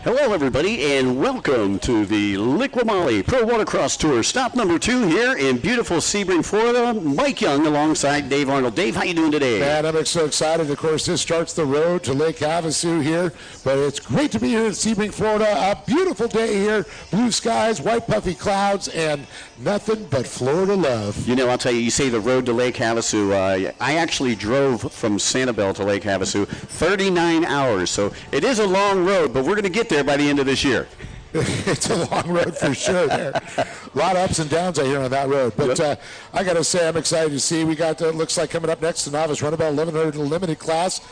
Hello, everybody, and welcome to the Liqui Moly Pro Watercross Tour. Stop number 2 here in beautiful Sebring, Florida. Mike Young alongside Dave Arnold. Dave, how you doing today? Man, I'm so excited. Of course, this starts the road to Lake Havasu here, but it's great to be here in Sebring, Florida. A beautiful day here. Blue skies, white puffy clouds, and nothing but Florida love. You know, I'll tell you, you say the road to Lake Havasu. I actually drove from Sanibel to Lake Havasu 39 hours, so it is a long road, but we're going to get there by the end of this year. It's a long road for sure there. A lot of ups and downs I hear on that road. But I got to say, I'm excited to see. We got, looks like coming up next, the Novice Runabout 1100 limited class.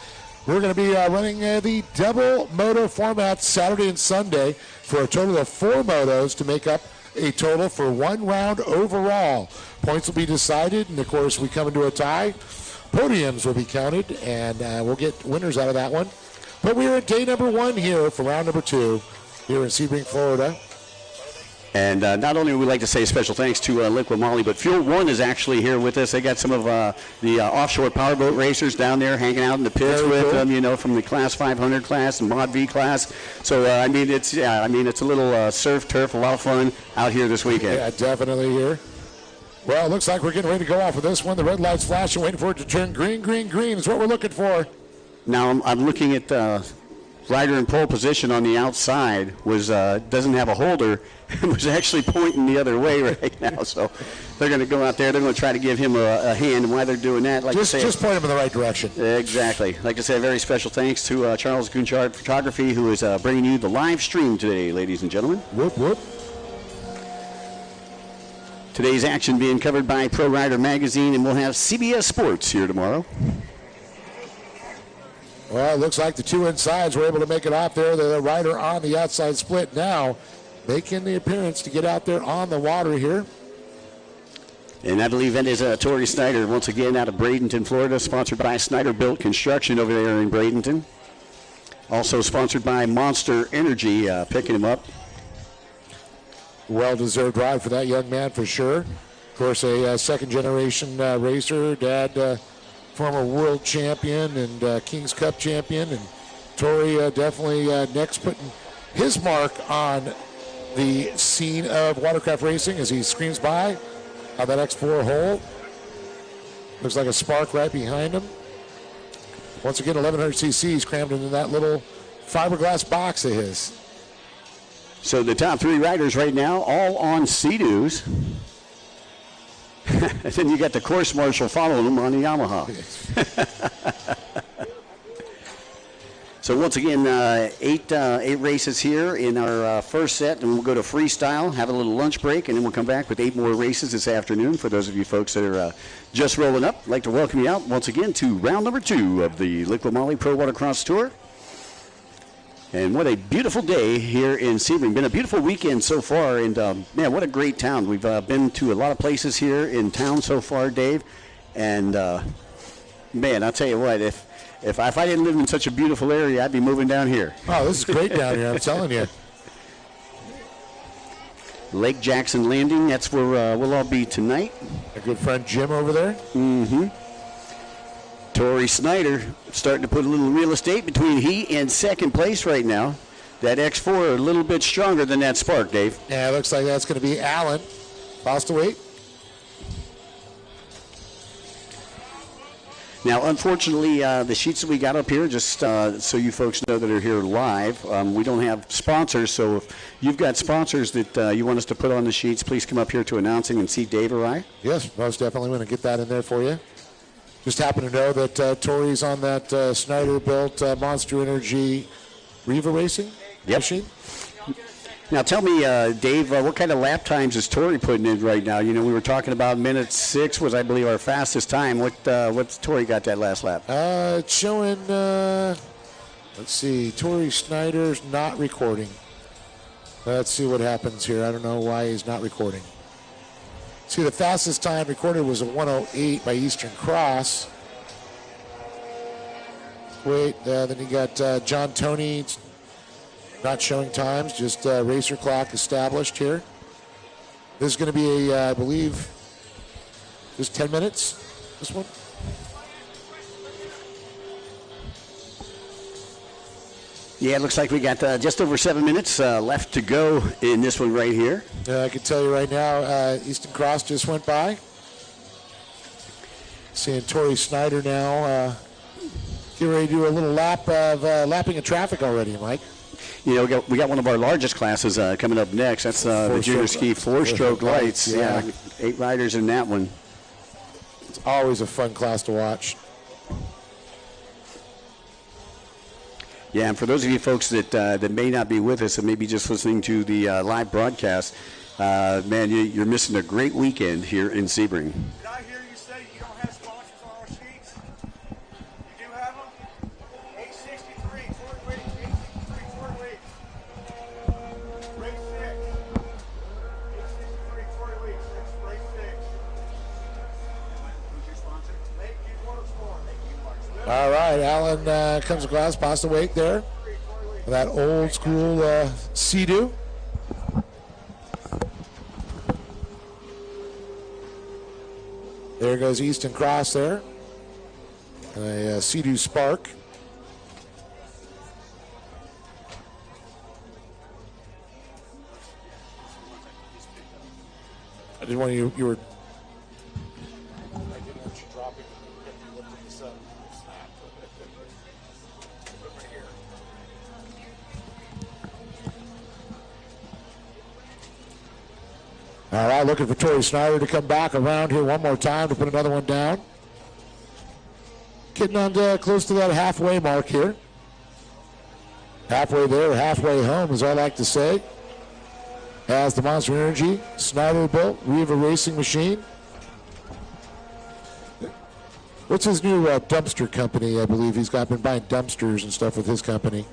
We're going to be running the double moto format Saturday and Sunday for a total of 4 motos to make up a total for 1 round overall. Points will be decided, and of course, we come into a tie. Podiums will be counted, and we'll get winners out of that one. But we're at day number 1 here for round number 2 here in Sebring, Florida. And not only would we like to say special thanks to Liqui Moly, but Fuel One is actually here with us. They got some of the offshore powerboat racers down there hanging out in the pits with them, you know, from the Class 500 class and Mod V class. So I mean, it's a little surf turf, a lot of fun out here this weekend. Yeah, definitely here. Well, it looks like we're getting ready to go off with this one. The red light's flashing, waiting for it to turn green. Green is what we're looking for. Now I'm looking at rider in pole position on the outside doesn't have a holder and was actually pointing the other way right now. So they're going to go out there. They're going to try to give him a hand. And while they're doing that, just point him in the right direction. Exactly. Like I said, very special thanks to Charles Gunchard Photography, who is bringing you the live stream today, ladies and gentlemen. Whoop, whoop. Today's action being covered by Pro Rider Magazine, and we'll have CBS Sports here tomorrow. Well, it looks like the 2 insides were able to make it out there. The rider on the outside split now making the appearance to get out there on the water here. And I believe that is Tori Snyder, once again out of Bradenton, Florida, sponsored by Snyder Built Construction over there in Bradenton. Also sponsored by Monster Energy, picking him up. Well-deserved ride for that young man for sure. Of course, a second-generation racer, dad former world champion and King's Cup champion, and Tori definitely next putting his mark on the scene of watercraft racing as he screams by on that X4 hole. Looks like a spark right behind him. Once again, 1100 cc's crammed into that little fiberglass box of his. So the top 3 riders right now, all on Sea-Doos. And then you got the course marshal following them on the Yamaha. So once again, 8 races here in our first set, and we'll go to freestyle, have a little lunch break, and then we'll come back with 8 more races this afternoon. For those of you folks that are just rolling up, I'd like to welcome you out once again to round number 2 of the Liqui Moly Pro Watercross Tour. And what a beautiful day here in Sebring. Been a beautiful weekend so far, and man, what a great town. We've been to a lot of places here in town so far, Dave. And man, I'll tell you what, if I didn't live in such a beautiful area, I'd be moving down here. Oh, this is great down here, I'm telling you. Lake Jackson Landing, that's where we'll all be tonight. A good friend Jim over there. Mm-hmm. Tori Snyder starting to put a little real estate between he and second place right now. That X4 a little bit stronger than that Spark, Dave. Yeah, it looks like that's going to be Allen. Lost to wait. Now, unfortunately, the sheets that we got up here, just so you folks know that are here live, we don't have sponsors. So if you've got sponsors that you want us to put on the sheets, please come up here to announcing and see Dave or I. Yes, most definitely going to get that in there for you. Just happen to know that Tori's on that Snyder-built Monster Energy Riva Racing machine. Now tell me, Dave, what kind of lap times is Tori putting in right now? You know, we were talking about minute 6 was, I believe, our fastest time. What's Tori got that last lap? It's showing, let's see, Tori Snyder's not recording. Let's see what happens here. I don't know why he's not recording. See, the fastest time recorded was a 1:08 by Eastern Cross. Wait, then you got John Toney not showing times, just racer clock established here. This is going to be I believe, just 10 minutes, this one. Yeah, it looks like we got just over 7 minutes left to go in this one right here. I can tell you right now, Easton Cross just went by. Seeing Tori Snyder now getting ready to do a little lap of lapping of traffic already, Mike. You know, we got one of our largest classes coming up next. That's the junior ski four-stroke lights. Yeah, 8 riders in that one. It's always a fun class to watch. Yeah, and for those of you folks that may not be with us and maybe just listening to the live broadcast, man, you're missing a great weekend here in Sebring. Did I hear you say you don't have sponsors on our sheets? You do have them? 863, 4 weeks, 863, 4 weeks. Race 6. 863, 4 weeks, that's race 6. Who's your sponsor? Lakeview Watercross. All right, Alan comes across, past the wake there. That old school Sea-Doo. There goes Easton Cross there. A Sea-Doo Spark. I didn't want you were. I didn't want you dropping and lifting this up. Over here. All right, looking for Tori Snyder to come back around here one more time to put another one down. Getting on to close to that halfway mark here. Halfway there, halfway home, as I like to say. As the Monster Energy, Snyder built, Riva Racing Machine. What's his new dumpster company? I believe he's been buying dumpsters and stuff with his company.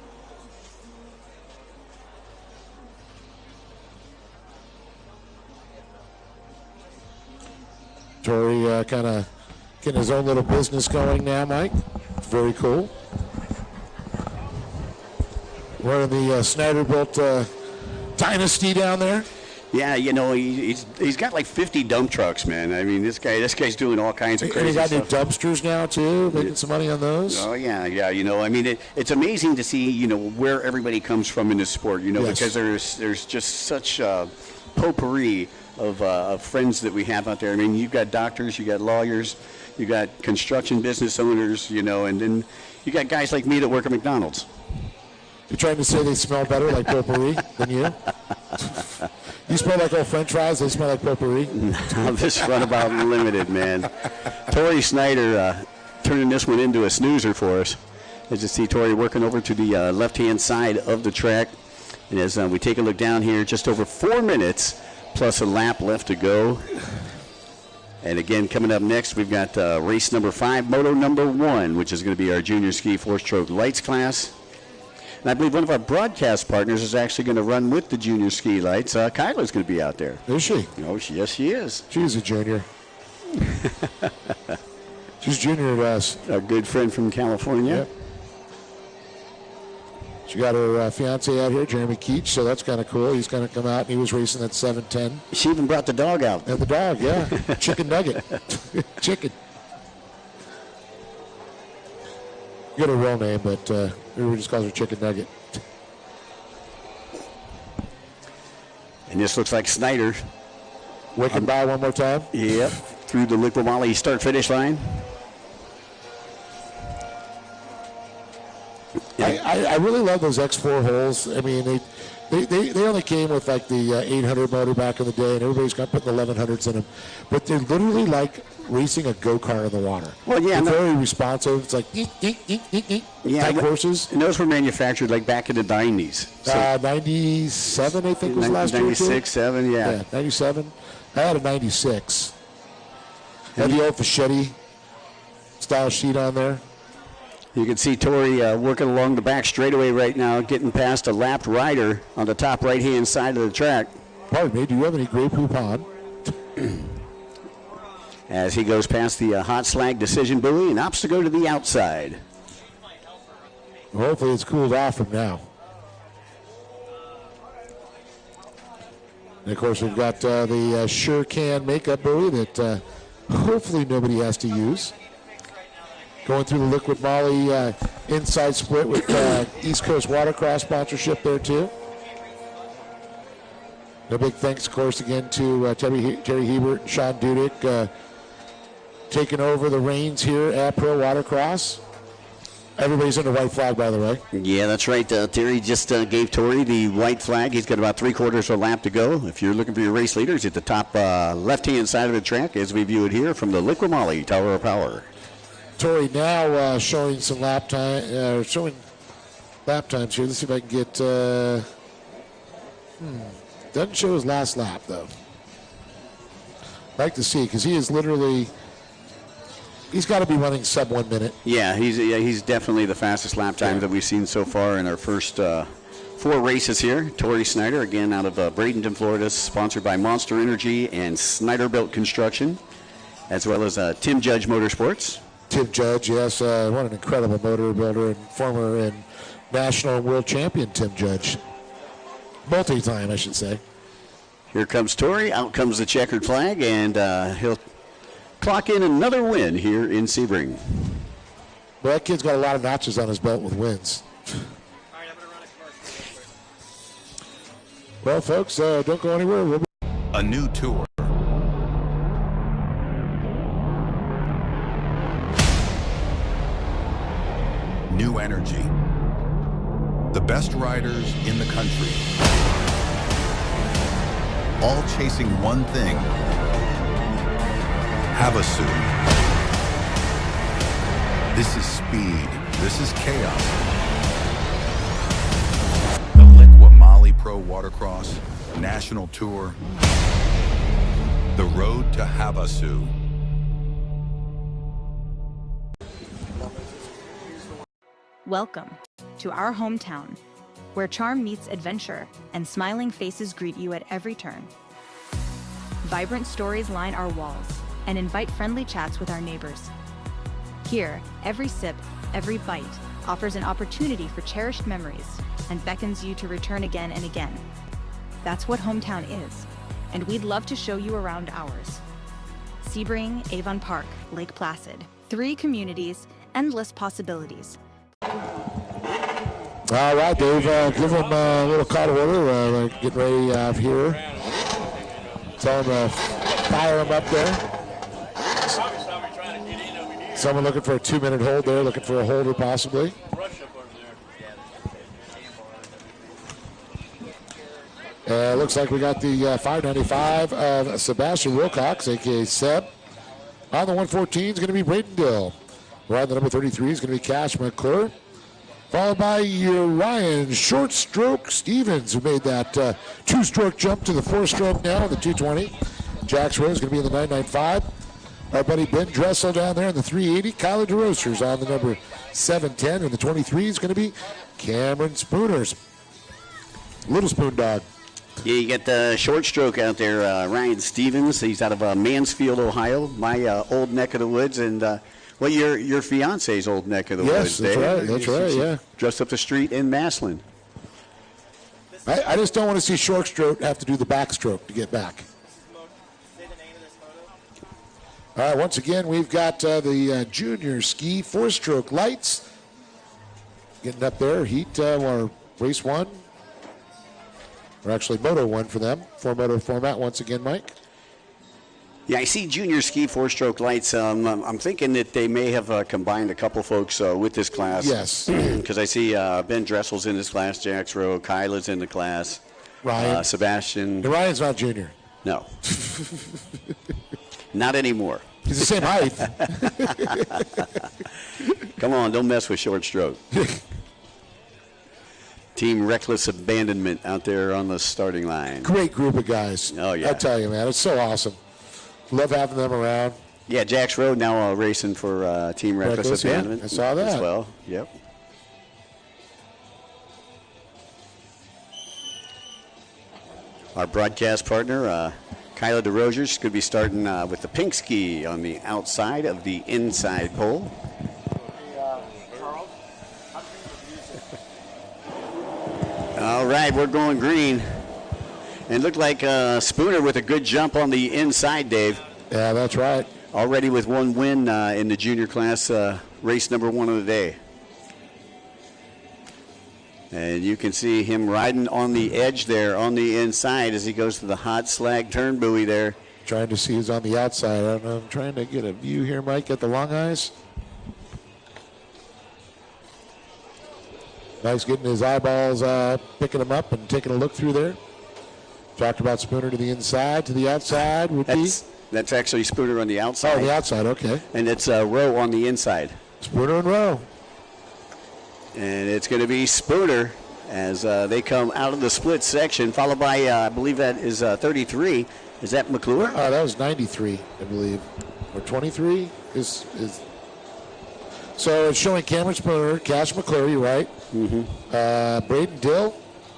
Tori kind of getting his own little business going now, Mike. Very cool. We're in the Snyder-built Dynasty down there. Yeah, you know, he's got like 50 dump trucks, man. I mean, this guy's doing all kinds of crazy stuff. And he got new dumpsters now, too, making some money on those. Oh, yeah, you know, I mean, it's amazing to see, you know, where everybody comes from in this sport, you know, Yes. because there's just such potpourri of friends that we have out there. I mean, you've got doctors, you got lawyers, you got construction business owners, you know, and then you got guys like me that work at McDonald's. You're trying to say they smell better like potpourri than you? You smell like old French fries, they smell like potpourri? This Runabout Limited, man. Tori Snyder turning this one into a snoozer for us. As you see Tori working over to the left-hand side of the track. And as we take a look down here, just over 4 minutes plus a lap left to go. And again, coming up next, we've got race number 5, moto number 1, which is going to be our junior ski four-stroke lights class. And I believe one of our broadcast partners is actually going to run with the junior ski lights. Kyla's going to be out there. Is she? Oh, yes, she is. She's a junior. She's junior to us. Our good friend from California. Yep. She got her fiance out here, Jeremy Keach, so that's kind of cool. He's going to come out, and he was racing at 7:10. She even brought the dog out. And the dog, yeah. Chicken nugget. Chicken. You got a real name, but everybody just calls her Chicken Nugget. And this looks like Snyder. Wicking by one more time. Yep. Through the Liqui Moly start-finish line. I really love those X4 holes. I mean, they only came with like the 800 motor back in the day, and everybody's got putting the 1100s in them. But they're literally like racing a go-kart in the water. Well, yeah. They're very responsive. It's like type horses. And those were manufactured like back in the 90s. So 97, I think, was last year. 96, 7, Yeah, 97. I had a 96. Had the old Fischetti style sheet on there. You can see Tori working along the back straightaway right now, getting past a lapped rider on the top right-hand side of the track. Pardon me, do you have any Grey Poupon on? As he goes past the hot slag decision buoy and opts to go to the outside. Well, hopefully it's cooled off from now. And of course, we've got the Sure Can makeup buoy that hopefully nobody has to use. going through the Liquid Moly inside split with East Coast Watercross sponsorship there too. A big thanks, of course, again to Terry Hebert and Sean Dudick taking over the reins here at Pro Watercross. Everybody's in the white flag, by the way. Yeah, that's right. Terry just gave Tori the white flag. He's got about 3/4 of a lap to go. If you're looking for your race leaders, at the top left-hand side of the track, as we view it here from the Liqui Moly Tower of Power. Tori now showing some lap time, showing lap times here. Let's see if I can get. Doesn't show his last lap though. I'd like to see because he is literally. He's got to be running sub 1 minute. Yeah, he's definitely the fastest lap time that we've seen so far in our first 4 races here. Tori Snyder, again out of Bradenton, Florida, sponsored by Monster Energy and Snyder Built Construction, as well as Tim Judge Motorsports. Tim Judge, yes, what an incredible motor builder and former and national and world champion Tim Judge. Multi-time, I should say. Here comes Tori, out comes the checkered flag, and he'll clock in another win here in Sebring. Well, that kid's got a lot of notches on his belt with wins. All right, I'm going to run a commercial. Well, folks, don't go anywhere. We'll be A new tour. New energy. The best riders in the country. All chasing one thing. Havasu. This is speed. This is chaos. The Liqui Moly Pro Watercross National Tour. The road to Havasu. Welcome to our hometown, where charm meets adventure and smiling faces greet you at every turn. Vibrant stories line our walls and invite friendly chats with our neighbors. Here, every sip, every bite offers an opportunity for cherished memories and beckons you to return again and again. That's what hometown is, and we'd love to show you around ours. Sebring, Avon Park, Lake Placid. 3 communities, endless possibilities. all right, Dave. Give him a little call to order. Getting ready here. Tell him to fire him up there. Someone looking for a 2-minute hold there, looking for a holder possibly. Looks like we got the 595 of Sebastian Wilcox, a.k.a. Seb. On the 114 is going to be Braden Dill. Right, the number 33 is going to be Cash McClure. Followed by Ryan Short Stroke Stevens, who made that 2-stroke jump to the 4-stroke now in the 220. Jax Rose is going to be in the 995. Our buddy Ben Dressel down there in the 380. Kyler DeRoasters on the number 710. And the 23 is going to be Cameron Spooners. Little Spoon Dog. Yeah, you got the short stroke out there, Ryan Stevens. He's out of Mansfield, Ohio, my old neck of the woods. And, well, your fiance's old neck of the woods. Yes, that's right, yeah. Just up the street in Massillon. I just don't want to see short stroke have to do the backstroke to get back. All right, once again, we've got the junior ski 4-stroke lights. Getting up there, heat or race 1. Or actually moto 1 for them. 4-moto format once again, Mike. Yeah, I see junior ski 4-stroke lights. I'm thinking that they may have combined a couple folks with this class. Yes. Because I see Ben Dressel's in this class, Jax Rowe, Kyla's in the class. Ryan. Sebastian. And Ryan's not junior. No. Not anymore. He's the same height. Come on, don't mess with short stroke. Team Reckless Abandonment out there on the starting line. Great group of guys. Oh, yeah. I tell you, man, it's so awesome. Love having them around. Yeah, Jax Rowe now racing for Team Reckless Abandonment. Yeah, I saw that. As well, yep. Our broadcast partner, Kyla DeRosiers, could be starting with the pink ski on the outside of the inside pole. All right, we're going green. And looked like Spooner with a good jump on the inside, Dave. Yeah, that's right. Already with 1 win in the junior class race number 1 of the day. And you can see him riding on the edge there on the inside as he goes to the hot slag turn buoy there. Trying to see who's on the outside. I don't know. I'm trying to get a view here, Mike, at the long eyes. Nice getting his eyeballs, picking them up and taking a look through there. Talked about Spooner to the inside, to the outside would be. That's actually Spooner on the outside. Oh, the outside, okay. And it's Rowe on the inside. Spooner and Rowe. And it's going to be Spooner as they come out of the split section, followed by, I believe that is 33. Is that McClure? That was 93, I believe. Or 23 is. So it's showing Cameron Spooner, Cash McClure, you're right. Mm-hmm. Braden Dill,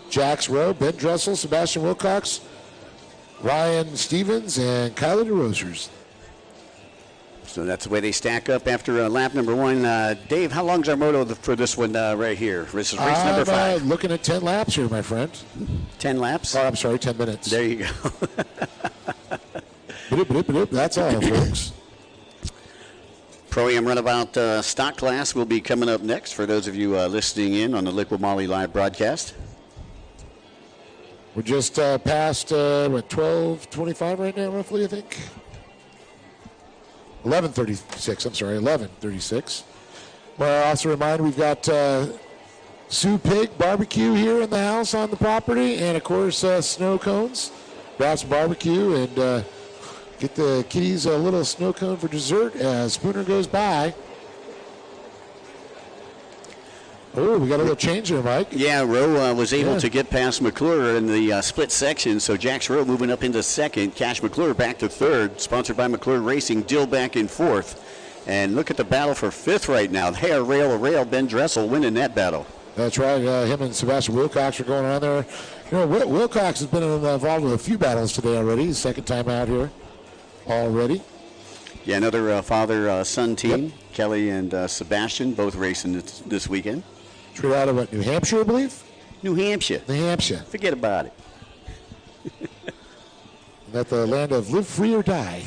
Jax Rowe, Ben Dressel, Sebastian Wilcox, Ryan Stevens, and Kyler DeRosers. So that's the way they stack up after lap number 1. Dave, how long's our moto for this one right here? This is race number 5. Looking at 10 laps here, my friend. 10 laps? Oh, I'm sorry, 10 minutes. There you go. That's all, folks. ProAm Runabout stock class will be coming up next for those of you listening in on the Liqui Moly live broadcast. We're just past, 12:25 right now, roughly, I think. 11:36, I'm sorry, 11:36. Well, I also remind we've got Sue Pig Barbecue here in the house on the property, and, of course, snow cones. Grab some barbecue and get the kiddies a little snow cone for dessert as Spooner goes by. Oh, we got a little change there, Mike. Yeah, Rowe was able to get past McClure in the split section, so Jax Rowe moving up into second. Cash McClure back to third, sponsored by McClure Racing. Dill back in fourth. And look at the battle for fifth right now. They are rail to rail. Ben Dressel winning that battle. That's right. Him and Sebastian Wilcox are going on there. You know, Wilcox has been involved with a few battles today already. His second time out here already. Yeah, another father-son team. Yep. Kelly and Sebastian both racing this weekend. Straight out of New Hampshire, I believe? New Hampshire. New Hampshire. Forget about it. At the land of live free or die.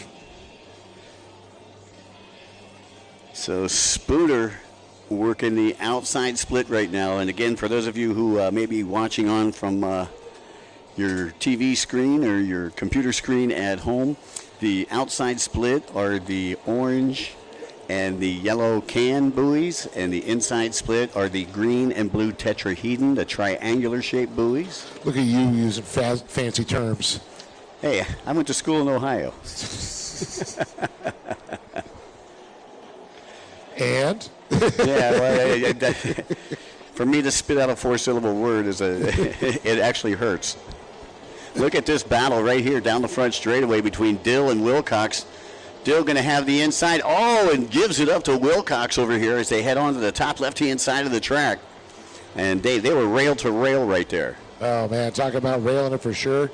So Spooner working the outside split right now. And again, for those of you who may be watching on from your TV screen or your computer screen at home, the outside split are the orange and the yellow can buoys, and the inside split are the green and blue tetrahedron, the triangular shaped buoys. Look at you using fancy terms. Hey, I went to school in Ohio. And? Yeah, well, for me to spit out a 4-syllable word it actually hurts. Look at this battle right here down the front straightaway between Dill and Wilcox. Dill going to have the inside. Oh, and gives it up to Wilcox over here as they head on to the top left-hand side of the track. And they were rail to rail right there. Oh, man, talking about railing it for sure.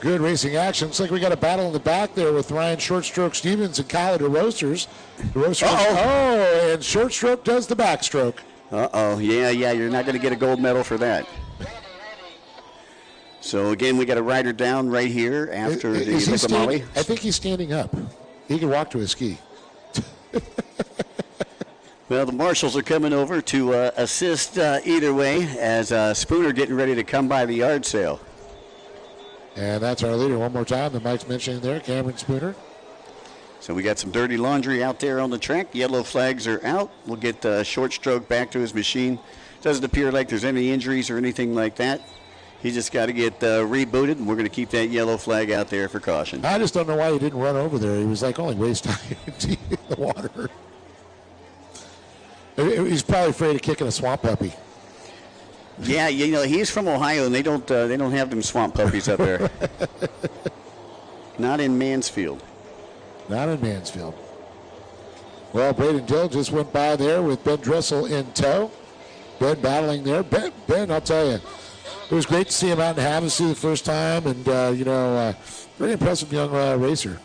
Good racing action. Looks like we got a battle in the back there with Ryan Shortstroke Stevens and Kyler DeRosers. Oh, and Shortstroke does the backstroke. Uh-oh. Yeah, you're not going to get a gold medal for that. So, again, we got a rider down right here after the Moly. I think he's standing up. He can walk to his ski. Well, the marshals are coming over to assist either way as Spooner getting ready to come by the yard sale. And that's our leader one more time that Mike's mentioning there, Cameron Spooner. So we got some dirty laundry out there on the track. Yellow flags are out. We'll get Short Stroke back to his machine. Doesn't appear like there's any injuries or anything like that. He just got to get rebooted, and we're going to keep that yellow flag out there for caution. I just don't know why he didn't run over there. He was like only waist high in the water. He's probably afraid of kicking a swamp puppy. Yeah, he's from Ohio, and they don't have them swamp puppies up there. Not in Mansfield. Not in Mansfield. Well, Braden Dill just went by there with Ben Dressel in tow. Ben battling there. Ben, I'll tell you, it was great to see him out in Havasu the first time, and, very impressive young racer.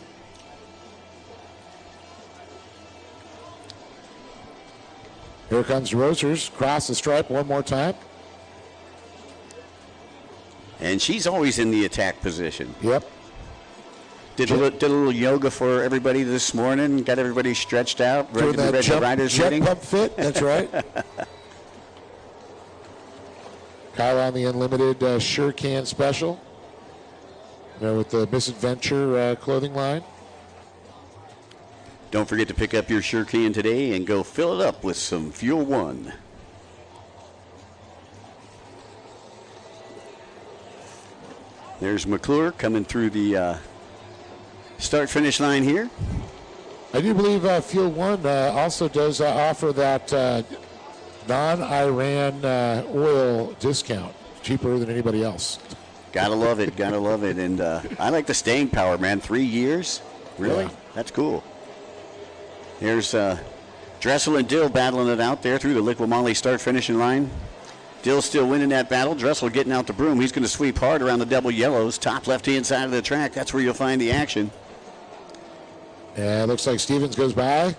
Here comes Rosers, cross the stripe one more time. And she's always in the attack position. Yep. Did a little yoga for everybody this morning. Got everybody stretched out. Ready Doing to that the riders jet meeting. pump fit. That's right. Kyle on the Unlimited Sure Can special. With the Misadventure clothing line. Don't forget to pick up your Sure Can today and go fill it up with some Fuel One. There's McClure coming through the start-finish line here. I do believe Fuel One also does offer that non-Iran oil discount, cheaper than anybody else. Gotta love it, gotta love it. And I like the staying power, man. 3 years? Really? Yeah. That's cool. There's Dressel and Dill battling it out there through the Liqui Moly start-finishing line. Dill still winning that battle. Dressel getting out the broom. He's going to sweep hard around the double yellows. Top left-hand side of the track. That's where you'll find the action. Yeah, it looks like Stevens goes by.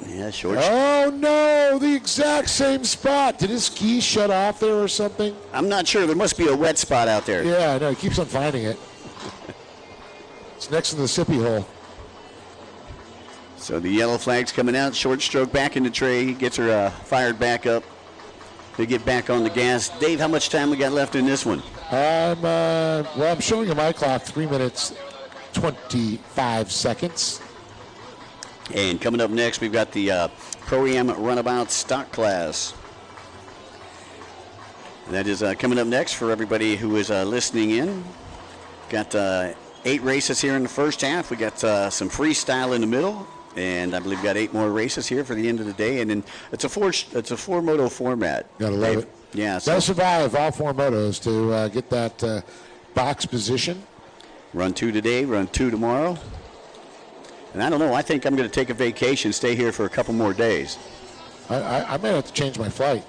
Yeah, short. Oh, no, the exact same spot. Did his ski shut off there or something? I'm not sure. There must be a wet spot out there. Yeah, I know. He keeps on finding it. It's next to the sippy hole. So the yellow flag's coming out. Short stroke back in the tray. Gets her fired back up. They get back on the gas. Dave, how much time we got left in this one? I'm showing you my clock, 3 minutes, 25 seconds. And coming up next, we've got the ProAm Runabout stock class. And that is coming up next for everybody who is listening in. Got 8 races here in the first half. We got some freestyle in the middle. And I believe we got 8 more races here for the end of the day. And then it's a four moto format. Gotta love it. Yeah. Gotta survive all 4 motos to get that box position. Run 2 today, run 2 tomorrow. And I don't know, I think I'm going to take a vacation, stay here for a couple more days. I may have to change my flight.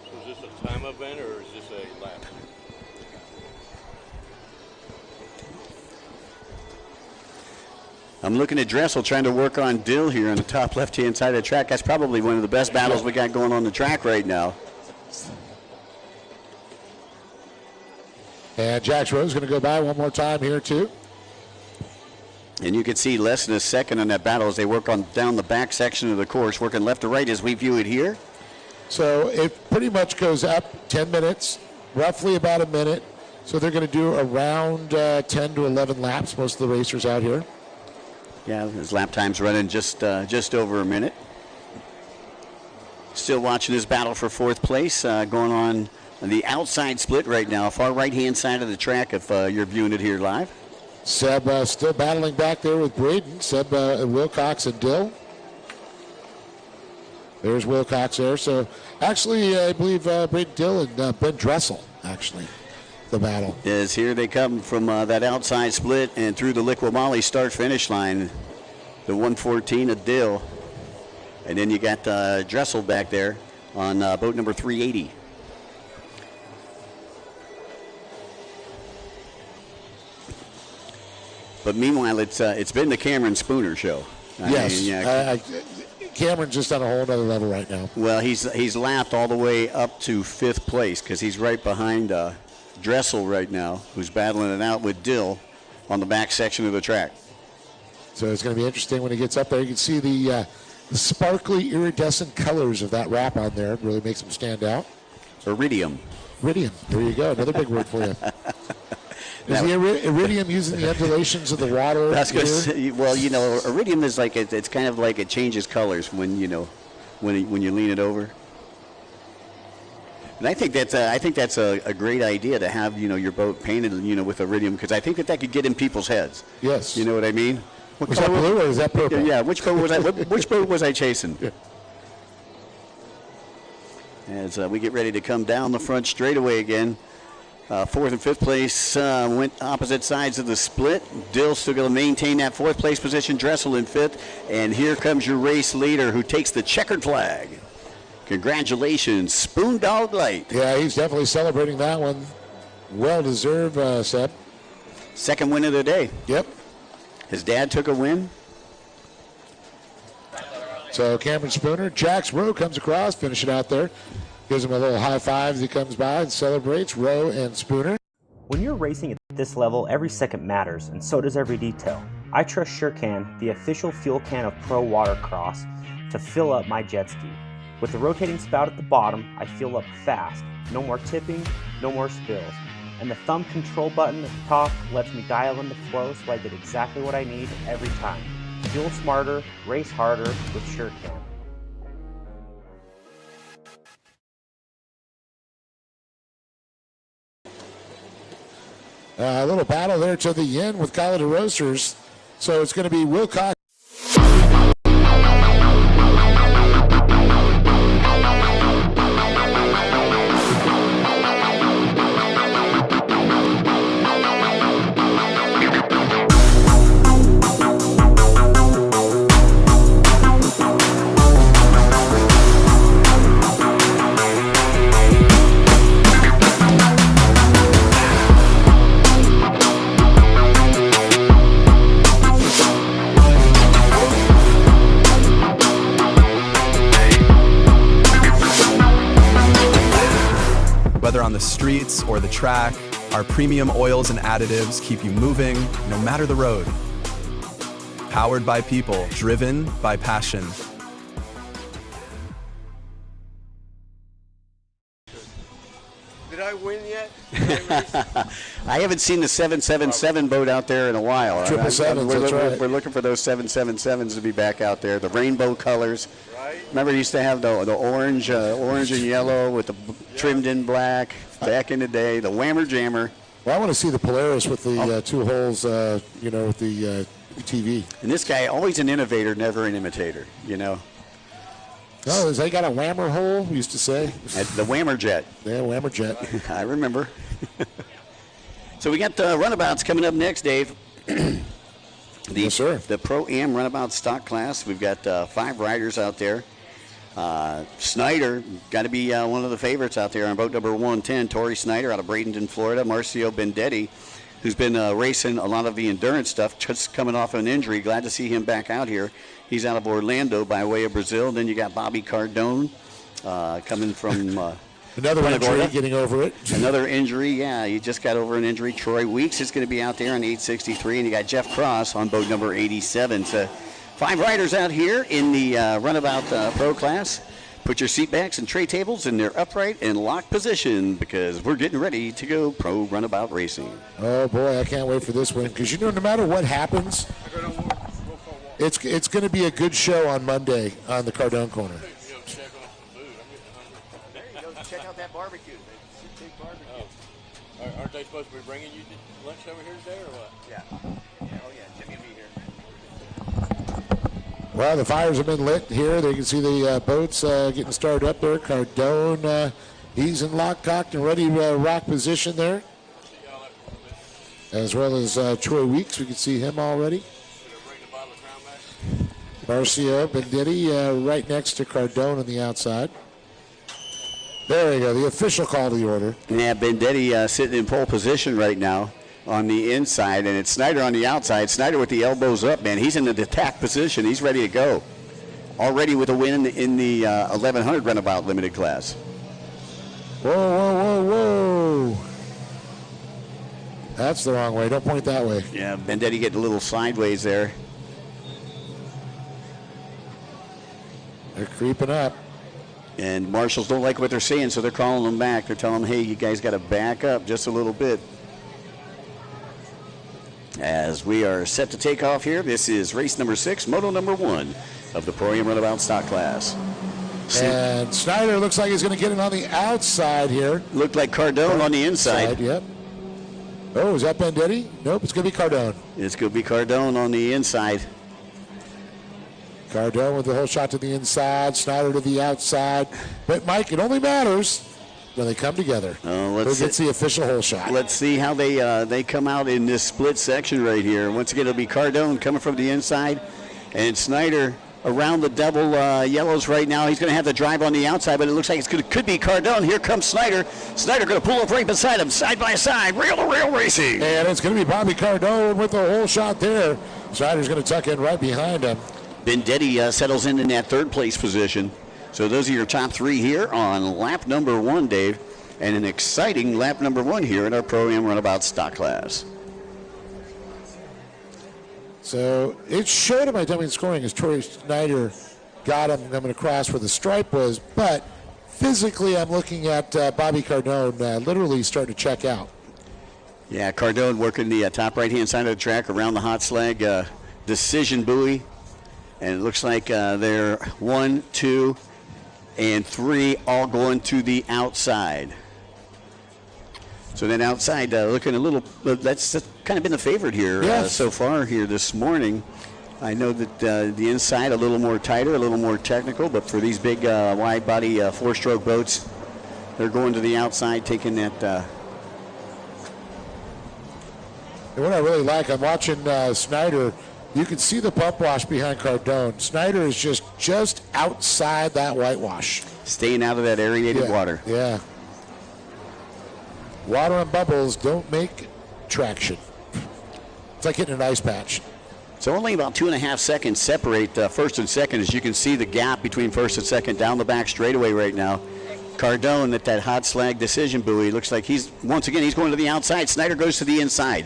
So is this a time event or is this a lap? I'm looking at Dressel trying to work on Dill here on the top left-hand side of the track. That's probably one of the best battles we got going on the track right now. And Jax Rowe's going to go by one more time here, too. And you can see less than a second on that battle as they work on down the back section of the course, working left to right as we view it here. So it pretty much goes up 10 minutes, roughly about a minute. So they're going to do around 10 to 11 laps, most of the racers out here. Yeah, his lap time's running just over a minute. Still watching this battle for 4th place going on the outside split right now, far right-hand side of the track if you're viewing it here live. Seb still battling back there with Braden. Seb, Wilcox, and Dill. There's Wilcox there. So actually, I believe Braden Dill and Ben Dressel, actually, the battle. Is here they come from that outside split and through the Liqui Moly start-finish line. The 114 of Dill. And then you got Dressel back there on boat number 380. But meanwhile, it's been the Cameron Spooner show. Yes. Yeah. Cameron's just on a whole other level right now. Well, he's lapped all the way up to 5th place because he's right behind Dressel right now, who's battling it out with Dill on the back section of the track. So it's going to be interesting when he gets up there. You can see the sparkly iridescent colors of that wrap on there. It really makes him stand out. Iridium. Iridium. There you go. Another big word for you. Is the iridium using the undulations of the water? That's good. Well, iridium is like it's kind of like it changes colors when when you lean it over. And I think that's a great idea to have your boat painted with iridium because I think that could get in people's heads. Yes. You know what I mean? Was that blue or is that purple? Yeah. Which boat was I? Which boat was I chasing? Yeah. As we get ready to come down the front straightaway again. 4th and 5th place went opposite sides of the split. Dill still going to maintain that 4th place position. Dressel in 5th. And here comes your race leader who takes the checkered flag. Congratulations, Spoon Dog Light. Yeah, he's definitely celebrating that one. Well deserved, Seb. 2nd win of the day. Yep. His dad took a win. So Cameron Spooner, Jax Rowe comes across, finish it out there. Gives him a little high five as he comes by and celebrates, Rowe and Spooner. When you're racing at this level, every second matters, and so does every detail. I trust SureCan, the official fuel can of Pro Watercross, to fill up my jet ski. With the rotating spout at the bottom, I fuel up fast. No more tipping, no more spills. And the thumb control button at the top lets me dial in the flow so I get exactly what I need every time. Fuel smarter, race harder with SureCan. A little battle there to the end with Kyle DeRoasters. So it's going to be Wilcox. Whether on the streets or the track, our premium oils and additives keep you moving no matter the road. Powered by people, driven by passion. Did I win yet? I haven't seen the 777 boat out there in a while. 777s, that's right. We're looking for those 777s to be back out there. The rainbow colors. Right. Remember, you used to have the orange and yellow with the trimmed in black back in the day. The Whammer Jammer. Well, I want to see the Polaris with the two holes, with the TV. And this guy, always an innovator, never an imitator. Oh, has they got a whammer hole? We used to say. The Whammer Jet. Yeah, whammer jet. I remember. So we got the runabouts coming up next, Dave. Yes, sir. The Pro-Am runabout stock class. We've got 5 riders out there. Snyder, got to be one of the favorites out there on boat number 110. Torrey Snyder out of Bradenton, Florida. Marcio Bendetti, who's been racing a lot of the endurance stuff, just coming off an injury. Glad to see him back out here. He's out of Orlando by way of Brazil. Then you got Bobby Cardone coming from another injury, getting over it. Another injury, yeah. He just got over an injury. Troy Weeks is going to be out there on 863, and you got Jeff Cross on boat number 87. So 5 riders out here in the Runabout Pro class. Put your seat backs and tray tables in their upright and locked position because we're getting ready to go pro runabout racing. Oh, boy, I can't wait for this one because, no matter what happens, it's going to be a good show on Monday on the Cardone Corner. There you go. Check out that barbecue. Big barbecue. Oh. Aren't they supposed to be bringing you lunch over here today or what? Yeah. Oh, yeah. Jimmy will be here. Well, the fires have been lit here. They can see the boats getting started up there. Cardone, he's in lock, cocked, and ready to rock position there. As well as Troy Weeks. We can see him already. Marcio Bendetti right next to Cardone on the outside. There you go, the official call to the order. Yeah, Bendetti sitting in pole position right now on the inside, and it's Snyder on the outside. Snyder with the elbows up, man. He's in the attack position. He's ready to go. Already with a win in the 1100 runabout limited class. Whoa, whoa, whoa, whoa. That's the wrong way. Don't point that way. Yeah, Bendetti getting a little sideways there. They're creeping up. And marshals don't like what they're saying, so they're calling them back. They're telling them, hey, you guys got to back up just a little bit. As we are set to take off here, this is race number 6, moto number 1 of the Pro-Am runabout stock class. And Snyder looks like he's going to get it on the outside here. Looked like Cardone on the inside. Yep. Oh, is that Bendetti? Nope, it's going to be Cardone. It's going to be Cardone on the inside. Cardone with the whole shot to the inside, Snyder to the outside. But, Mike, it only matters when they come together. Who gets the official hole shot? Let's see how they come out in this split section right here. Once again, it'll be Cardone coming from the inside, and Snyder around the double yellows right now. He's going to have to drive on the outside, but it looks like it could be Cardone. Here comes Snyder. Snyder going to pull up right beside him, side by side, rail-to-rail racing. And it's going to be Bobby Cardone with the whole shot there. Snyder's going to tuck in right behind him. Bendetti settles in that third place position. So those are your top 3 here on lap number 1, Dave. and an exciting lap number 1 here in our Pro-Am Runabout stock class. So it showed in my dummy scoring as Torrey Snyder got him coming across where the stripe was, but physically I'm looking at Bobby Cardone literally starting to check out. Yeah, Cardone working the top right-hand side of the track around the hot slag decision buoy. And it looks like they're 1, 2, and 3 all going to the outside. So then outside looking a little, that's kind of been the favorite here so far here this morning. I know that the inside a little more tighter, a little more technical, but for these big wide body 4-stroke boats, they're going to the outside, taking that. And what I really like, I'm watching Snyder. You can see the pump wash behind Cardone. Snyder is just outside that whitewash. Staying out of that aerated water. Yeah. Water and bubbles don't make traction. It's like hitting an ice patch. So only about 2.5 seconds separate first and second, as you can see the gap between first and second down the back straightaway right now. Cardone at that hot slag decision buoy looks like he's going to the outside. Snyder goes to the inside.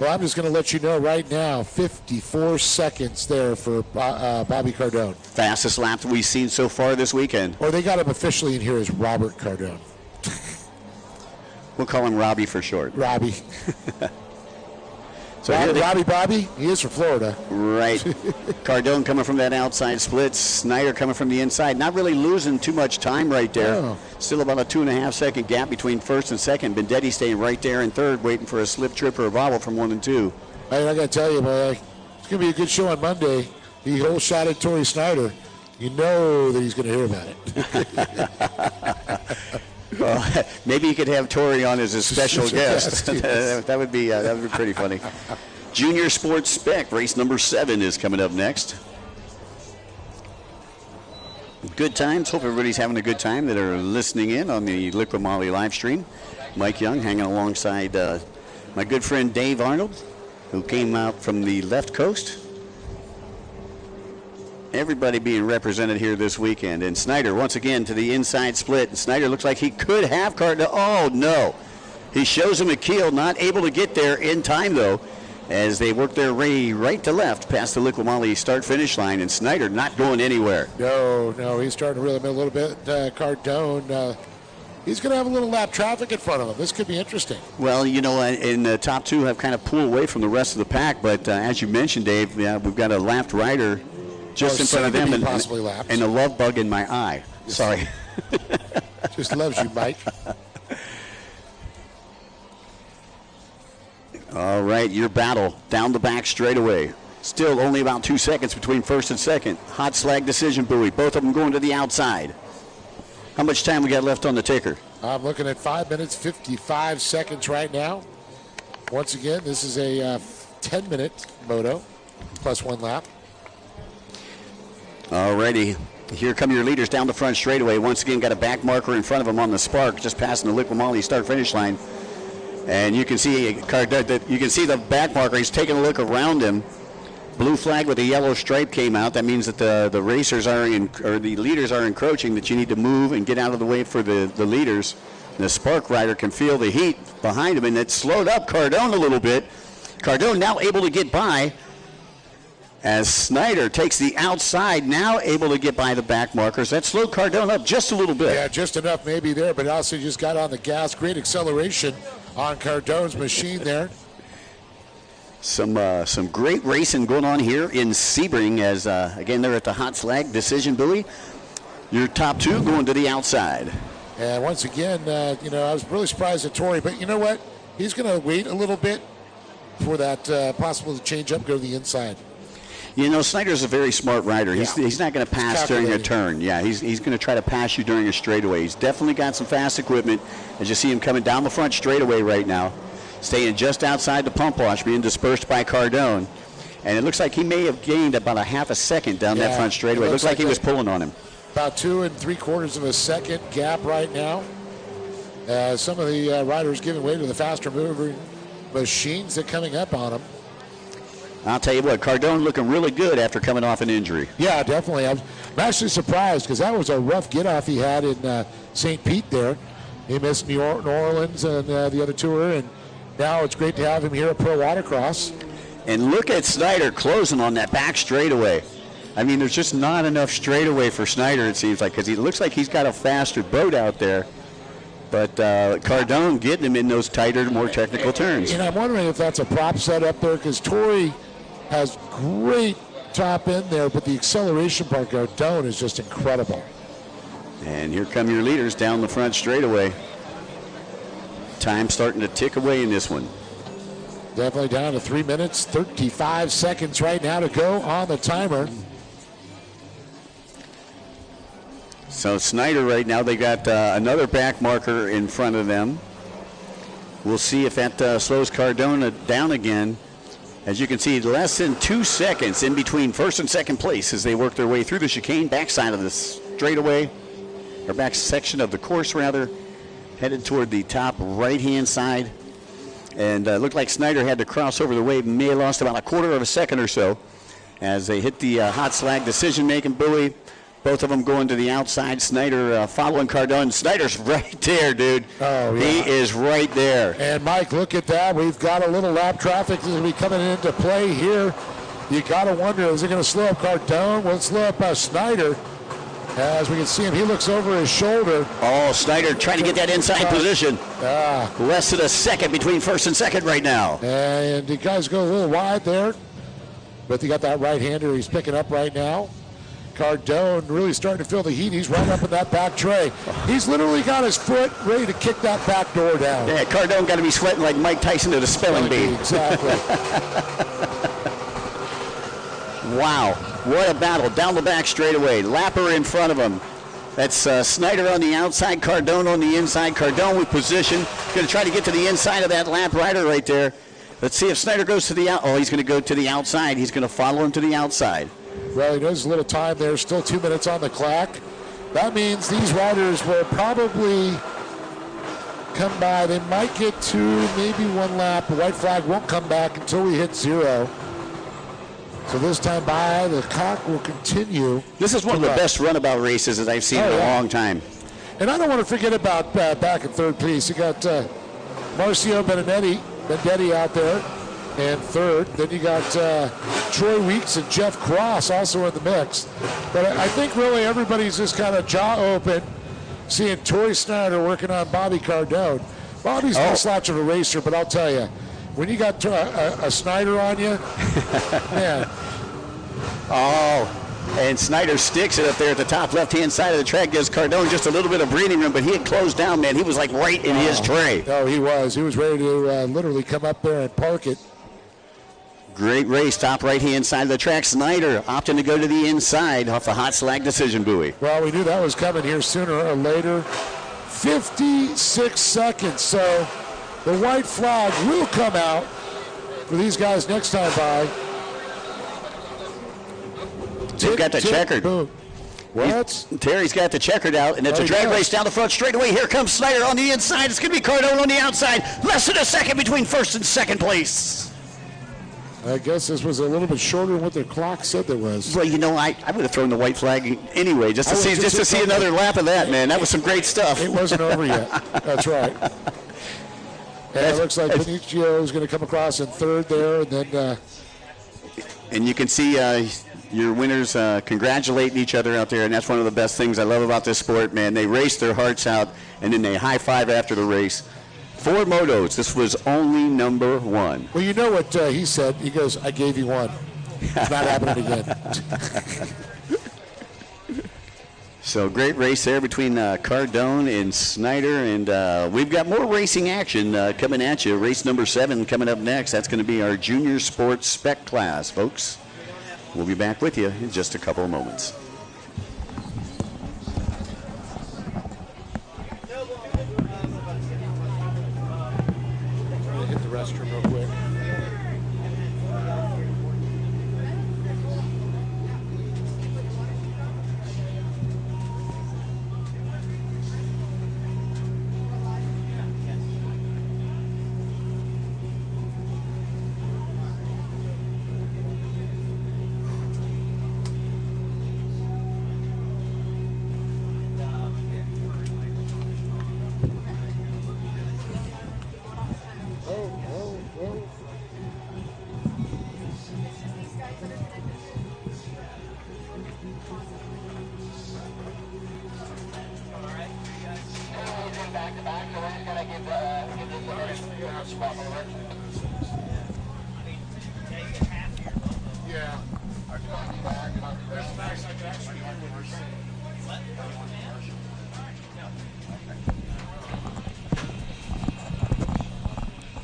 Well, I'm just going to let you know right now, 54 seconds there for Bobby Cardone. Fastest lap that we've seen so far this weekend. Or they got him officially in here as Robert Cardone. We'll call him Robbie for short. Robbie. So Robbie Bobby, he is from Florida. Right. Cardone coming from that outside split. Snyder coming from the inside. Not really losing too much time right there. No. Still about a 2.5 second gap between first and second. Bendetti staying right there in third, waiting for a slip, trip, or a bobble from 1 and 2. I got to tell you, boy, it's going to be a good show on Monday. He whole shot at Torrey Snyder. You know that he's going to hear about it. Well, maybe you could have Torrey on as a special guest. Yes. that would be pretty funny. Junior Sports Spec race number 7 is coming up next. Good times. Hope everybody's having a good time that are listening in on the Liqui Moly live stream. Mike Young hanging alongside my good friend Dave Arnold, who came out from the left coast. Everybody being represented here this weekend. And Snyder once again to the inside split. And Snyder looks like he could have Cardone. Oh, no. He shows him a keel, not able to get there in time, though, as they work their way right to left past the Liqui Moly start-finish line. And Snyder not going anywhere. No, he's starting to reel him in a little bit. Cardone, he's going to have a little lap traffic in front of him. This could be interesting. Well, and the top two have kind of pulled away from the rest of the pack. But as you mentioned, Dave, we've got a lapped rider just in front of them, and a love bug in my eye. Yes. Sorry. Just loves you, Mike. All right, your battle down the back straightaway. Still only about 2 seconds between first and second. Hot slag decision buoy. Both of them going to the outside. How much time we got left on the ticker? I'm looking at 5 minutes, 55 seconds right now. Once again, this is a 10-minute moto plus 1 lap. Alrighty, here come your leaders down the front straightaway. Once again, got a back marker in front of them on the spark, just passing the Liqui Moly start-finish line. And you can see the back marker. He's taking a look around him. Blue flag with a yellow stripe came out. That means that the racers the leaders are encroaching. That you need to move and get out of the way for the leaders. And the spark rider can feel the heat behind him, and it slowed up Cardone a little bit. Cardone now able to get by, as Snyder takes the outside, now able to get by the back markers. That slowed Cardone up just a little bit. Yeah, just enough maybe there, but also just got on the gas. Great acceleration on Cardone's machine there. Some great racing going on here in Sebring, as again they're at the hot slag decision buoy. Your top two going to the outside. And once again, I was really surprised at Torrey, but you know what? He's going to wait a little bit for that possible change up, go to the inside. Snyder's a very smart rider. He's not going to pass during a turn. Yeah, he's going to try to pass you during a straightaway. He's definitely got some fast equipment, as you see him coming down the front straightaway right now, staying just outside the pump wash, being dispersed by Cardone. And it looks like he may have gained about a half a second down that front straightaway. It looks like he was pulling on him. About 2 3/4 of a second gap right now. Some of the riders giving way to the faster moving machines that are coming up on him. I'll tell you what, Cardone looking really good after coming off an injury. Yeah, definitely. I'm actually surprised because that was a rough get-off he had in St. Pete there. He missed New Orleans and the other tour, and now it's great to have him here at Pro Watercross. And look at Snyder closing on that back straightaway. I mean, there's just not enough straightaway for Snyder, it seems like, because he looks like he's got a faster boat out there. But Cardone getting him in those tighter, more technical turns. And I'm wondering if that's a prop set up there, because Torrey has great top end there, but the acceleration part, Cardone, is just incredible. And here come your leaders down the front straightaway. Time starting to tick away in this one. Definitely down to 3 minutes, 35 seconds right now to go on the timer. So Snyder right now, they got another back marker in front of them. We'll see if that slows Cardona down again. As you can see, less than 2 seconds in between first and second place as they work their way through the chicane, backside of the straightaway, or back section of the course rather, headed toward the top right-hand side. And looked like Snyder had to cross over the wave, may have lost about a quarter of a second or so as they hit the hot slag decision-making buoy. Both of them going to the outside. Snyder following Cardone. Snyder's right there, dude. Oh, yeah. He is right there. And, Mike, look at that. We've got a little lap traffic that's going to be coming into play here. You got to wonder, is it going to slow up Cardone? Will it slow up Snyder? As we can see him, he looks over his shoulder. Oh, Snyder trying to get that inside position. Less than a second between first and second right now. And the guys go a little wide there. But you got that right-hander he's picking up right now. Cardone really starting to feel the heat. He's right up in that back tray. He's literally got his foot ready to kick that back door down. Yeah, Cardone got to be sweating like Mike Tyson at a spelling bee. Exactly. Wow, what a battle. Down the back straightaway. Lapper in front of him. That's Snyder on the outside, Cardone on the inside. Cardone with position. Going to try to get to the inside of that lap rider right there. Let's see if Snyder goes to the out. Oh, he's going to go to the outside. He's going to follow him to the outside. Well, he knows a little time there. Still 2 minutes on the clock. That means these riders will probably come by. They might get to maybe one lap. The white flag won't come back until we hit 0. So this time by, the clock will continue. This is one of the best runabout races that I've seen in a long time. And I don't want to forget about back in third place. You got Marcio Benedetti out there in third. Then you got Troy Weeks and Jeff Cross also in the mix. But I think really everybody's just kind of jaw open, seeing Torrey Snyder working on Bobby Cardone. Bobby's no slouch of a racer, but I'll tell you, when you got a Snyder on you, man. Oh, and Snyder sticks it up there at the top left-hand side of the track, gives Cardone just a little bit of breathing room, but he had closed down, man. He was like right in his tray. Oh, he was. He was ready to literally come up there and park it. Great race, top right-hand side of the track. Snyder opting to go to the inside off the hot slag decision buoy. Well, we knew that was coming here sooner or later. 56 seconds, so the white flag will come out for these guys next time by. They've got the checkered. Boom. What? Terry's got the checkered out, and it's a drag race down the front straightaway. Here comes Snyder on the inside. It's going to be Cardone on the outside. Less than a second between first and second place. I guess this was a little bit shorter than what their clock said there was. Well, you know, I would have thrown the white flag anyway, just to see another lap of that, man. That was some great stuff. It wasn't over yet. That's right. And it looks like Benicio is going to come across in third there, and then. And you can see your winners congratulating each other out there, and that's one of the best things I love about this sport, man. They race their hearts out, and then they high five after the race. 4 motos. This was only number 1. Well, you know what he said. He goes, "I gave you one. It's not happening again." So great race there between Cardone and Snyder, and we've got more racing action coming at you. Race number 7 coming up next. That's going to be our junior sports spec class, folks. We'll be back with you in just a couple of moments. Hit the restroom real quick.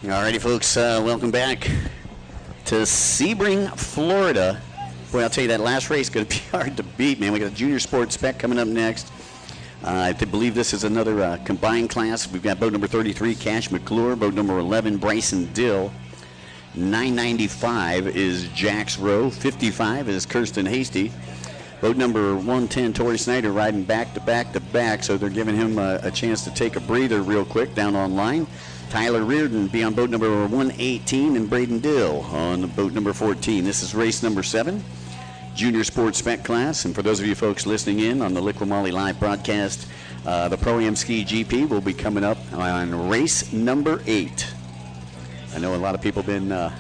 Alrighty, folks, welcome back to Sebring, Florida. Boy, I'll tell you, that last race is going to be hard to beat, man. We got a junior sports spec coming up next. I believe this is another combined class. We've got boat number 33, Cash McClure. Boat number 11, Bryson Dill. 995 is Jax Rowe. 55 is Kirsten Hasty. Boat number 110, Tori Snyder, riding back to back to back, so they're giving him a chance to take a breather real quick down on line. Tyler Reardon be on boat number 118, and Braden Dill on boat number 14. This is race number 7, junior sports spec class. And for those of you folks listening in on the Liqui Moly live broadcast, the ProAm Ski GP will be coming up on race number 8. I know a lot of people have been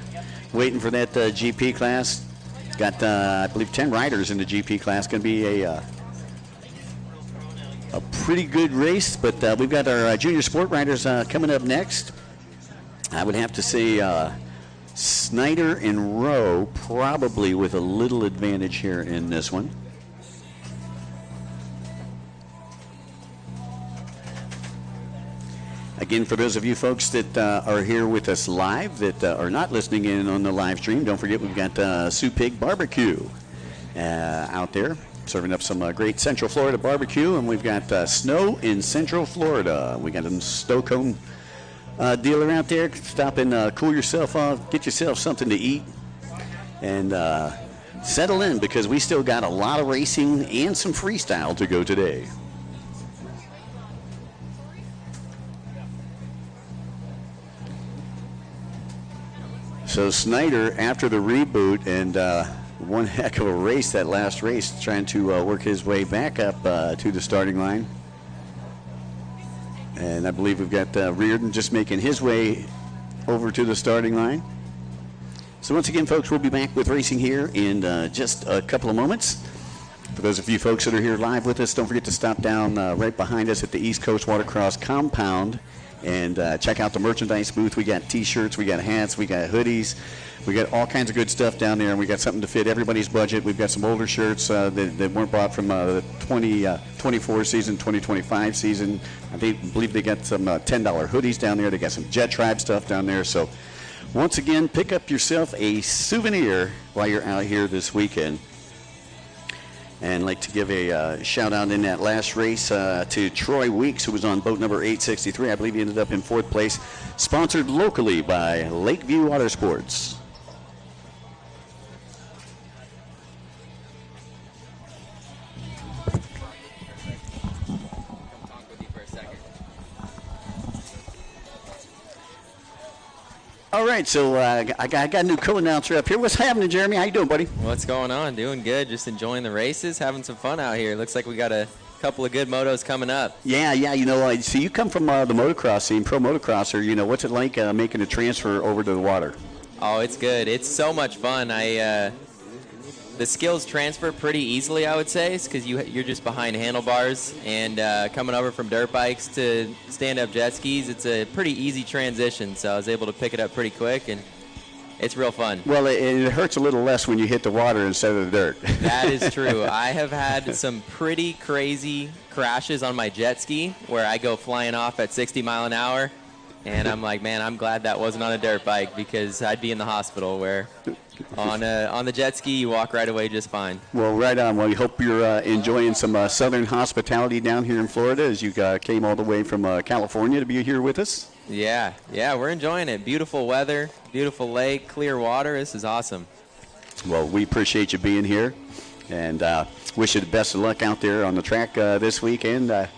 waiting for that GP class. Got, I believe, 10 riders in the GP class. Going to be a pretty good race, but we've got our junior sport riders coming up next. I would have to say Snyder and Rowe probably with a little advantage here in this one. Again, for those of you folks that are here with us live, that are not listening in on the live stream, don't forget we've got Sioux Pig Barbecue out there, serving up some great Central Florida barbecue, and we've got snow in Central Florida. We got a snow cone dealer out there. Stop and cool yourself off, get yourself something to eat, and settle in, because we still got a lot of racing and some freestyle to go today. So Snyder, after the reboot and one heck of a race, that last race, trying to work his way back up to the starting line. And I believe we've got Reardon just making his way over to the starting line. So once again, folks, we'll be back with racing here in just a couple of moments. For those of you folks that are here live with us, don't forget to stop down right behind us at the East Coast Watercross compound and check out the merchandise booth. We got t-shirts, we got hats, we got hoodies, we got all kinds of good stuff down there, and we got something to fit everybody's budget. We've got some older shirts that weren't bought from the 2024 season, 2025 season. I believe they got some $10 hoodies down there. They got some Jet Tribe stuff down there. So once again, pick up yourself a souvenir while you're out here this weekend. And I'd like to give a shout out in that last race to Troy Weeks, who was on boat number 863. I believe he ended up in 4th place. Sponsored locally by Lakeview Watersports. All right, so I got a new co-announcer up here. What's happening, Jeremy? How you doing, buddy? What's going on? Doing good. Just enjoying the races, having some fun out here. Looks like we got a couple of good motos coming up. Yeah. You know, so you come from the motocross scene, pro motocrosser. You know, what's it like making a transfer over to the water? Oh, it's good. It's so much fun. The skills transfer pretty easily, I would say, because you're just behind handlebars, and coming over from dirt bikes to stand-up jet skis, it's a pretty easy transition. So I was able to pick it up pretty quick, and it's real fun. Well, it hurts a little less when you hit the water instead of the dirt. That is true. I have had some pretty crazy crashes on my jet ski where I go flying off at 60 mile an hour, and I'm like, man, I'm glad that wasn't on a dirt bike, because I'd be in the hospital, where on the jet ski, you walk right away just fine. Well, right on. Well, we hope you're enjoying some southern hospitality down here in Florida, as you came all the way from California to be here with us. Yeah, we're enjoying it. Beautiful weather, beautiful lake, clear water. This is awesome. Well, we appreciate you being here, and wish you the best of luck out there on the track this weekend. I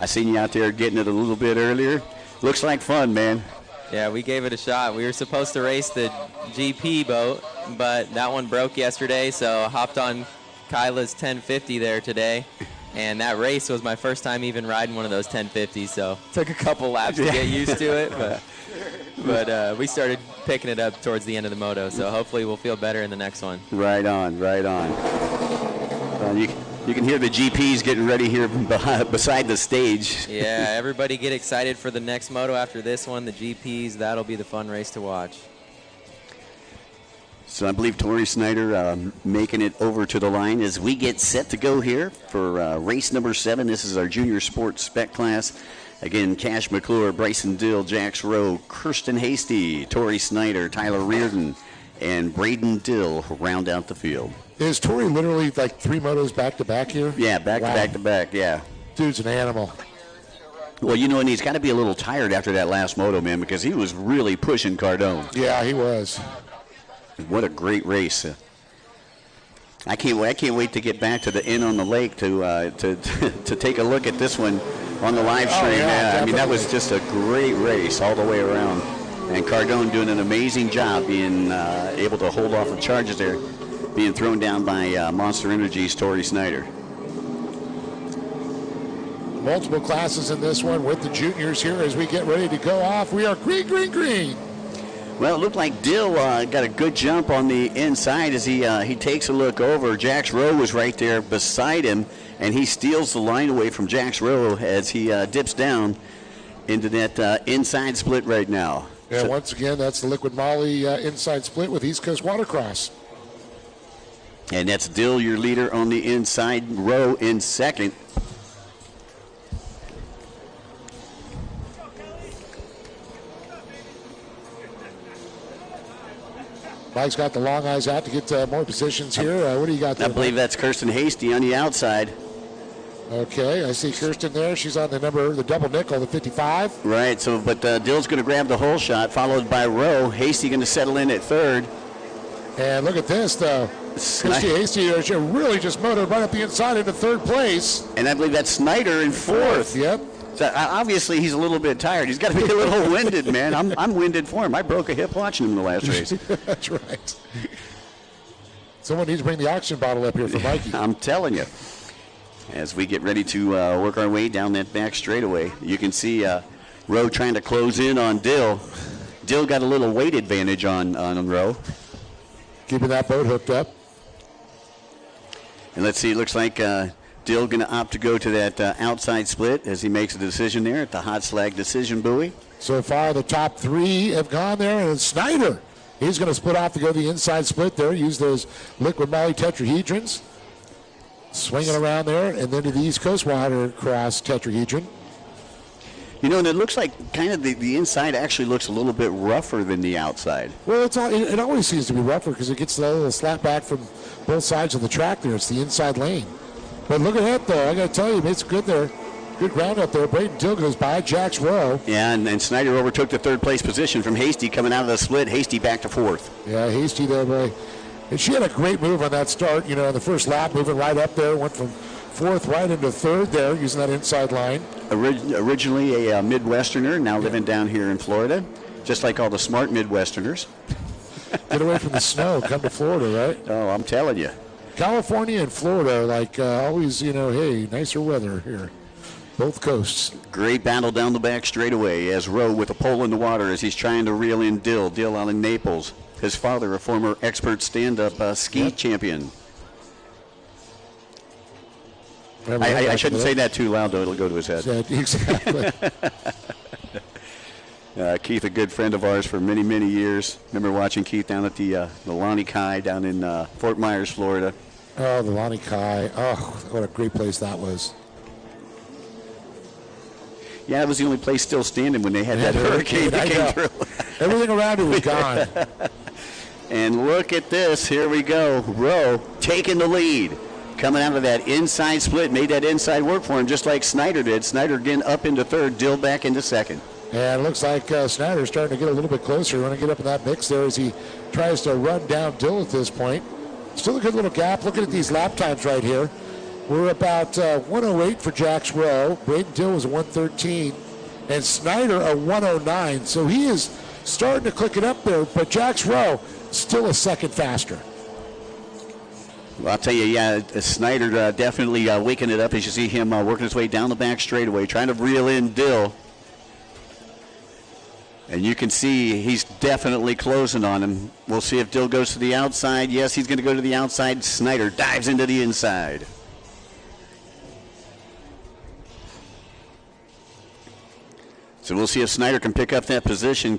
seen you out there getting it a little bit earlier. Looks like fun, man. Yeah, we gave it a shot. We were supposed to race the GP boat, but that one broke yesterday, so I hopped on Kyla's 1050 there today, and that race was my first time even riding one of those 1050s, so it took a couple laps to get used to it. But But we started picking it up towards the end of the moto, so hopefully we'll feel better in the next one. Right on, right on. You can hear the GPs getting ready here beside the stage. Yeah, everybody get excited for the next moto after this one, the GPs. That'll be the fun race to watch. So I believe Tori Snyder making it over to the line as we get set to go here for race number 7. This is our junior sports spec class. Again, Cash McClure, Bryson Dill, Jax Rowe, Kirsten Hasty, Tori Snyder, Tyler Reardon, and Braden Dill round out the field. Is Tori literally like 3 motos back-to-back here? Yeah, back-to-back, yeah. Dude's an animal. Well, you know, and he's got to be a little tired after that last moto, man, because he was really pushing Cardone. Yeah, he was. What a great race. I can't wait to get back to the Inn on the Lake to take a look at this one on the live stream. Yeah, I mean, that was just a great race all the way around. And Cardone doing an amazing job being able to hold off the charges there, being thrown down by Monster Energy's Tori Snyder. Multiple classes in this one with the juniors here as we get ready to go off. We are green, green, green. Well, it looked like Dill got a good jump on the inside as he takes a look over. Jax Rowe was right there beside him, and he steals the line away from Jax Rowe as he dips down into that inside split right now. Yeah, so, once again, that's the Liquid Moly inside split with East Coast Watercross. And that's Dill, your leader, on the inside, Rowe in second. Mike's got the long eyes out to get more positions here. What do you got there? I believe that's Kirsten Hasty on the outside. Okay, I see Kirsten there. She's on the double nickel, the 55. Right, so but Dill's going to grab the hole shot, followed by Rowe. Hasty going to settle in at third. And look at this, though. Hasty really just motored right up the inside into third place. And I believe that's Snyder in fourth. Yep. So obviously he's a little bit tired. He's got to be a little winded, man. I'm winded for him. I broke a hip watching him in the last race. That's right. Someone needs to bring the oxygen bottle up here for Mikey. I'm telling you. As we get ready to work our way down that back straightaway, you can see Rowe trying to close in on Dill. Dill got a little weight advantage on Rowe. Keeping that boat hooked up. And let's see, it looks like Dill going to opt to go to that outside split as he makes a decision there at the hot slag decision buoy. So far, the top 3 have gone there, and Snyder, he's going to split off to go the inside split there, use those Liquid Moly tetrahedrons. Swinging around there, and then to the East Coast Watercross tetrahedron. You know, and it looks like kind of the inside actually looks a little bit rougher than the outside. Well, it always seems to be rougher because it gets a little slap back from both sides of the track there. It's the inside lane. But look at that, though. I got to tell you, it's good there. Good ground up there. Braden Dill goes by Jax Rowe. Yeah, and Snyder overtook the third place position from Hasty coming out of the split. Hasty back to fourth. Yeah, Hasty there, boy. And she had a great move on that start, in the first lap, moving right up there, went from fourth right into third there, using that inside line. Originally a Midwesterner, now living down here in Florida, just like all the smart Midwesterners. Get away from the snow, come to Florida, right? Oh, I'm telling you. California and Florida, always, hey, nicer weather here. Both coasts. Great battle down the back straightaway as Rowe with a pole in the water as he's trying to reel in Dill. Dill out in Naples. His father, a former expert stand-up ski champion. I shouldn't say that too loud, though. It'll go to his head. Yeah, exactly. Keith, a good friend of ours for many, many years. Remember watching Keith down at the Lonnie Kai down in Fort Myers, Florida. Oh, the Lonnie Kai. Oh, what a great place that was. Yeah, it was the only place still standing when they had that hurricane that came through. Everything around it was gone. And look at this. Here we go. Rowe taking the lead. Coming out of that inside split. Made that inside work for him just like Snyder did. Snyder again up into third. Dill back into second. And it looks like Snyder's starting to get a little bit closer. Want to get up in that mix there as he tries to run down Dill at this point. Still a good little gap. Looking at these lap times right here. We're about 108 for Jax Rowe. Braden Dill was a 113. And Snyder a 109. So he is starting to click it up there. But Jax Rowe still a second faster. Well, I'll tell you, yeah, Snyder definitely waking it up as you see him working his way down the back straightaway, trying to reel in Dill. And you can see he's definitely closing on him. We'll see if Dill goes to the outside. Yes, he's going to go to the outside. Snyder dives into the inside. So we'll see if Snyder can pick up that position.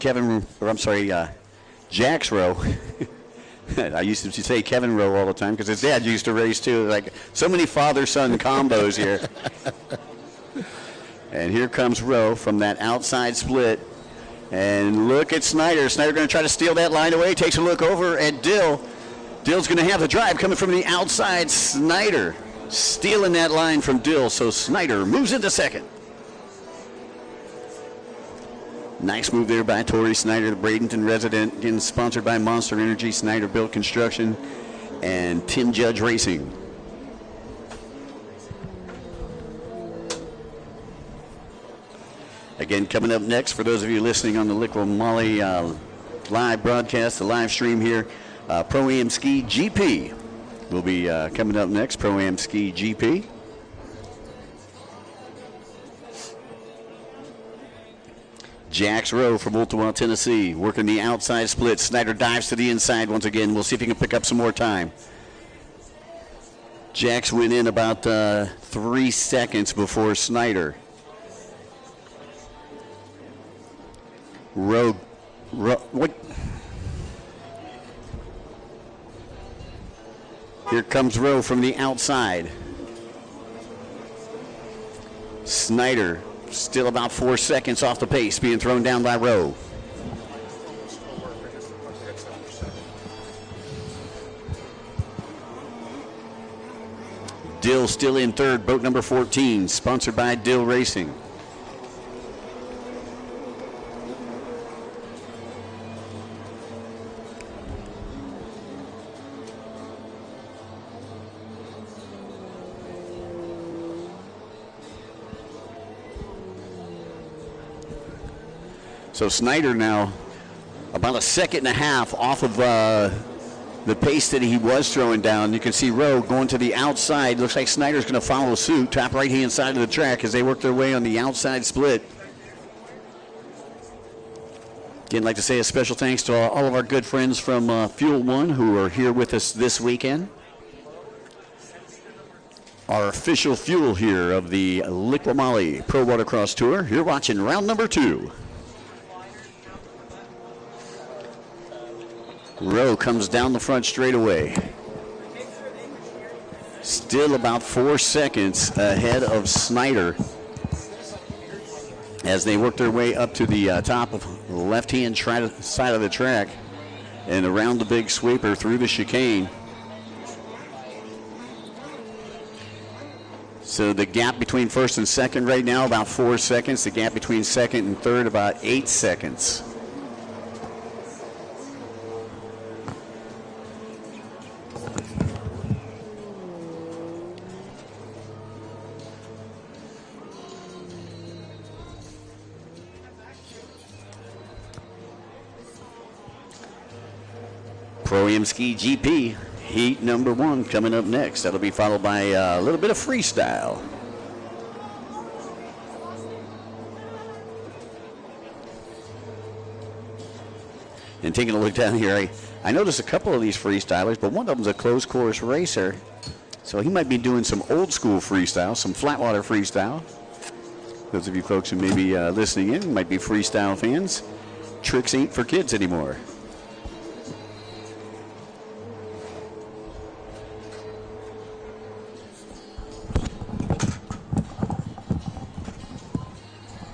Jack's row. I used to say Kevin Rowe all the time because his dad used to race too. Like so many father-son combos here. And here comes Rowe from that outside split. And look at Snyder. Snyder going to try to steal that line away. Takes a look over at Dill. Dill's going to have the drive coming from the outside. Snyder stealing that line from Dill. So Snyder moves into second. Nice move there by Torrey Snyder, the Bradenton resident, again sponsored by Monster Energy, Snyder Built Construction, and Tim Judge Racing. Again, coming up next, for those of you listening on the Liqui Moly live broadcast, the live stream here, ProAm Ski GP will be coming up next, ProAm Ski GP. Jax Rowe from Ooltewah, Tennessee, working the outside split. Snyder dives to the inside once again. We'll see if he can pick up some more time. Jax went in about 3 seconds before Snyder. Rowe, what? Here comes Rowe from the outside. Snyder still about 4 seconds off the pace, being thrown down by Rowe. Dill still in third, boat number 14, sponsored by Dill Racing. So Snyder now about a second and a half off of the pace that he was throwing down. You can see Rowe going to the outside. Looks like Snyder's going to follow suit, top right-hand side of the track as they work their way on the outside split. Again, I'd like to say a special thanks to all of our good friends from Fuel One who are here with us this weekend. Our official fuel here of the Liqui Moly Pro Watercross Tour. You're watching round number 2. Rowe comes down the front straightaway. Still about 4 seconds ahead of Snyder as they work their way up to the top of the left-hand side of the track and around the big sweeper through the chicane. So the gap between first and second right now about 4 seconds. The gap between second and third about 8 seconds. ProAm Ski GP, heat number 1 coming up next. That'll be followed by a little bit of freestyle. And taking a look down here, I noticed a couple of these freestylers, but one of them's a closed course racer. So he might be doing some old school freestyle, some flatwater freestyle. Those of you folks who may be listening in might be freestyle fans. Tricks ain't for kids anymore.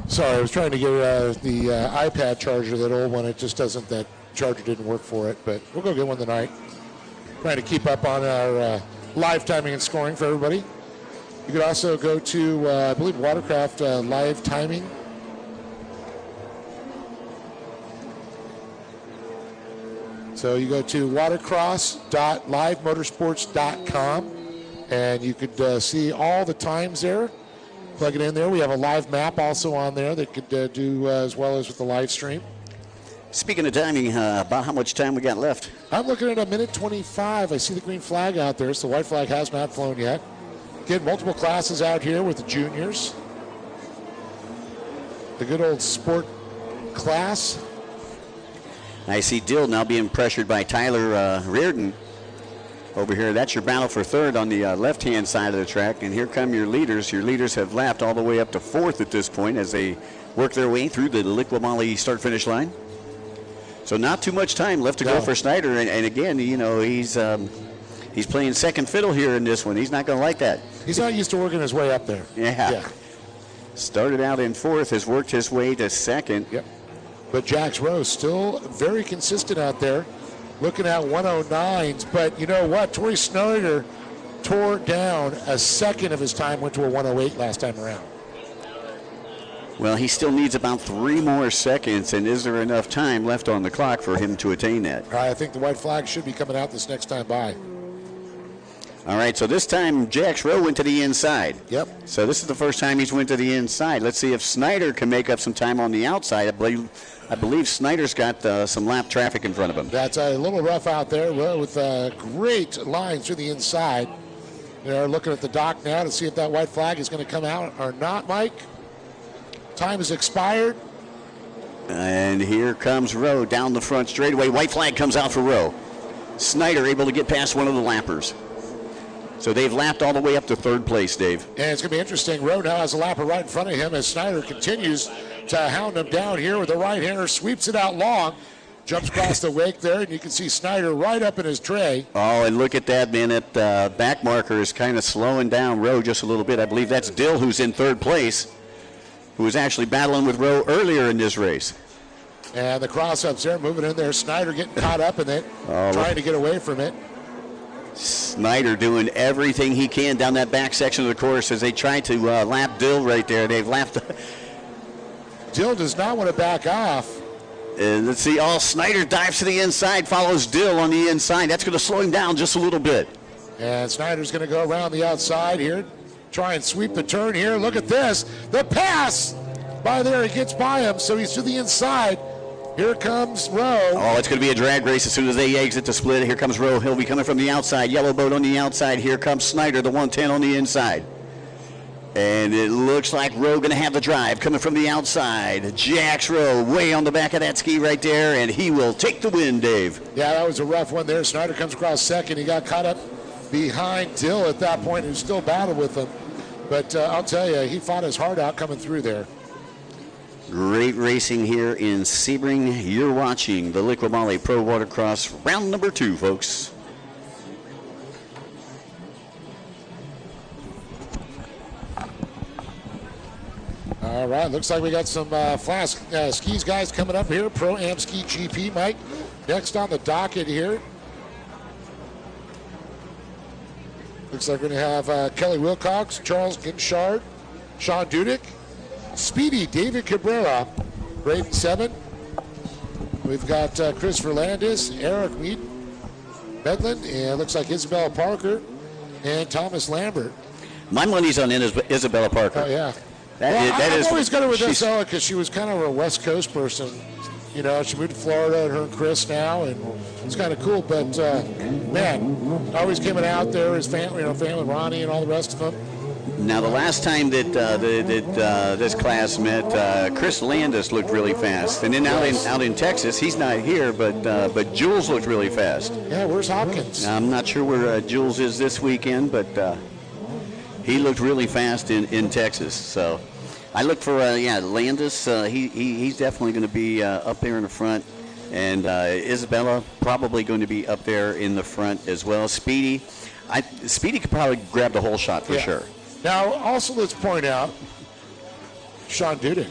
Sorry, I was trying to get the iPad charger, that old one. It just doesn't, that charger didn't work for it, but we'll go get one tonight. Trying to keep up on our live timing and scoring for everybody. You could also go to, I believe, Watercraft live timing. So you go to watercross.livemotorsports.com and you could see all the times there. Plug it in there. We have a live map also on there that could do as well as with the live stream. Speaking of timing, about how much time we got left? I'm looking at 1:25. I see the green flag out there, so the white flag has not flown yet. Get multiple classes out here with the juniors. The good old sport class. I see Dill now being pressured by Tyler Reardon over here. That's your battle for third on the left-hand side of the track. And here come your leaders. Your leaders have lapped all the way up to fourth at this point as they work their way through the Liqui Moly start-finish line. So not too much time left to go for Snyder. And again, you know, he's playing second fiddle here in this one. He's not going to like that. He's not used to working his way up there. Yeah. Started out in fourth, has worked his way to second. Yep. But Jax Rose still very consistent out there, looking at 109s. But you know what? Torrey Snyder tore down a second of his time, went to a 108 last time around. Well, he still needs about 3 more seconds, and is there enough time left on the clock for him to attain that? I think the white flag should be coming out this next time by. All right, so this time Jax Rowe went to the inside. Yep. So this is the first time he's went to the inside. Let's see if Snyder can make up some time on the outside. I believe Snyder's got some lap traffic in front of him. That's a little rough out there with great lines through the inside. They're looking at the dock now to see if that white flag is going to come out or not, Mike. Time has expired. And here comes Rowe down the front straightaway. White flag comes out for Rowe. Snyder able to get past one of the lappers. So they've lapped all the way up to third place, Dave. And it's going to be interesting. Rowe now has a lapper right in front of him as Snyder continues to hound him down here with the right-hander, sweeps it out long, jumps across the wake there, and you can see Snyder right up in his tray. Oh, and look at that, man. That back marker is kind of slowing down Rowe just a little bit. I believe that's Dill, who's in third place, who was actually battling with Rowe earlier in this race. And the cross-ups there, moving in there. Snyder getting caught up in it, trying to get away from it. Snyder doing everything he can down that back section of the course as they try to lap Dill right there. They've lapped. Dill does not want to back off. Let's see. Snyder dives to the inside, follows Dill on the inside. That's going to slow him down just a little bit. And Snyder's going to go around the outside here, try and sweep the turn here. Look at this. The pass by there. He gets by him, so he's to the inside. Here comes Rowe. Oh, it's going to be a drag race as soon as they exit the split. Here comes Rowe. He'll be coming from the outside. Yellow boat on the outside. Here comes Snyder, the 110 on the inside. And it looks like Rowe going to have the drive coming from the outside. Jax Rowe way on the back of that ski right there, and he will take the win, Dave. Yeah, that was a rough one there. Snyder comes across second. He got caught up behind Dill at that point, who still battled with him. But I'll tell you, he fought his heart out coming through there. Great racing here in Sebring. You're watching the Liqui Moly Pro Watercross round number 2, folks. All right, looks like we got some flash skis guys coming up here. ProAm Ski GP, Mike. Next on the docket here. Looks like we're going to have Kelly Wilcox, Charles Ginshard, Sean Dudek, Speedy, David Cabrera, Braden 7. We've got Christopher Landis, Eric Mead, Medlin, and looks like Isabella Parker and Thomas Lambert. My money's on Isabella Parker. Oh, yeah. I'm always good with Isabella because she was kind of a West Coast person. You know, she moved to Florida, her and Chris now, and it's kind of cool. But, man, always coming out there, his family, family, Ronnie and all the rest of them. Now, the last time that this class met, Chris Landis looked really fast, and then out in Texas, he's not here, but Jules looked really fast. Yeah, where's Hopkins? I'm not sure where Jules is this weekend, but he looked really fast in Texas. So I look for Landis. He's definitely going to be up there in the front, and Isabella probably going to be up there in the front as well. Speedy could probably grab the whole shot for sure. Now, also let's point out Sean Dudek,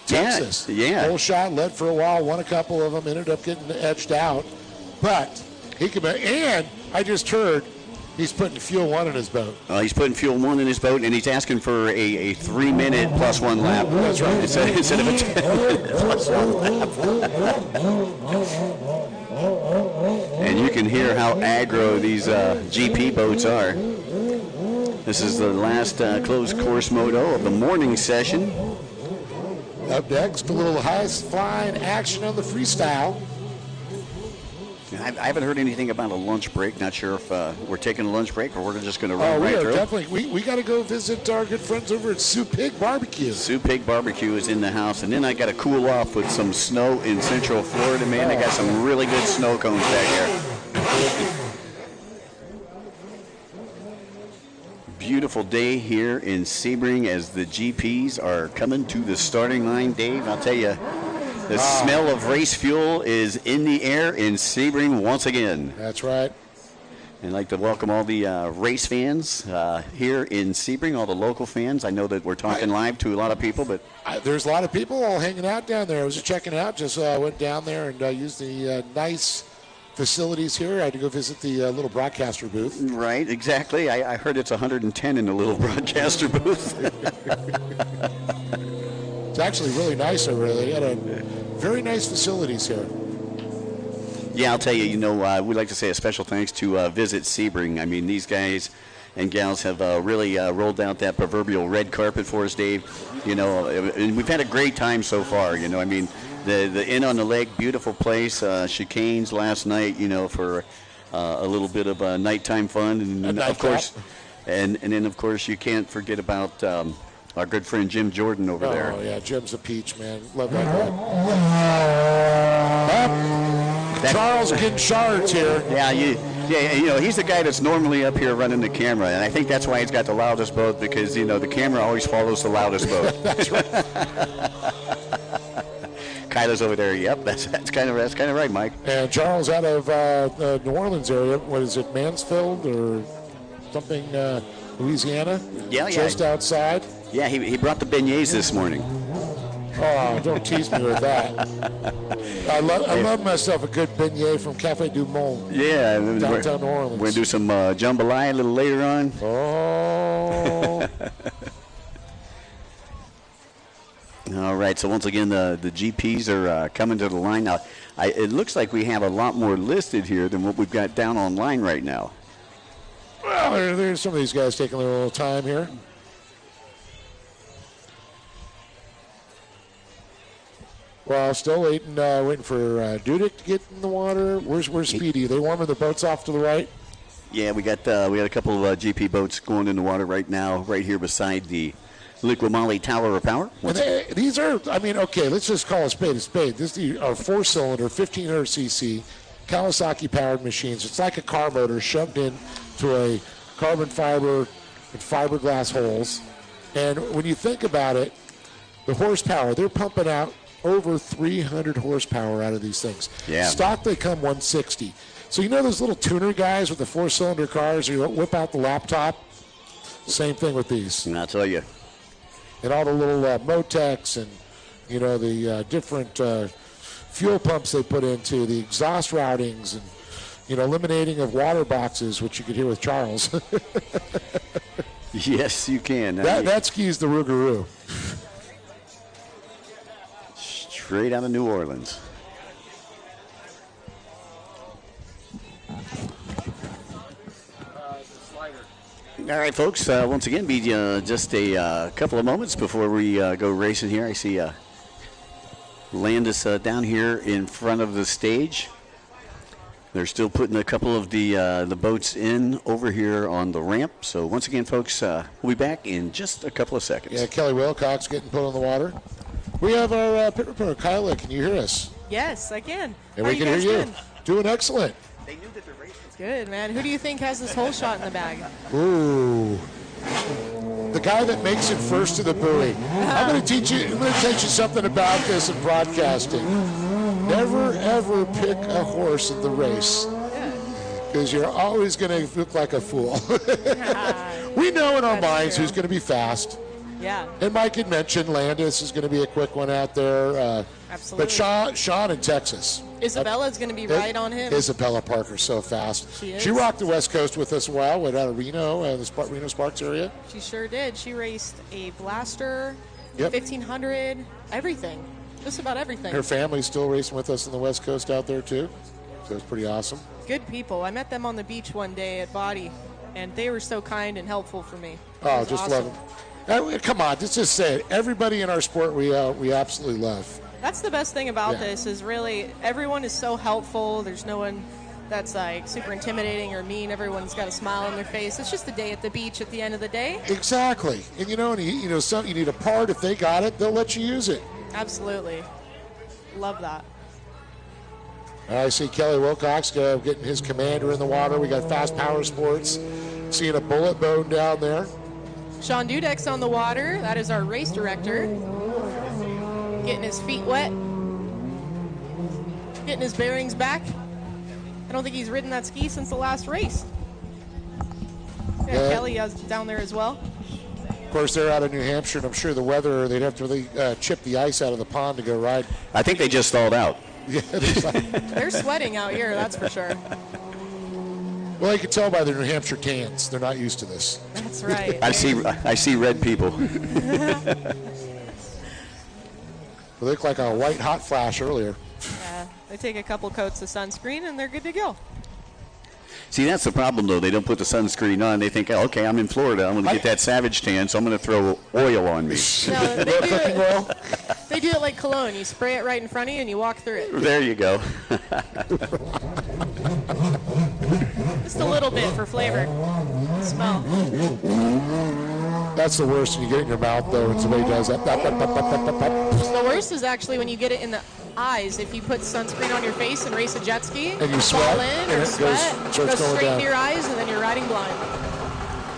Texas. Yeah. Whole shot, led for a while, won a couple of them, ended up getting edged out. But he could be, and I just heard he's putting fuel 1 in his boat. He's putting fuel 1 in his boat, and he's asking for a 3-minute plus 1 lap. That's right. Instead of a 10-minute plus 1 lap. And you can hear how aggro these GP boats are. This is the last closed course moto of the morning session. Up next, a little high flying action on the freestyle. I haven't heard anything about a lunch break. Not sure if we're taking a lunch break or we're just going to Oh, run we right are through. definitely. We got to go visit our good friends over at Sue Pig Barbecue. Sue Pig Barbecue is in the house, and then I got to cool off with some snow in Central Florida, man. They got some really good snow cones back here. Beautiful day here in Sebring as the GPs are coming to the starting line. Dave, I'll tell you, the smell of race fuel is in the air in Sebring once again. That's right. I'd like to welcome all the race fans here in Sebring, all the local fans. I know that we're talking live to a lot of people, but There's a lot of people all hanging out down there. I was just checking it out. Just went down there and used the nice facilities here. I had to go visit the little broadcaster booth. right, exactly. I heard it's 110 in the little broadcaster booth. It's actually really nice over there. They got a very nice facilities here. Yeah, I'll tell you, we'd like to say a special thanks to Visit Sebring. I mean, these guys and gals have really rolled out that proverbial red carpet for us, Dave. And we've had a great time so far. I mean, the Inn on the Lake, beautiful place. Chicanes last night, for a little bit of nighttime fun. And of course, and then, of course, you can't forget about our good friend Jim Jordan over there. Oh, yeah, Jim's a peach, man. Love that guy. Charles getting shards here. Yeah, he's the guy that's normally up here running the camera, and I think that's why he's got the loudest boat, because the camera always follows the loudest boat. That's right. Kyla's over there. Yep, that's kind of right, Mike. And Charles out of New Orleans area. What is it, Mansfield or something? Louisiana. Yeah. Just outside. Yeah, he brought the beignets this morning. Oh, don't tease me with that. I love myself a good beignet from Cafe Du Monde. Yeah, downtown New Orleans. We're going to do some jambalaya a little later on. Oh. All right, so once again, the GPs are coming to the line. Now, it looks like we have a lot more listed here than what we've got down online right now. Well, there's some of these guys taking a little time here. Well, still waiting for Dudek to get in the water. Where's Speedy? They warming the boats off to the right? Yeah, we got a couple of GP boats going in the water right now, right here beside the Liqui Moly Tower of Power. These are, okay, let's just call a spade a spade. This are 4-cylinder, 1,500 cc Kawasaki-powered machines. It's like a car motor shoved into a carbon fiber and fiberglass holes. And when you think about it, the horsepower, they're pumping out over 300 horsepower out of these things. Yeah. Stock, they come 160. So those little tuner guys with the 4-cylinder cars who whip out the laptop? Same thing with these. And I'll tell you. And all the little Motex and, the different fuel pumps they put into, the exhaust routings and, eliminating of water boxes, which you could hear with Charles. Yes, you can. That skis the Rougarou. Straight out of New Orleans. All right, folks. Once again, be just a couple of moments before we go racing here. I see Landis down here in front of the stage. They're still putting a couple of the boats in over here on the ramp. So once again, folks, we'll be back in just a couple of seconds. Yeah, Kelly Wilcox getting put on the water. We have our pit reporter, Kyla. Can you hear us? Yes, I can. And How we can guys hear you. doing? Doing excellent. They knew that the race was Good, man. Who do you think has this whole shot in the bag? Ooh. The guy that makes it first to the buoy. I'm going to teach you something about this in broadcasting. Never, ever pick a horse in the race, because you're always going to look like a fool. We know in our minds who's going to be fast. Yeah. And Mike had mentioned Landis is going to be a quick one out there. Absolutely. But Sean in Texas. Isabella's going to be right on him. Isabella Parker's so fast. She is. She rocked the West Coast with us a while, went out of Reno, the Reno Sparks area. She sure did. She raced a Blaster, Yep. 1500, everything. Just about everything. Her family's still racing with us on the West Coast out there, too. So it's pretty awesome. Good people. I met them on the beach one day at Body, and they were so kind and helpful for me. Oh, was just awesome. love them. Come on, let's just say it. Everybody in our sport we absolutely love. That's the best thing about Yeah. this is really everyone is so helpful. There's no one that's like super intimidating or mean. Everyone's got a smile on their face. It's just a day at the beach at the end of the day. Exactly. And you need a part. If they got it, they'll let you use it. Absolutely. Love that. I see Kelly Wilcox getting his commander in the water. We got Fast Power Sports. Seeing a bullet bone down there. Sean Dudek's on the water. That is our race director. Getting his feet wet. Getting his bearings back. I don't think he's ridden that ski since the last race. Yeah, Kelly is down there as well. Of course, they're out of New Hampshire, and I'm sure the weather, they'd have to really chip the ice out of the pond to go ride. I think they just stalled out. Yeah, They're sweating out here, that's for sure. well, you can tell by their New Hampshire tans. They're not used to this. That's right. I see red people. They look like a white hot flash earlier. Yeah, they take a couple coats of sunscreen and they're good to go. See, that's the problem, though. They don't put the sunscreen on. They think, oh, okay, I'm in Florida. I'm going to get that Savage tan, so I'm going to throw oil on me. No, they do it like cologne. You spray it right in front of you and you walk through it. There you go. Just a little bit for flavor. Smell. That's the worst when you get it in your mouth, though, and somebody does that. The worst is actually when you get it in the eyes. If you put sunscreen on your face and race a jet ski, And you fall sweat, in and or it sweat, starts goes going straight down. to your eyes, and then you're riding blind.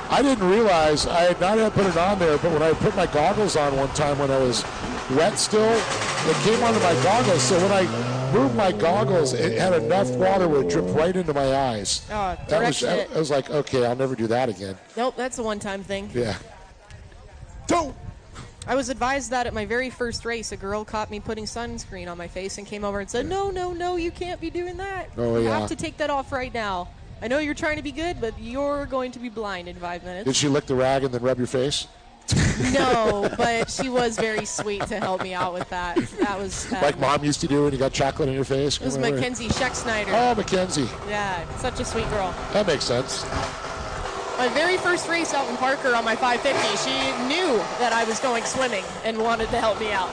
I didn't realize I had not had put it on there, but when I put my goggles on one time when I was wet still, it came onto my goggles. So when I moved my goggles, it had enough water where it dripped right into my eyes. Oh, That direct was, hit. I was like, okay, I'll never do that again. Nope, that's a one-time thing. Yeah. Don't. I was advised that at my very first race, a girl caught me putting sunscreen on my face and came over and said, no, you can't be doing that. Oh, You yeah. have to take that off right now. I know you're trying to be good, but you're going to be blind in 5 minutes. Did she lick the rag and then rub your face? No, but she was very sweet to help me out with that. That was Like Mom used to do when you got chocolate in your face? It was Mackenzie Scheck-Snyder. Oh, Mackenzie. Yeah, such a sweet girl. That makes sense. My very first race out in Parker on my 550, she knew that I was going swimming and wanted to help me out.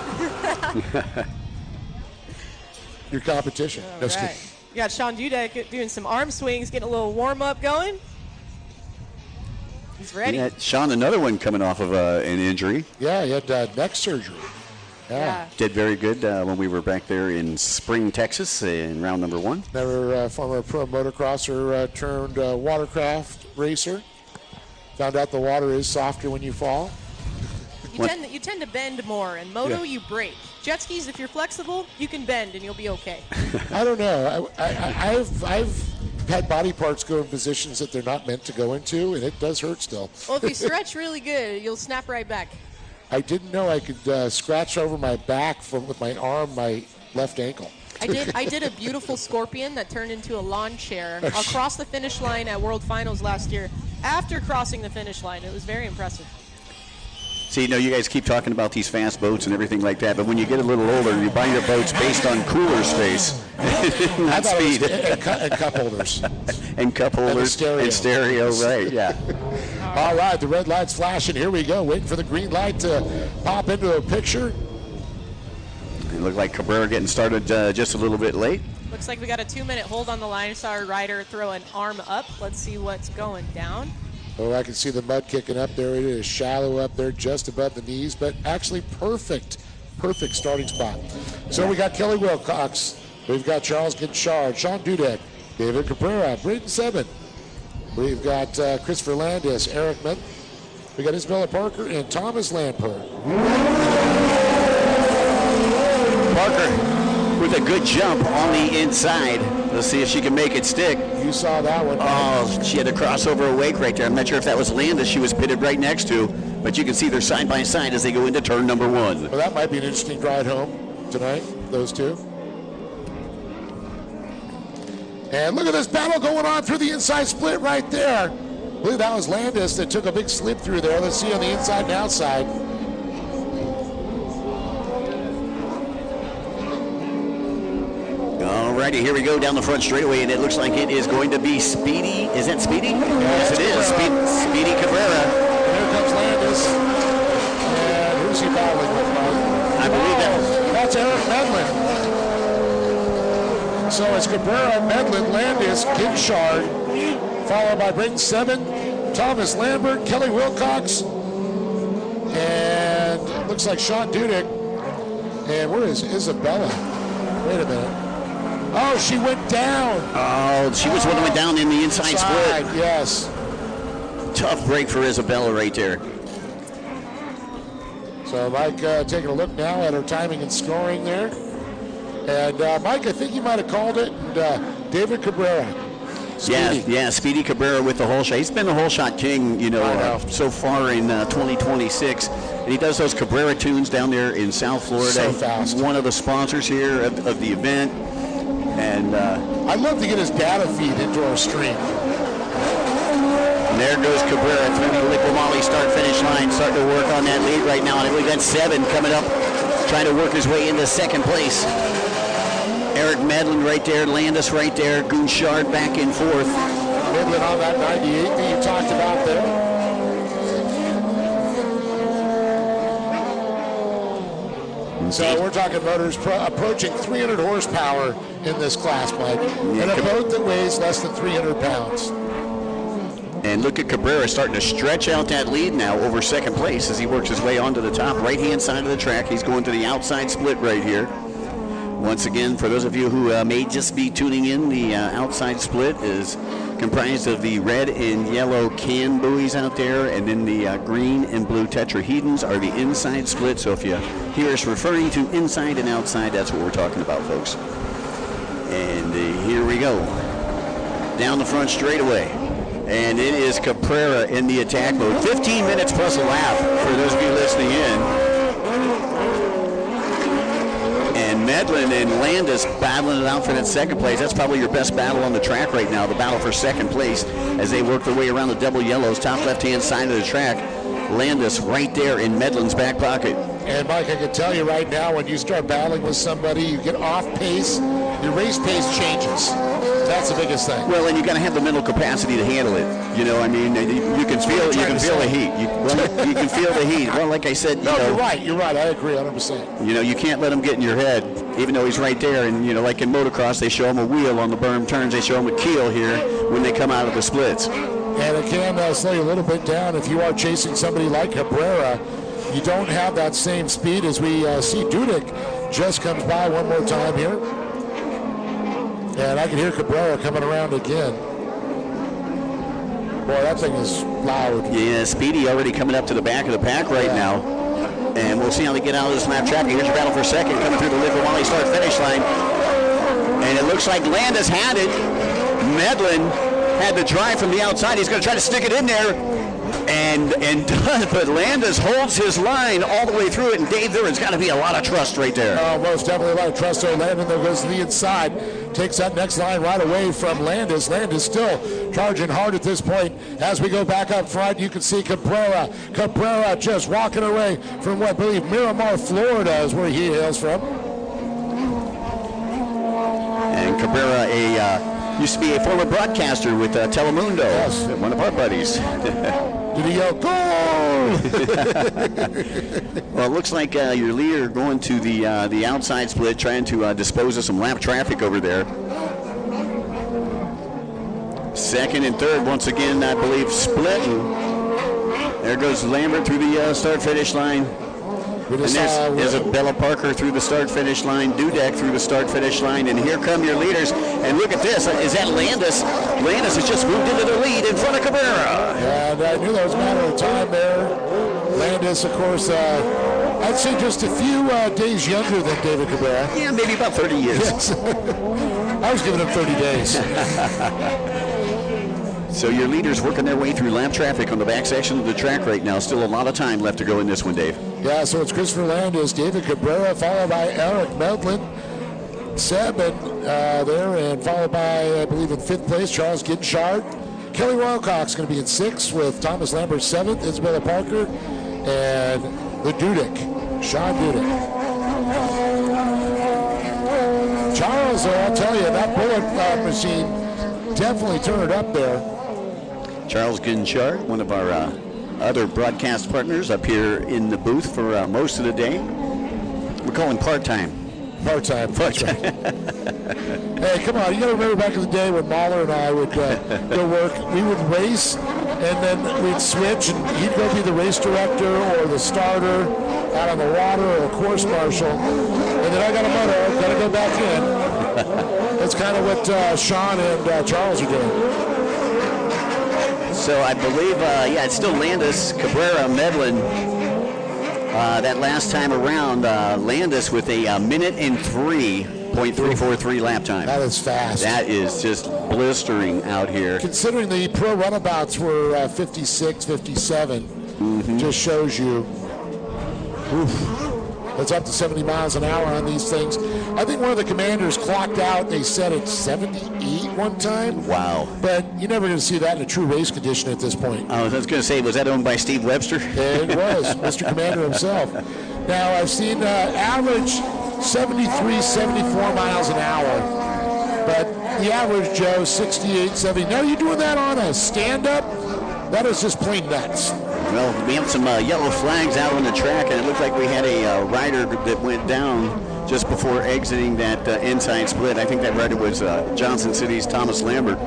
Your competition. All No, just right. kidding. You got Sean Dudek doing some arm swings, getting a little warm-up going. He's ready. Yeah, Sean, another one coming off of an injury. Yeah, he had neck surgery. Yeah. Did very good when we were back there in Spring, Texas in round number 1. Never former pro motocrosser turned watercraft racer. Found out the water is softer when you fall. You tend to bend more. In moto, you brake. Jet skis, if you're flexible, you can bend and you'll be okay. I don't know. I've had body parts go in positions that they're not meant to go into, and it does hurt still. Well, if you stretch really good, you'll snap right back. I didn't know I could scratch over my back with my arm, my left ankle. I did a beautiful scorpion that turned into a lawn chair across the finish line at World Finals last year. After crossing the finish line, it was very impressive. See, you guys keep talking about these fast boats and everything like that, but when you get a little older, you buy your boats based on cooler space, not speed. And cup holders. And cup holders and stereo, right, yeah. All right, the red light's flashing. Here we go, waiting for the green light to pop into a picture. It looked like Cabrera getting started just a little bit late. Looks like we got a 2-minute hold on the line. Saw our rider throw an arm up. Let's see what's going down. Oh, I can see the mud kicking up there. It is shallow up there, just above the knees, but actually perfect starting spot. So we got Kelly Wilcox. We've got Charles Ginchard, Sean Dudek, David Cabrera, Braden Sebring. We've got Christopher Landis, Eric Mint. We got Isabella Parker and Thomas Lampert. Parker with a good jump on the inside. Let's see if she can make it stick. You saw that one. Oh, she had to cross over a wake right there. I'm not sure if that was Landis she was pitted right next to, but you can see they're side by side as they go into turn number 1. Well, that might be an interesting ride home tonight, those two. And look at this battle going on through the inside split right there. I believe that was Landis that took a big slip through there. Let's see on the inside and outside. Alrighty, here we go down the front straightaway, and it looks like it is going to be Speedy. Is that Speedy? Yes, it is. Speedy Cabrera. And here comes Landis. And who's he battling with, Mike? I believe that. That's Eric Medlin. So it's Cabrera, Medlin, Landis, Kinshard, followed by Brayton Seven, Thomas Lambert, Kelly Wilcox, and it looks like Sean Dudek. And where is Isabella? Wait a minute. Oh, she went down. Oh, she was one that went down in the inside split. Yes. Tough break for Isabella right there. So Mike taking a look now at her timing and scoring there. And Mike, I think you might have called it. And David Cabrera. Speedy. Yeah, Speedy Cabrera with the hole shot. He's been the hole shot king, so far in 2026. And he does those Cabrera tunes down there in South Florida. So fast. One of the sponsors here of the event. And I'd love to get his data feed into our stream. And there goes Cabrera through the Liqui Moly start-finish line, starting to work on that lead right now. And I believe that's Seven coming up, trying to work his way into second place. Eric Medlin right there, Landis right there, Goonshard back in fourth. Medlin on that 98 that you talked about there. So we're talking motors approaching 300 horsepower in this class, Mike. And a boat that weighs less than 300 pounds. And look at Cabrera starting to stretch out that lead now over second place as he works his way onto the top right-hand side of the track. He's going to the outside split right here. Once again, for those of you who may just be tuning in, the outside split is comprised of the red and yellow can buoys out there, and then the green and blue tetrahedrons are the inside split. So if you hear us referring to inside and outside, that's what we're talking about, folks. And here we go. Down the front straightaway. And it is Cabrera in the attack mode. 15 minutes plus a lap for those of you listening in. And Medlin and Landis battling it out for that second place. That's probably your best battle on the track right now, the battle for second place as they work their way around the double yellows, top left-hand side of the track. Landis right there in Medlin's back pocket. And Mike, I can tell you right now, when you start battling with somebody, you get off pace, your race pace changes. That's the biggest thing. Well, and you got to have the mental capacity to handle it. You know, I mean, you can feel the heat. You can feel the heat. Well, like I said, you're right. You're right. I agree 100%. You know, you can't let him get in your head, even though he's right there. And like in motocross, they show him a wheel on the berm turns. They show him a keel here when they come out of the splits. And it can slow you a little bit down if you are chasing somebody like Cabrera. You don't have that same speed as we see Dudek just comes by one more time here. And I can hear Cabrera coming around again. Boy, that thing is loud. Yeah, Speedy already coming up to the back of the pack right now. And we'll see how they get out of this lap traffic. Here's your battle for second, coming through the Liqui Moly start-finish line. And it looks like Landis had it. Medlin had the drive from the outside. He's going to try to stick it in there. And does, but Landis holds his line all the way through it. And Dave, there's got to be a lot of trust right there. Oh, most definitely a lot of trust there. Landon there goes to the inside. Takes that next line right away from Landis. Landis still charging hard at this point. As we go back up front, you can see Cabrera. Cabrera just walking away from what I believe Miramar, Florida is where he hails from. And Cabrera, used to be a former broadcaster with Telemundo. Yes. One of our buddies. Did he yell, goal? Well, it looks like your leader going to the outside split, trying to dispose of some lap traffic over there. Second and third, once again, I believe, splitting. There goes Lambert through the start-finish line. And there's Isabella Parker through the start-finish line, Dudek through the start-finish line, and here come your leaders. And look at this. Is that Landis? Landis has just moved into the lead in front of Cabrera. And I knew that was a matter of time there. Landis, of course, I'd say just a few days younger than David Cabrera. Yeah, maybe about 30 years. Yes. I was giving him 30 days. So your leaders working their way through lap traffic on the back section of the track right now. Still a lot of time left to go in this one, Dave. Yeah, so it's Christopher Landis, David Cabrera, followed by Eric Medlin, Seb there, and followed by, I believe, in fifth place, Charles Ginshard. Kelly Wilcox going to be in sixth with Thomas Lambert seventh, Isabella Parker, and the Dudek, Sean Dudek. Charles, I'll tell you, that bullet machine definitely turned it up there. Charles Ginshard, one of our other broadcast partners up here in the booth for most of the day. We're calling part-time. Part-time. Part-time. Hey, come on. You got to remember back in the day when Mahler and I would go work. We would race, and then we'd switch, and he'd go be the race director or the starter out on the water or a course marshal. And then I got a moto, got to go back in. That's kind of what Sean and Charles are doing. So I believe, it's still Landis, Cabrera, Medlin. That last time around, Landis with a minute and 3.343 lap time. That is fast. That is just blistering out here. Considering the pro runabouts were 56, 57, just shows you. It's up to 70 miles an hour on these things. I think one of the commanders clocked out. They said it's 78 one time. Wow. But you're never going to see that in a true race condition at this point. I was going to say, was that owned by Steve Webster? It was, Mr. Commander himself. Now, I've seen average 73, 74 miles an hour. But the average, Joe, 68, 70. Now, you're doing that on a stand-up? That is just plain nuts. Well, we have some yellow flags out on the track, and it looked like we had a rider that went down just before exiting that inside split. I think that rider was Johnson City's Thomas Lambert.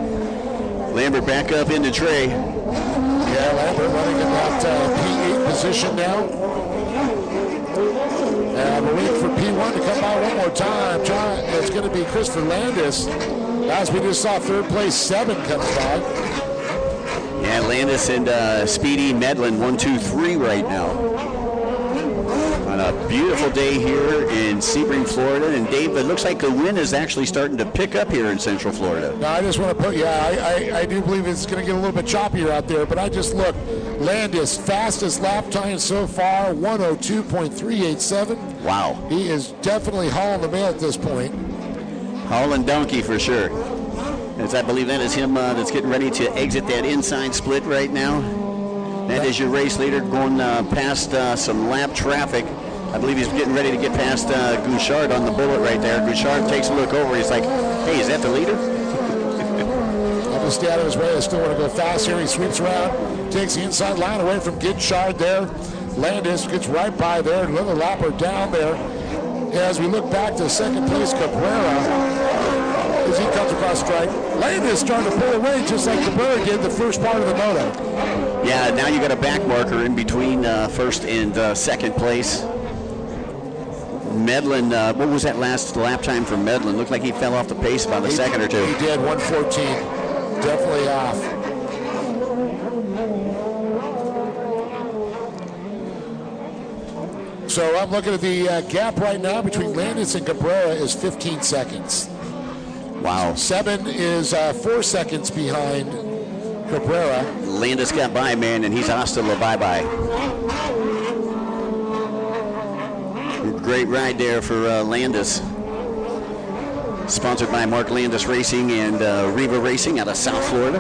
Lambert back up into Trey. Yeah, Lambert running in that P8 position now. And we're waiting for P1 to come by one more time. It's going to be Christopher Landis. As we just saw, third place, 7 comes by. Yeah, Landis and Speedy Medlin, 1, 2, 3 right now. On a beautiful day here in Sebring, Florida. And Dave, it looks like the wind is actually starting to pick up here in Central Florida. No, I just want to put, I do believe it's going to get a little bit choppier out there. But I just look, Landis, fastest lap time so far, 102.387. Wow. He is definitely hauling the mail at this point. Hauling donkey for sure. As I believe that is him that's getting ready to exit that inside split right now. That is your race leader going past some lap traffic. I believe he's getting ready to get past Gouchard on the bullet right there. Gouchard takes a look over. He's like, hey, is that the leader? I'll just stay out of his way. I still want to go fast here. He sweeps around, takes the inside line away from Gouchard there. Landis gets right by there. Another lapper down there. As we look back to second place, Cabrera, as he comes across strike. Landis starting to pull away just like Cabrera did the first part of the moto. Yeah, now you got a back marker in between first and second place. Medlin, what was that last lap time for Medlin? Looked like he fell off the pace about a second or two. He did, 114. Definitely off. So I'm looking at the gap right now between Landis and Cabrera is 15 seconds. Wow. 7 is 4 seconds behind Cabrera. Landis got by, man, and he's hasta la bye-bye. Great ride there for Landis. Sponsored by Mark Landis Racing and Riva Racing out of South Florida.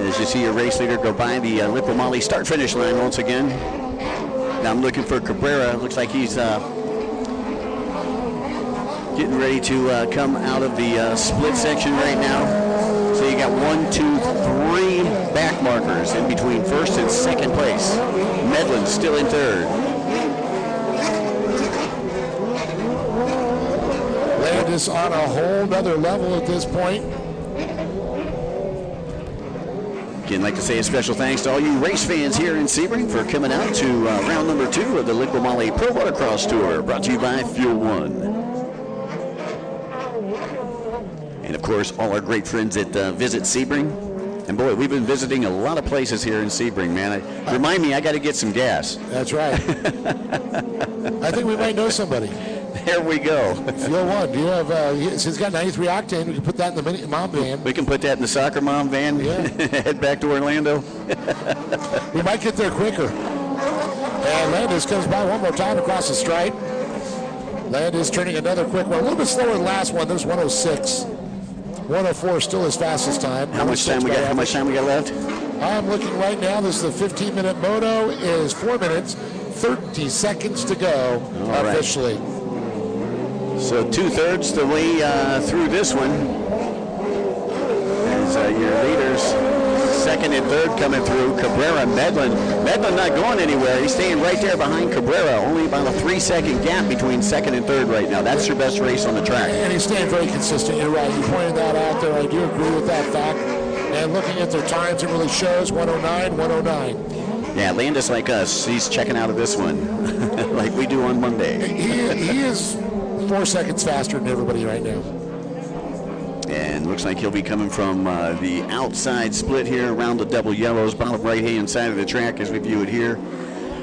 As you see your race leader go by the Liqui Moly start-finish line once again. Now I'm looking for Cabrera. Looks like he's getting ready to come out of the split section right now. So you got 1, 2, 3 back markers in between first and second place. Medlin still in third. Landis on a whole nother level at this point. Again, I'd like to say a special thanks to all you race fans here in Sebring for coming out to round number 2 of the Liqui Moly Pro Watercross Tour, brought to you by Fuel One. And of course, all our great friends at Visit Sebring. And boy, we've been visiting a lot of places here in Sebring, man. Remind me, I got to get some gas. That's right. I think we might know somebody. There we go. Fuel One. Do you have? Since it's got 93 octane, we can put that in the mini mom van. We can put that in the soccer mom van. Yeah. Head back to Orlando. We might get there quicker. And Landis comes by one more time across the stripe. Landis turning another quick one, a little bit slower than the last one. There's 106. 104 still his fastest time. How much time we got? How much time we got left? I'm looking right now. This is the 15-minute moto. Is 4 minutes, 30 seconds to go officially. So 2/3 the way through this one. As your leaders second and third coming through. Cabrera, Medlin not going anywhere. He's staying right there behind Cabrera. Only about a 3-second gap between second and third right now. That's your best race on the track. And he's staying very consistent. You're right. You pointed that out there. I do agree with that fact. And looking at their times, it really shows 109, 109. Yeah, Landis, like us, he's checking out of this one like we do on Monday. He is 4 seconds faster than everybody right now. And looks like he'll be coming from the outside split here around the double yellows, bottom right-hand side of the track as we view it here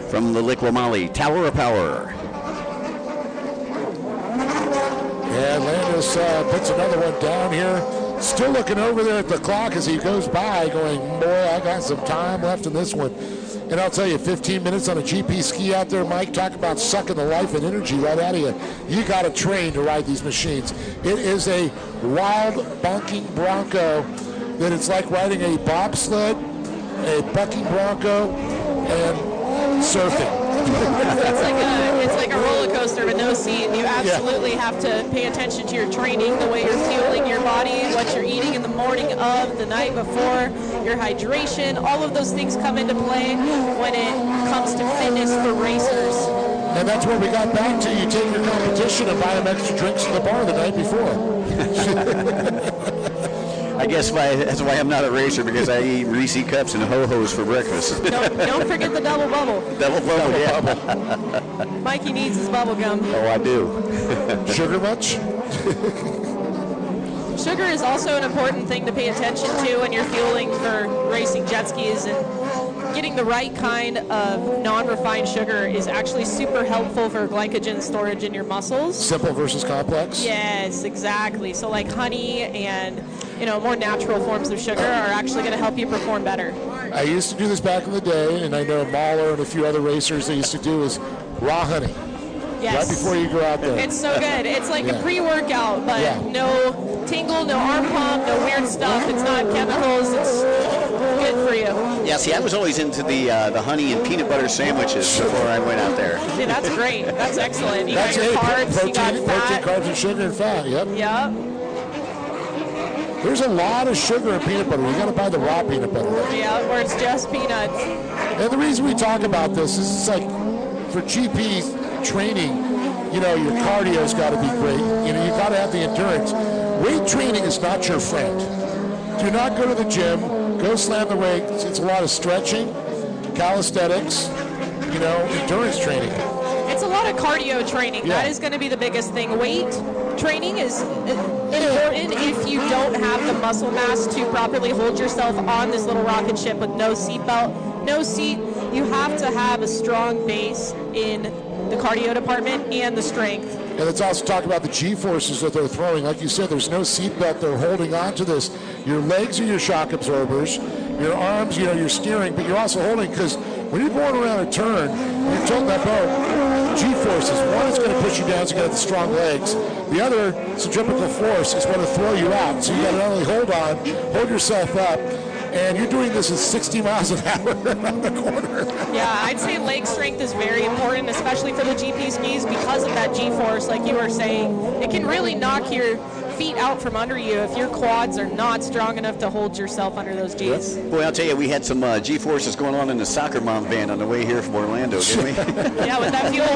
from the Liqui Moly. Tower of Power. And Landis puts another one down here. Still looking over there at the clock as he goes by, going, boy, I got some time left in this one. And I'll tell you, 15 minutes on a GP ski out there, Mike, talk about sucking the life and energy right out of you. You got to train to ride these machines. It is a wild, bunking bronco that it's like riding a bobsled, a bucking bronco, and surfing. It's like a roller coaster with no seat. You absolutely have to pay attention to your training, the way you're fueling your body, what you're eating in the morning of, the night before, your hydration. All of those things come into play when it comes to fitness for racers. And that's where we got back to. You take your competition and buy them extra drinks in the bar the night before. I guess that's why I'm not a racer, because I eat Reese cups and ho-hos for breakfast. Don't forget the double bubble. Double bubble. Mikey needs his bubble gum. Oh, I do. Sugar much? Sugar is also an important thing to pay attention to when you're fueling for racing jet skis, and getting the right kind of non-refined sugar is actually super helpful for glycogen storage in your muscles. Simple versus complex? Yes, exactly. So like honey and more natural forms of sugar are actually going to help you perform better. I used to do this back in the day, and I know Mahler and a few other racers they used to do is raw honey. Yes. Right before you go out there. It's so good. It's like a pre-workout, but no tingle, no arm pump, no weird stuff. It's not chemicals. It's good for you. Yeah, see, I was always into the honey and peanut butter sandwiches before I went out there. See, that's great. That's excellent. You That's got your carbs, protein, you got fat. carbs, and sugar and fat. Yep. Yep. There's a lot of sugar in peanut butter. You got to buy the raw peanut butter. Yeah, where it's just peanuts. And the reason we talk about this is it's like for GP training, your cardio's got to be great. You got to have the endurance. Weight training is not your friend. Do not go to the gym. Go slam the weights. It's a lot of stretching, calisthenics, endurance training. It's a lot of cardio training. Yeah. That is going to be the biggest thing. Weight training is important if you don't have the muscle mass to properly hold yourself on this little rocket ship with no seatbelt, no seat. You have to have a strong base in the cardio department and the strength. And let's also talk about the G-forces that they're throwing. Like you said, there's no seatbelt. They're holding on to this. Your legs are your shock absorbers. Your arms, you're steering, but you're also holding, because when you're going around a turn, you're tilting that boat. G-forces. One is going to push you down, so you got the strong legs. The other, centripetal force, is going to throw you out. So you got to not only hold yourself up, and you're doing this at 60 miles an hour around the corner. Yeah, I'd say leg strength is very important, especially for the GP skis, because of that G-force, like you were saying. It can really knock your feet out from under you if your quads are not strong enough to hold yourself under those G's. Boy, I'll tell you, we had some G-forces going on in the Soccer Mom van on the way here from Orlando, didn't we? Yeah, with that Fuel 1.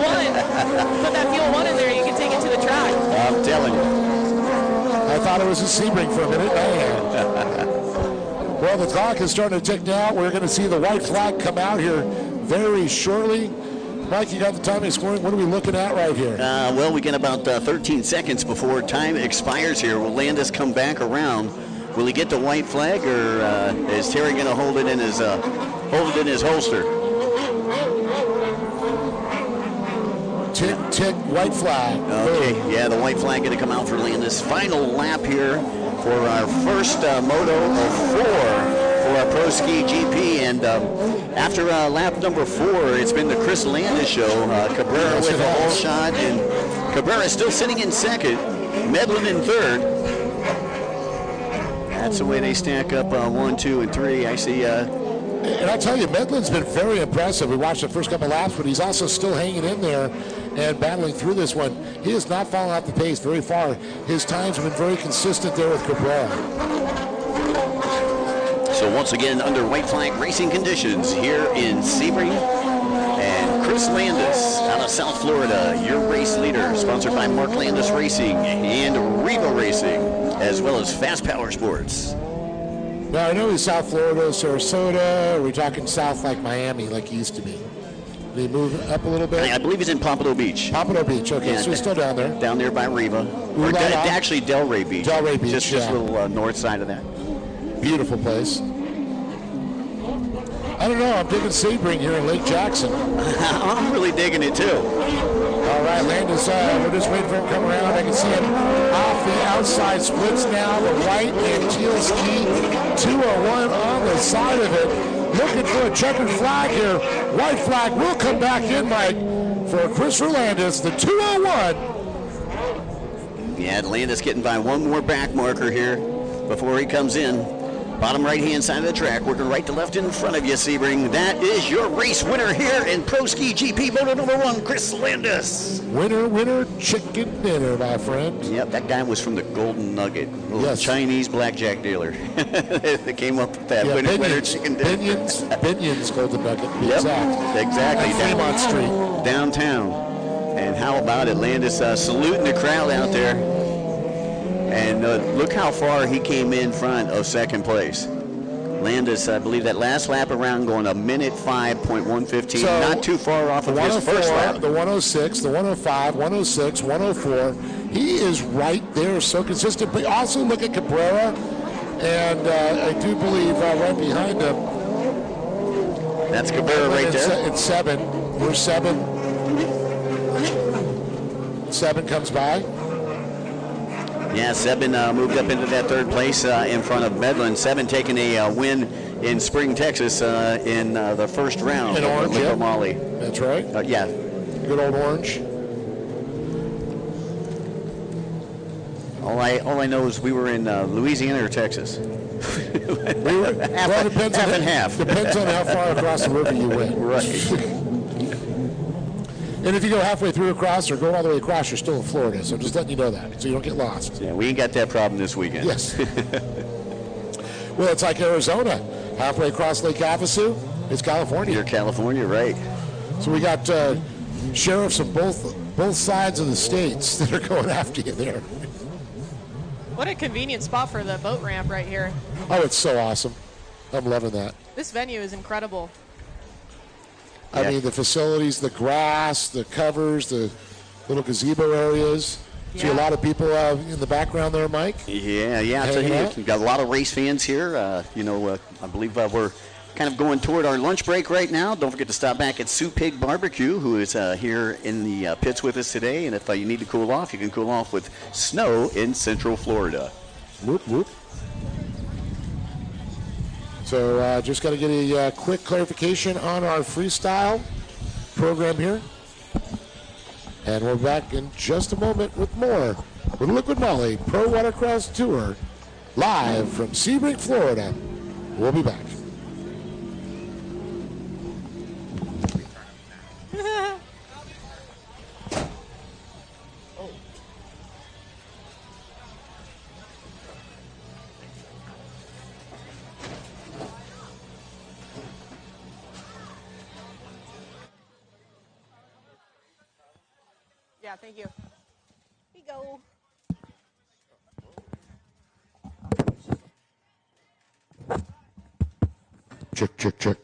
Put that Fuel 1 in there, you can take it to the track. I'm telling you. I thought it was a Sebring for a minute. Well, the clock is starting to tick now. We're going to see the white flag come out here very shortly. Mike, you got the timing scoring. What are we looking at right here? Well, we get about 13 seconds before time expires here. Will Landis come back around? Will he get the white flag, or is Terry going to hold it in his holster? Tick, tick, white flag. Okay, yeah, the white flag going to come out for Landis. Final lap here for our first moto of 4 for our Pro Ski GP, and after lap number 4, it's been the Chris Landis show. Cabrera with a whole shot, and Cabrera still sitting in second, Medlin in third. That's the way they stack up 1, 2, and 3. I see. And I tell you, Medlin's been very impressive. We watched the first couple laps, but he's also still hanging in there and battling through this one. He has not fallen off the pace very far. His times have been very consistent there with Cabrera. So once again, under white flag racing conditions here in Sebring, and Chris Landis out of South Florida, your race leader, sponsored by Mark Landis Racing and Riva Racing, as well as Fast Power Sports. Now, I know he's South Florida, Sarasota. Are we talking south like Miami, like he used to be? Did he move up a little bit? I believe he's in Pompano Beach. Pompano Beach, okay, Yeah, so he's still down there. Down there by Riva. Or actually Delray Beach. Delray Beach, Just a little north side of that. Beautiful place. I don't know, I'm digging Sebring here in Lake Jackson. I'm really digging it too. All right, Landis, we're just waiting for him to come around. I can see him off the outside splits now. The white and teal ski, 201 on the side of it. Looking for a checkered flag here. White flag will come back in, Mike, for Chris Landis, the 201. Yeah, Landis getting by one more back marker here before he comes in. Bottom right-hand side of the track, working right to left in front of you, Sebring. That is your race winner here in Pro Ski GP Moto number 1, Chris Landis. Winner, winner, chicken dinner, my friend. Yep, that guy was from the Golden Nugget, yes. Chinese blackjack dealer. They came up with that winner, chicken dinner. Binions Golden Nugget. Yep, exactly. At Fremont Street. Downtown. And how about it, Landis saluting the crowd out there. And look how far he came in front of second place. Landis, I believe that last lap around going a minute 5.115, so not too far off of his first lap. The 106, the 105, 106, 104. He is right there, so consistent. But also look at Cabrera, and I do believe right behind him. That's Cabrera right there. It's Seven. Where's Seven? Seven comes by. Yeah, Sebring moved up into that third place in front of Medlin. Sebring taking a win in Spring, Texas in the first round. In Orange, with Moly. That's right. Yeah. Good old Orange. All I know is we were in Louisiana or Texas. Well, depends half on and half. Depends on how far across the river you went. Right. And if you go halfway through across or go all the way across, you're still in Florida. So just letting you know that, so you don't get lost. Yeah, we ain't got that problem this weekend. Yes. Well, it's like Arizona. Halfway across Lake Havasu, it's California. You're California, right. So we got sheriffs of both sides of the states that are going after you there. What a convenient spot for the boat ramp right here. Oh, it's so awesome. I'm loving that. This venue is incredible. I mean, the facilities, the grass, the covers, the little gazebo areas. See a lot of people in the background there, Mike? Yeah, I tell you, we've got a lot of race fans here. I believe we're kind of going toward our lunch break right now. Don't forget to stop back at Sue Pig Barbecue, who is here in the pits with us today. And if you need to cool off, you can cool off with snow in Central Florida. Whoop, whoop. So just got to get a quick clarification on our freestyle program here. And we're back in just a moment with more with Liquid Moly Pro Watercross Tour live from Sebring, Florida. We'll be back. Yeah, thank you. Here we go. Check, check, check.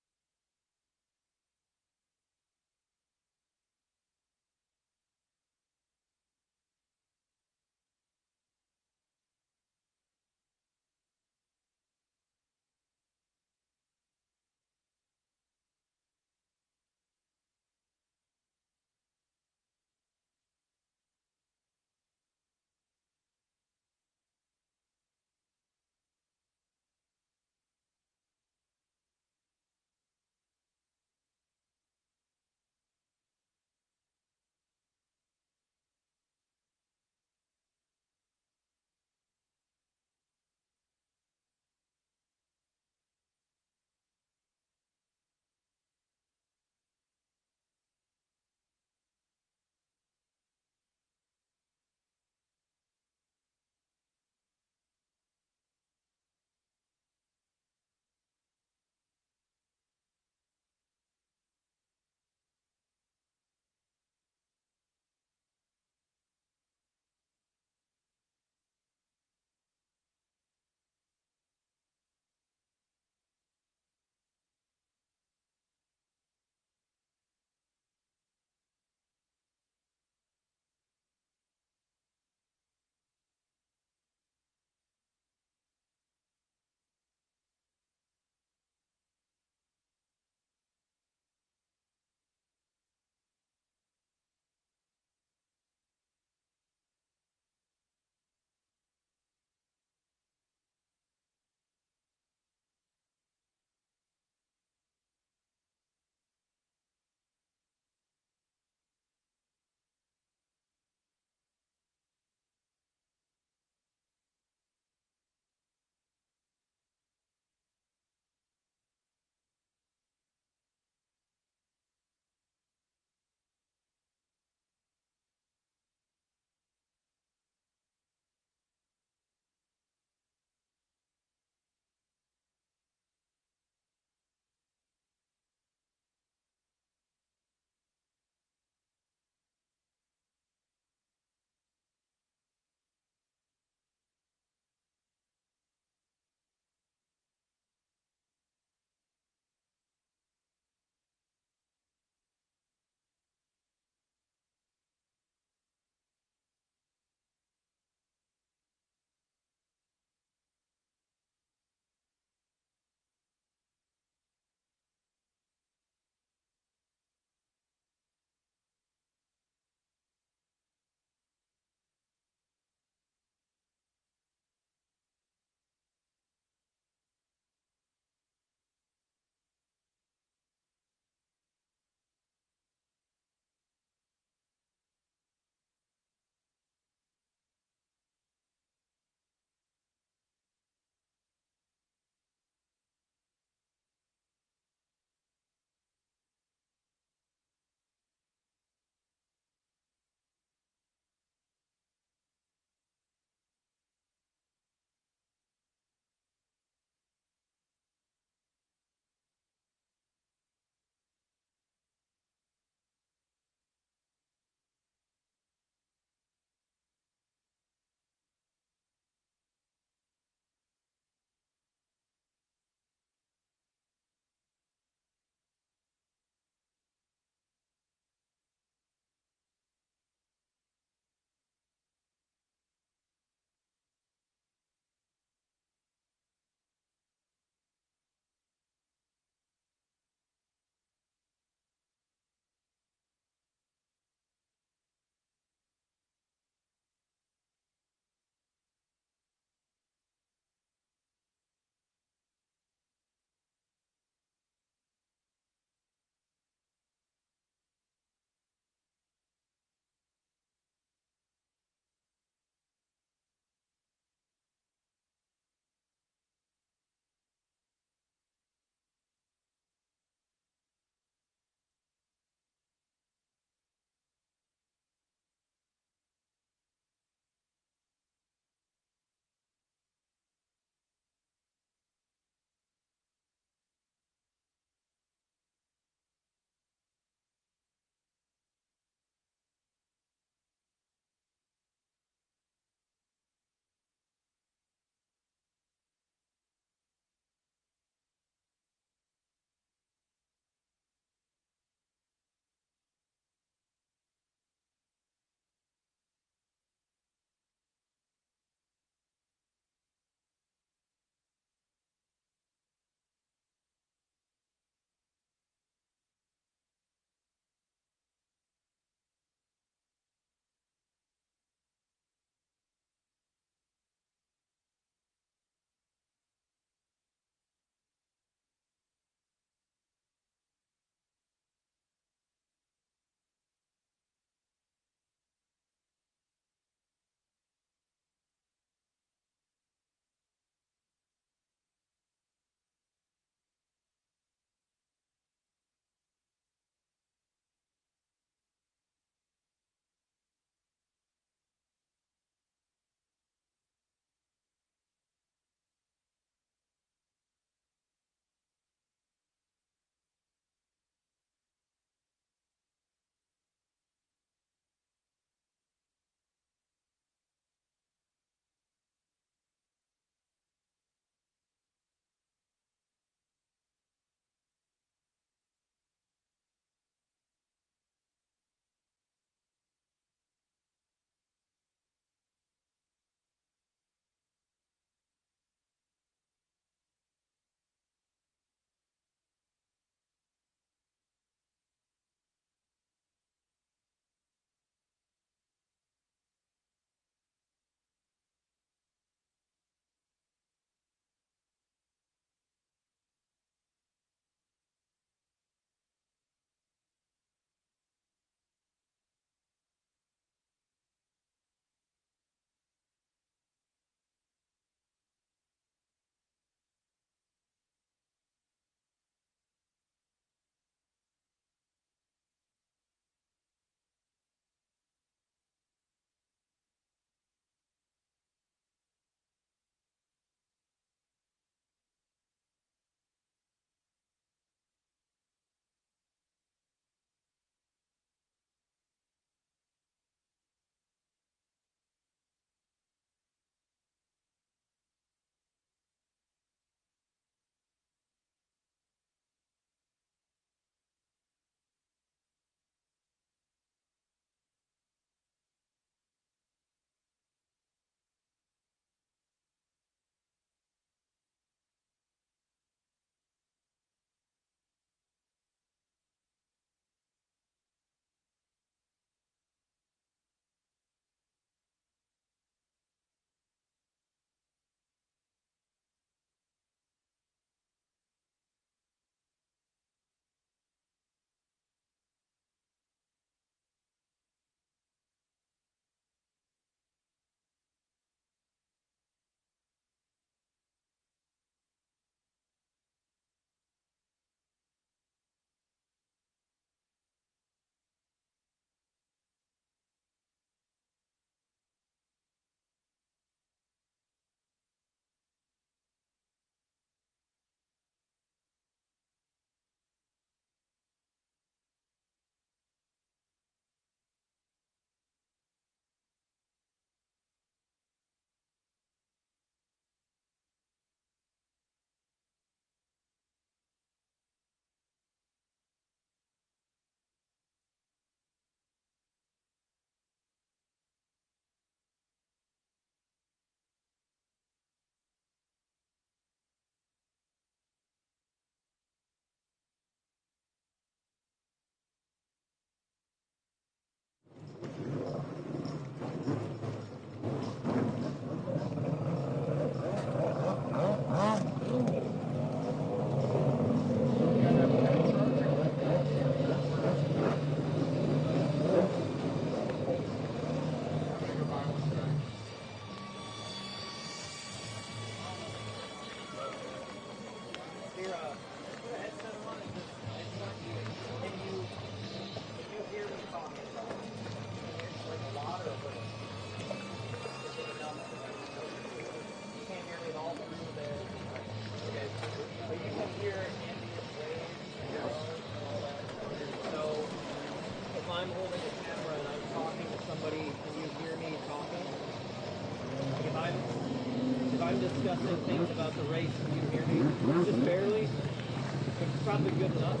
discussing things about the race. Can you hear me? Just barely. It's probably good enough.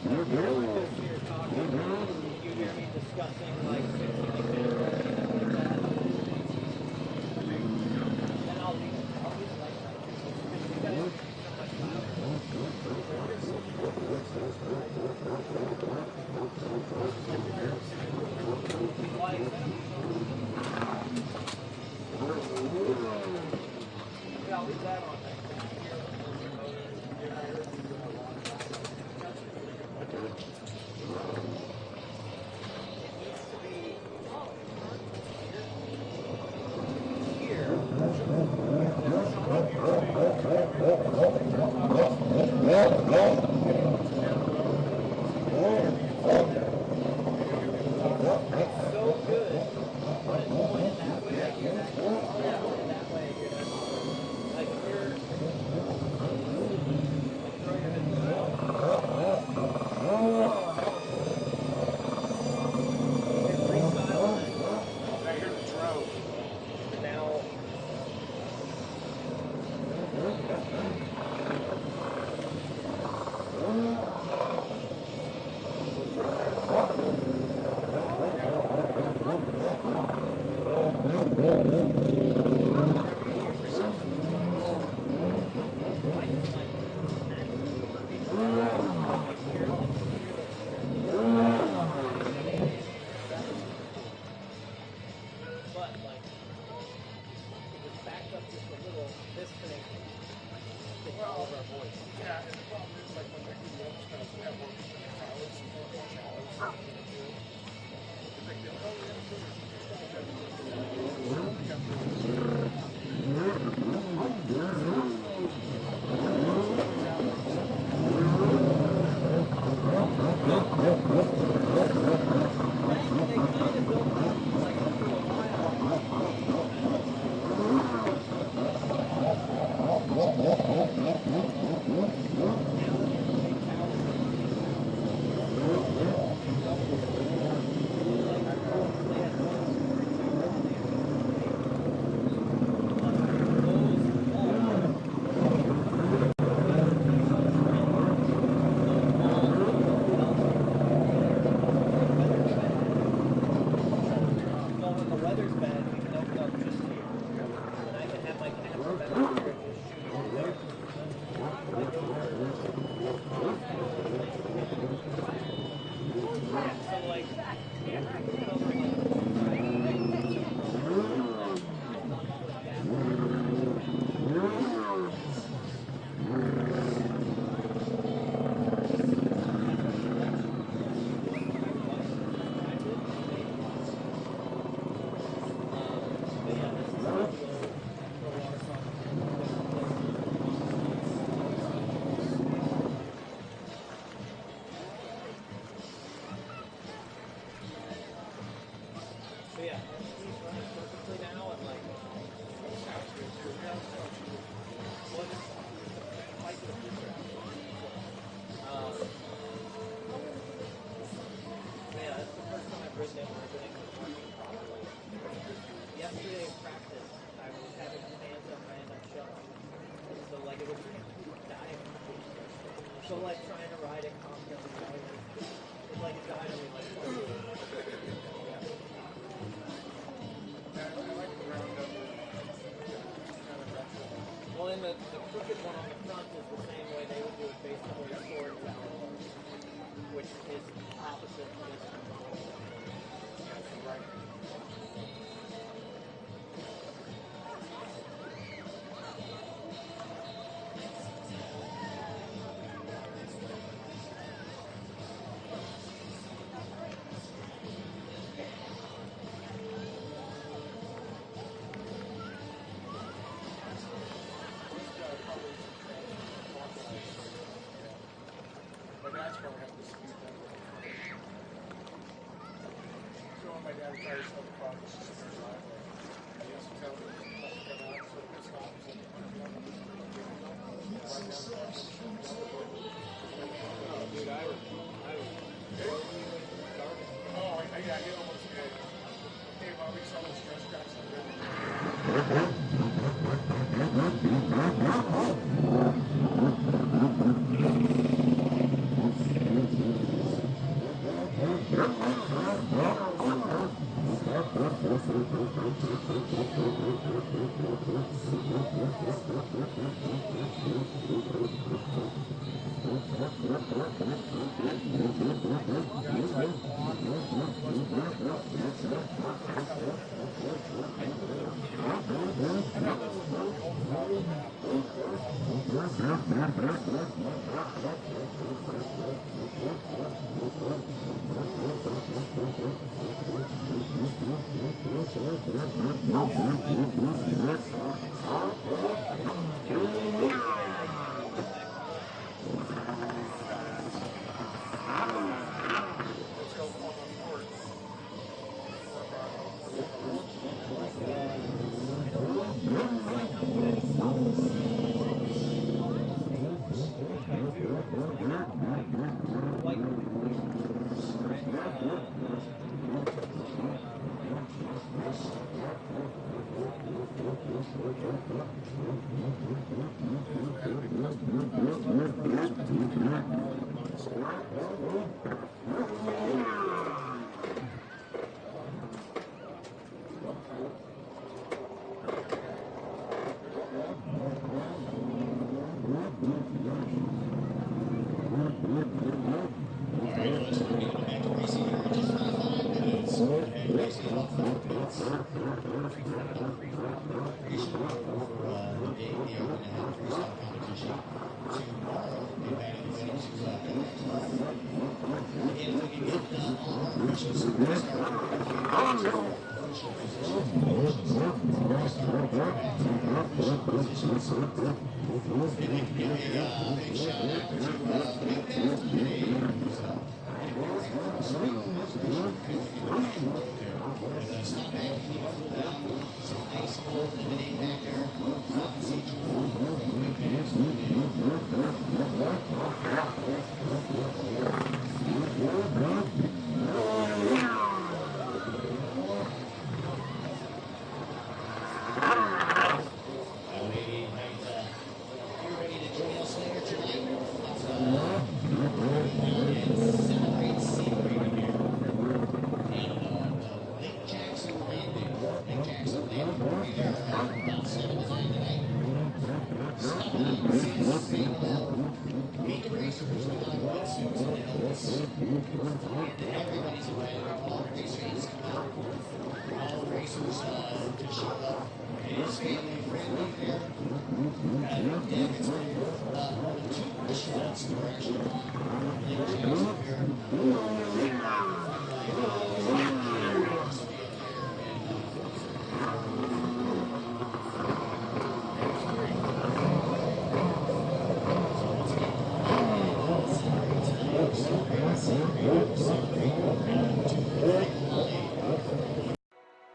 You're just here talking. Can you hear me discussing like fixing the camera and stuff like that? Then I'll leave it. I'll leave it like that. You guys are so much yeah, I'll leave that on there. So like trying to ride it confidently, it's like a guy well, and the crooked one on the front is the same way they would do it based on where your sword is out, which is opposite of this one. Yeah, I get almost good. Hey, Bobby, saw those stress cracks on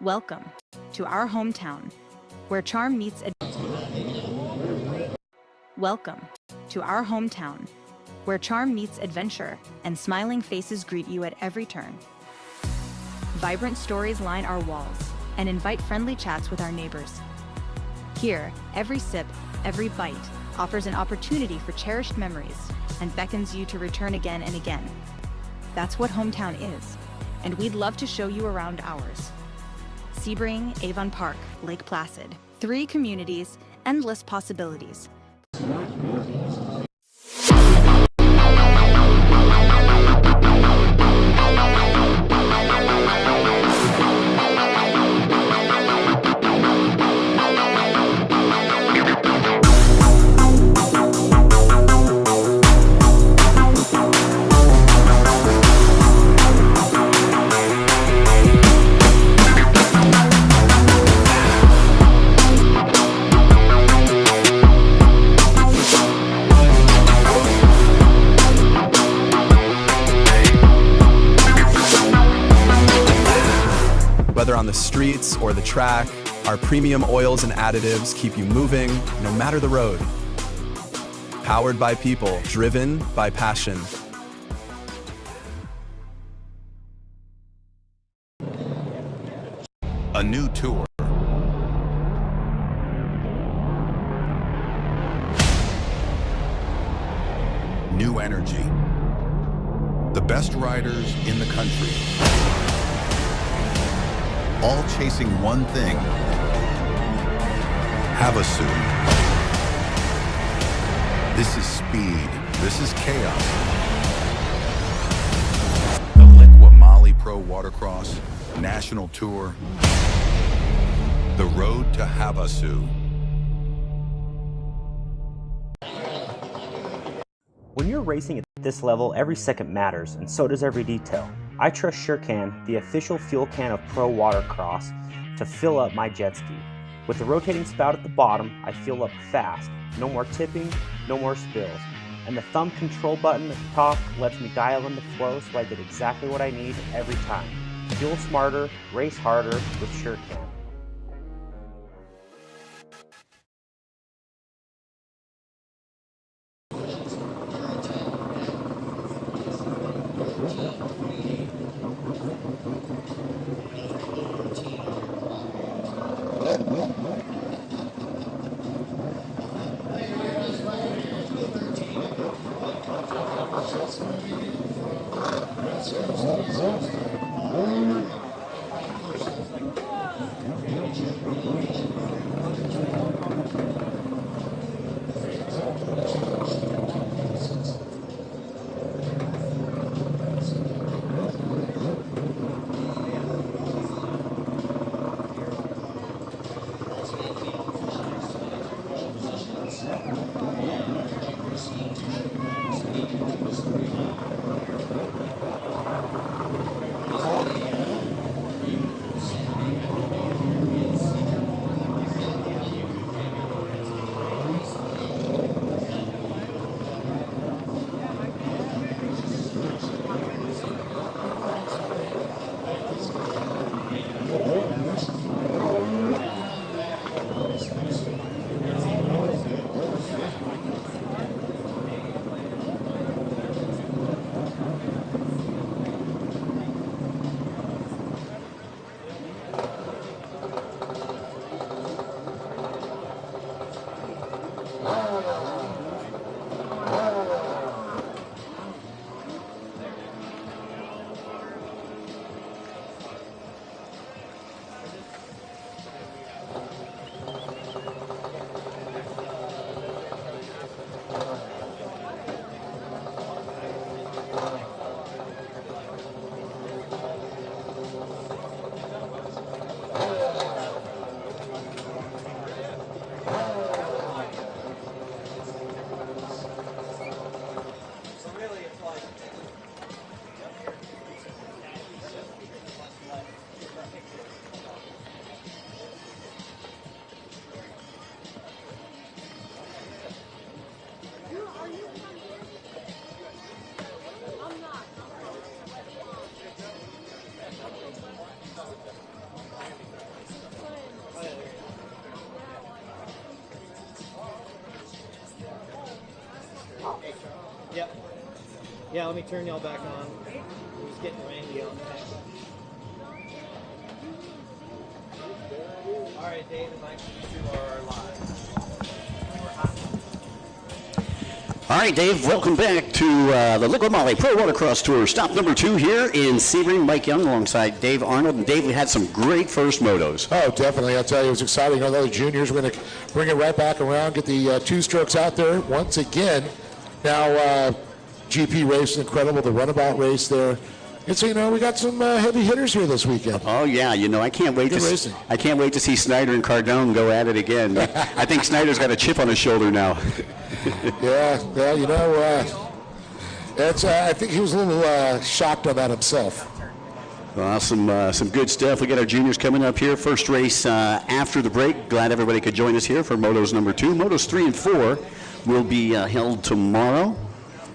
Welcome to our hometown, where charm meets Welcome to our hometown, where charm meets adventure and smiling faces greet you at every turn. Vibrant stories line our walls and invite friendly chats with our neighbors. Here, every sip, every bite offers an opportunity for cherished memories and beckons you to return again and again. That's what hometown is, and we'd love to show you around ours. Sebring, Avon Park, Lake Placid. 3 communities, endless possibilities. Whether on the streets or the track, our premium oils and additives keep you moving no matter the road. Powered by people, driven by passion. A new tour. New energy. The best riders in the country. all chasing one thing. Havasu. This is speed. This is chaos. The Liqui Moly Pro Watercross National Tour. The road to Havasu. When you're racing at this level, every second matters, and so does every detail. I trust SureCan, the official fuel can of Pro Watercross, to fill up my jet ski. With the rotating spout at the bottom, I fuel up fast. No more tipping, no more spills. And the thumb control button at the top lets me dial in the flow so I get exactly what I need every time. Fuel smarter, race harder with SureCan. Yep. Yeah, let me turn y'all back on. It was getting rainy out there. All right, Dave and Mike, you are live. All right, Dave, welcome back to the Liqui Moly Pro Watercross Tour. Stop number 2 here in Sebring. Mike Young alongside Dave Arnold. And Dave, we had some great first motos. Oh, definitely. I'll tell you, it was exciting. All the juniors, we're going to bring it right back around, get the two strokes out there once again. Now, GP race, incredible. The Runabout race there. And so, you know, we got some heavy hitters here this weekend. Oh yeah, you know, I can't wait to see Snyder and Cardone go at it again. I think Snyder's got a chip on his shoulder now. Yeah, you know, that's. I think he was a little shocked on that himself. Well, some good stuff. We got our juniors coming up here. First race after the break. Glad everybody could join us here for Motos number 2. Motos 3 and 4 will be held tomorrow.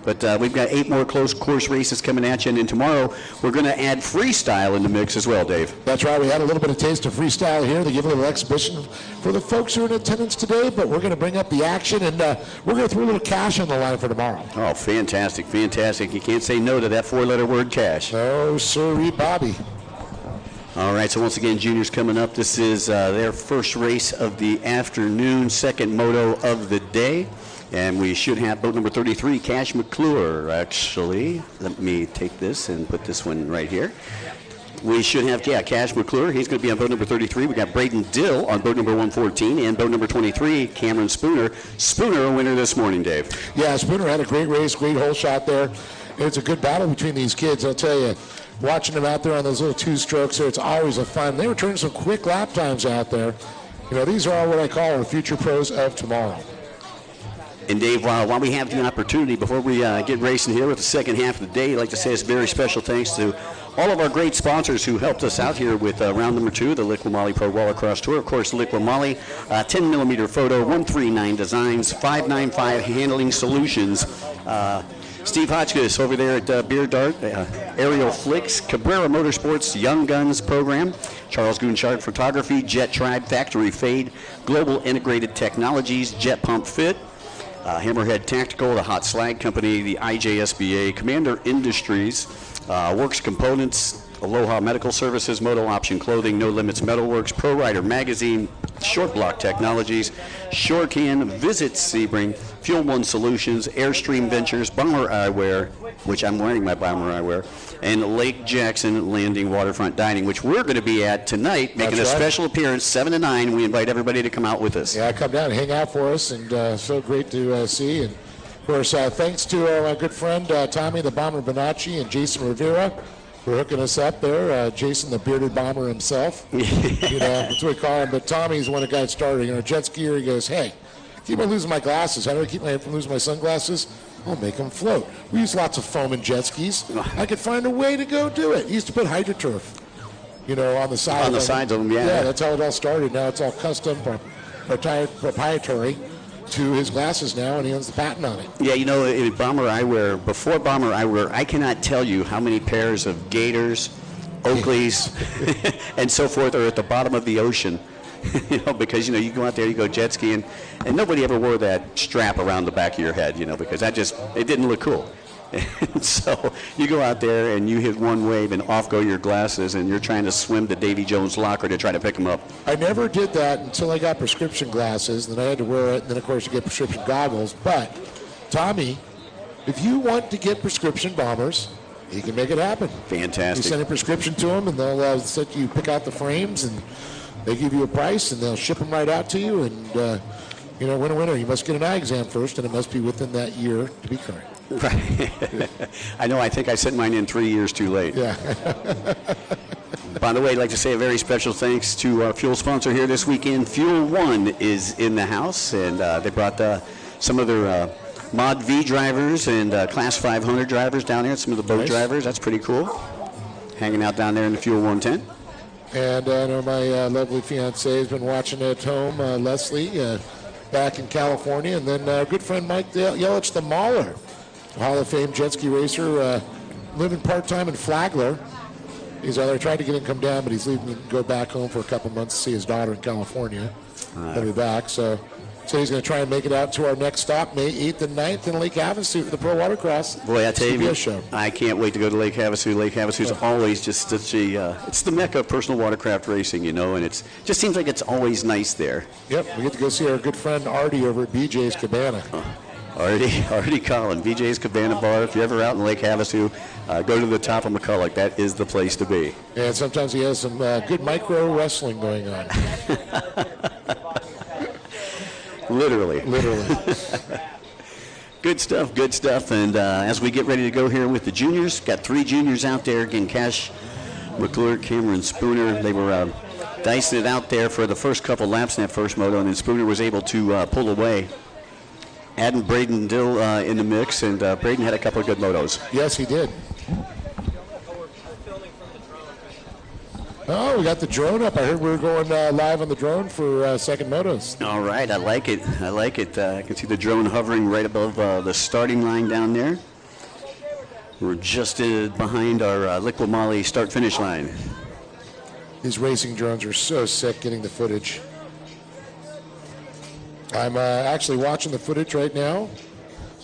But we've got 8 more close course races coming at you, and then tomorrow we're going to add freestyle in the mix as well, Dave. That's right. We had a little bit of taste of freestyle here. They give a little exhibition for the folks who are in attendance today, but we're going to bring up the action, and we're going to throw a little cash on the line for tomorrow. Oh, fantastic, fantastic. You can't say no to that 4-letter word cash. Oh, sirree, Bobby. All right, so once again, juniors coming up. This is their first race of the afternoon, second moto of the day. And we should have boat number 33, Cash McClure, actually. Let me take this and put this one right here. We should have, Cash McClure. He's going to be on boat number 33. We got Braden Dill on boat number 114 and boat number 23, Cameron Spooner. Spooner, a winner this morning, Dave. Yeah, Spooner had a great race, great hole shot there. It's a good battle between these kids, I'll tell you. Watching them out there on those little two-strokes there, it's always a fun. They were turning some quick lap times out there. You know, these are all what I call our future pros of tomorrow. And Dave, while we have the opportunity, before we get racing here with the second half of the day, I'd like to say a very special thanks to all of our great sponsors who helped us out here with round number 2, the Liqui Moly Pro Watercross Tour. Of course, Liqui Moly, 10mm photo, 139 designs, 595 handling solutions. Steve Hotchkiss over there at Beer Dart, Aerial Flicks, Cabrera Motorsports, Young Guns Program, Charles Goonchart Photography, Jet Tribe, Factory Fade, Global Integrated Technologies, Jet Pump Fit, Hammerhead Tactical, the Hot Slag Company, the IJSBA, Commander Industries, Works Components, Aloha Medical Services, Moto Option Clothing, No Limits Metalworks, Pro Rider Magazine, Short Block Technologies, Shorecan, Visit Sebring, Fuel One Solutions, Airstream Ventures, Bomber Eyewear, which I'm wearing my Bomber Eyewear, and Lake Jackson Landing Waterfront Dining, which we're going to be at tonight, making a special appearance, 7 to 9. We invite everybody to come out with us. Yeah, come down and hang out for us, and so great to see. And of course, thanks to my good friend Tommy the Bomber Bonacci and Jason Rivera for hooking us up there. Jason, the bearded bomber himself. You know, that's what we call him. But Tommy's one of the guys started. You know, jet skier, he goes, hey, I keep on losing my glasses. How do I keep from losing my sunglasses? I'll make them float. We use lots of foam in jet skis. I could find a way to go do it. He used to put hydroturf, you know, on the side. On the sides of them, yeah. Yeah, that's how it all started. Now it's all custom, proprietary to his glasses now, and he owns the patent on it. Yeah, you know, in Bomber Eyewear, before Bomber Eyewear, I cannot tell you how many pairs of Gators, Oakleys, and so forth are at the bottom of the ocean. You know, because, you know, you go out there, you go jet skiing, and nobody ever wore that strap around the back of your head, you know, because it didn't look cool. And so you go out there and you hit one wave and off go your glasses, and you're trying to swim to Davy Jones' locker to try to pick them up. I never did that until I got prescription glasses, and then I had to wear it, and then of course you get prescription goggles. But Tommy, if you want to get prescription bombers, he can make it happen. Fantastic. You send a prescription to them, and they'll let you pick out the frames, and they give you a price, and they'll ship them right out to you. And you know, winner. You must get an eye exam first, and it must be within that year to be current. Right. I know. I think I sent mine in 3 years too late. Yeah. By the way, I'd like to say a very special thanks to our fuel sponsor here this weekend. Fuel One is in the house, and they brought some of their Mod V drivers and Class 500 drivers down there, some of the boat drivers. That's pretty cool. Hanging out down there in the Fuel One tent. And I know my lovely fiancée has been watching at home, Leslie, back in California. And then our good friend Mike Yelich, the Mauler, Hall of Fame jet ski racer, living part-time in Flagler. He's either tried to get him to come down, but he's leaving to go back home for a couple months to see his daughter in California. He'll be back. So he's going to try and make it out to our next stop, May 8th and 9th in Lake Havasu for the Pro Watercross. Boy, I tell you, CBS show. I can't wait to go to Lake Havasu. Lake Havasu is always just such a, it's the mecca of personal watercraft racing, you know, and it just seems like it's always nice there. Yep, we get to go see our good friend Artie over at BJ's Cabana. Artie Collin, BJ's Cabana Bar. If you're ever out in Lake Havasu, go to the top of McCulloch. That is the place to be. And sometimes he has some good micro wrestling going on. Literally. Good stuff. And as we get ready to go here with the juniors, got 3 juniors out there. Again, Cash McClure, Cameron Spooner. They were dicing it out there for the first couple laps in that first moto, and then Spooner was able to pull away. Adding Braden Dill in the mix, and Braden had a couple of good motos. Yes, he did. Oh, we got the drone up. I heard we were going live on the drone for second motos. All right, I like it. I can see the drone hovering right above the starting line down there. We're just behind our Liqui Moly start-finish line. These racing drones are so sick getting the footage. I'm actually watching the footage right now